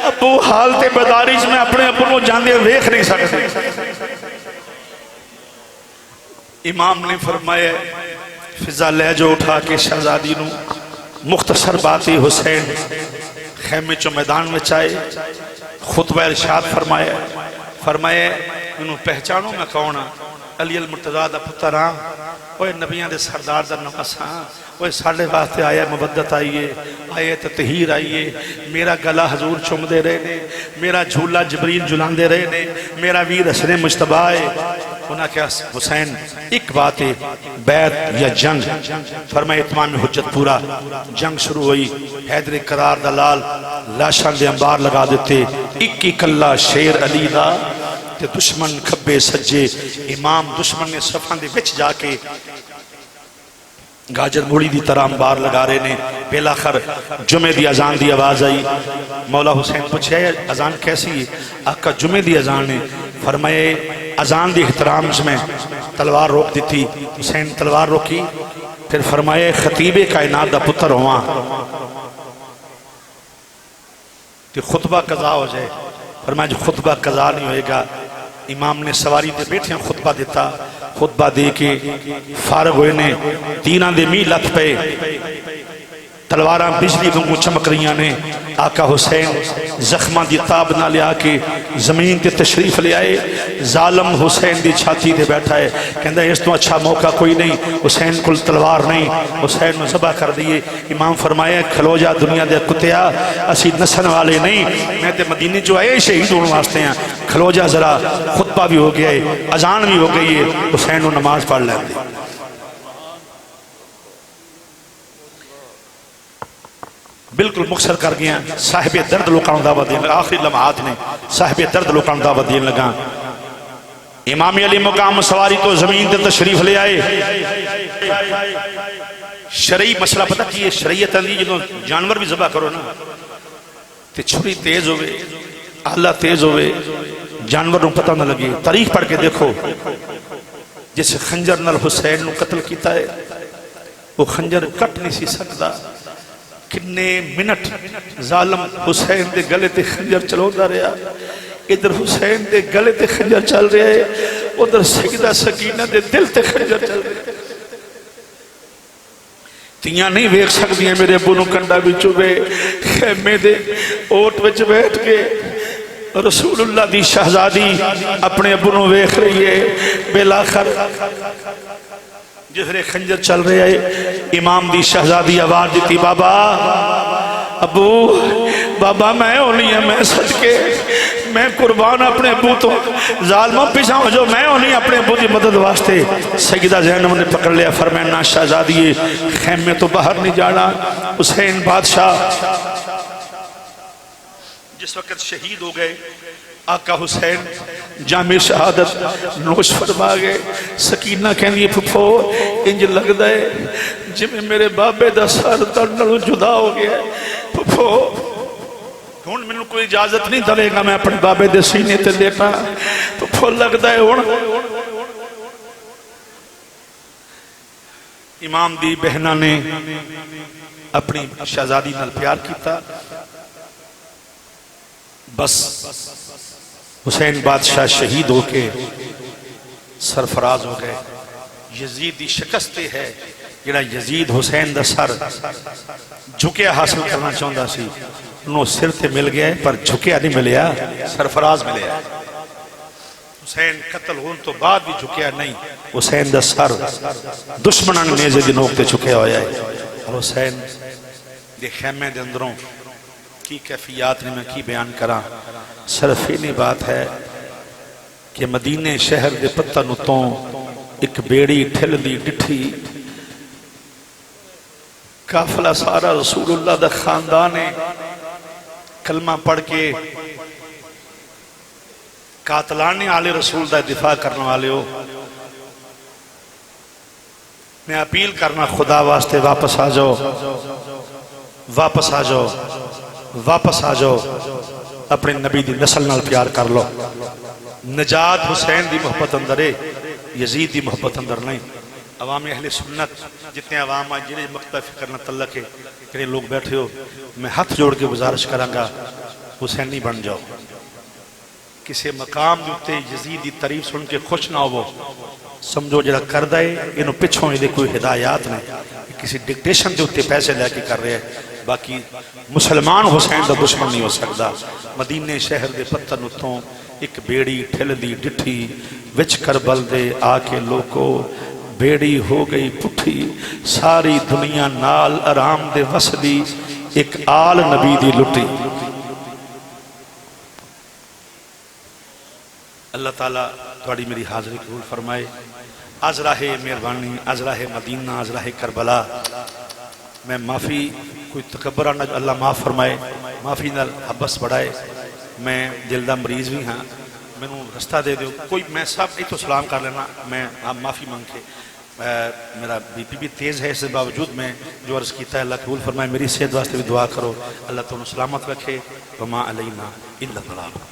ابو حال تے بداری میں اپنے ابو نو جاندے ویکھ نہیں سکتے امام نے فرمایا فضا لے جو اٹھا کے شہزادی نو مختصر باتی حسین خیمے چو میدان میں چائے خطبہ ارشاد فرمایا انہوں پہچانوں میں کون علی المرتضیٰ دا پتر ہاں اوہ نبیان دے سردار دا نواس ہاں اوہ ساڑھے واسطے آیا مبدت آئیے آئے تطہیر آئیے میرا گلا حضور چم دے رہے نے میرا جھولا جبریل جلان دے رہے نے میرا ویر حسن مجتبہ ہے انہاں کہا حسین ایک بات ہے بیعت یا جنگ فرمائے اتمام حجت پورا جنگ شروع ہوئی حیدر قرار دلال لاشان دے انبار لگا دیتے اکی کلہ شیر علی دا تے دشمن کھبے سجے امام دشمن نے صفان دے بچ جا کے گاجر موڑی دی طرح انبار لگا رہے نے بیلاخر جمعہ دی اذان دی آواز آئی مولا حسین پوچھے اذان کیسی ہے آقا جمعہ دی اذان ہے فرمائے اذان دی احترام میں تلوار روک دی تھی حسین تلوار روکی پھر فرمائے خطیب کائنات دا پتر ہوا کہ خطبہ قضا ہو جائے فرمائے جو خطبہ قضا نہیں ہوئے گا امام نے سواری دے بیٹھے ہیں خطبہ دیتا خطبہ دے کے فارغ ہوئے نے تینہ دے می لت پہ تلواراں بجلی دنگو چمک رہی نے آقا حسین زخمہ دی تاب نہ لیا کے زمین تے تشریف لے آئے ظالم حسین دی چھاتی دے بیٹھا ہے کہندہ اس تو اچھا موقع کوئی نہیں حسین کل تلوار نہیں حسین میں ذبح کر دیئے امام فرمائے کھلو جا دنیا دے کتیا اسی نسن والے نہیں میں تے مدینے جو آئے شہید ہونے واسطے ہیں کھلو جا ذرا خطبہ بھی ہو گیا ہے اذان بھی ہو گئی ہے حسین وہ نماز پڑھ لیں دے بالکل مختصر کر گیا صاحب درد لوکاں دعوت دین لگا آخری لمحات نے صاحب درد لوکاں دعوت دین لگا امام علی مقام سواری تو زمین تے تشریف لے آئے شرعی مسئلہ پتہ کیے شریعت اندی جنہوں جانور بھی ذبح کرو نا تے چھری تیز ہوئے آلہ تیز ہوئے جانور نو پتہ نہ لگے تاریخ پڑھ کے دیکھو جس خنجر نال حسین نو قتل کیتا ہے وہ خنجر کٹ نہیں سی سکتا کنے منٹ ظالم حسین دے گلے تے خنجر چلودا رہا، ادھر حسین دے گلے تے خنجر چل رہا ہے، ادھر سیدہ سکینہ دے دل تے خنجر چل رہا ہے۔ تیاں نہیں ویکھ سکدیاں میرے ابو نوں کنڈا وچ چوبے خیمے دے اوٹ وچ بیٹھ کے رسول اللہ دی شہزادی اپنے ابو نوں ویکھ رہی ہے۔ بالآخر جسرے خنجر چل رہے ہے، امام دی شہزادی آواز دیتی، بابا ابو، بابا میں ہونی ہے، میں صدقے میں قربان اپنے ابو تو ظالمہ پیچھا ہو جو میں ہونی اپنے ابو دی مدد واسطے۔ سیدہ زینب نے پکڑ لیا، فرمایا شہزادی خیمے تو باہر نہیں جانا۔ حسین بادشاہ جس وقت شہید ہو گئے، آقا حسین جامع شہادت نوش فرما گئے۔ سکینہ کہنی پھپھو انج لگ دے جی میں میرے بابے دا سر تڑنوں جدا ہو گیا۔ پھپھو ہون میں کوئی اجازت نہیں دلے گا میں اپنے بابے دے سینے تے لیٹا۔ پھپھو لگ دے ہون امام دی بہنہ نے اپنی شہزادی نال پیار کیتا، بس حسین بادشاہ شہید ہو کے سرفراز ہو گئے۔ یزید دی شکست ہے جڑا یزید حسین دا سر جھکیا حاصل کرنا چاہتا سی، انہوں سر تے مل گیا پر جھکیا نہیں ملیا، سرفراز ملیا۔ حسین قتل ہون تو بعد بھی جھکیا نہیں، حسین دا سر دشمنان نیزے دی نوک تے جھکیا ہویا ہے۔ اور حسین دے خیمے دے اندروں کی کیفیات نے میں کی بیان کرا۔ صرف انہی بات ہے کہ مدینے شہر دے پتہ نتوں ایک بیڑی ٹھل دی ڈٹھی، قافلہ سارا رسول اللہ دا خاندان کلمہ پڑھ کے قاتلانے آلے رسول دا دفاع کرنے والے ہو۔ میں اپیل کرنا خدا واسطے واپس آ جاؤ، واپس آ جاؤ، واپس آ جاؤ، اپنے نبی دی نسل نال پیار کر لو۔ نجات حسین دی محبت اندر ہے، یزید دی محبت اندر نہیں۔ عوام اہل سنت جتنے عوام آج جنہیں مقتہ فکر نہ تعلق ہے، کہ لوگ بیٹھے ہو، میں ہاتھ جوڑ کے گزارش کروں گا حسین نہیں بن جاؤ۔ کسی مقام دیتے یزید دی تعریف سن کے خوش نہ ہو، سمجھو جڑا کر دائے انہوں پچھوں یہ کوئی ہدایات نہیں، کسی ڈکٹیشن دیتے پیسے لے کے کر رہے ہیں۔ باقی مسلمان حسین دا دشمن نہیں ہو سکتا۔ مدینے شہر دے پتہ نتوں ایک بیڑی ٹھل دی ڈٹھی، وچ کربل دے آکے لوکو بیڑی ہو گئی پٹھی، ساری دنیا نال آرام دے وسدی، ایک آل نبی دی لٹی۔ اللہ تعالیٰ تھوڑی میری حاضری قبول فرمائے۔ آج راہ مہربانی، آج راہ مدینہ، آج راہ کربلا، میں معافی کوئی تکبرانہ اللہ معاف فرمائے، معافی نال حبس بڑھائے۔ میں دل دا مریض بھی ہاں، میں نو رستہ دے دیو، کوئی میں صاحب ایک تو سلام کر لینا، میں آپ معافی مانگ کے، میرا بی پی بھی تیز ہے، اس باوجود میں جو عرض کیتا ہے اللہ قبول فرمائے۔ میری صحت واسطے بھی دعا کرو، اللہ تعالیٰ سلامت رکھے۔ وما علینا الا البلاغ۔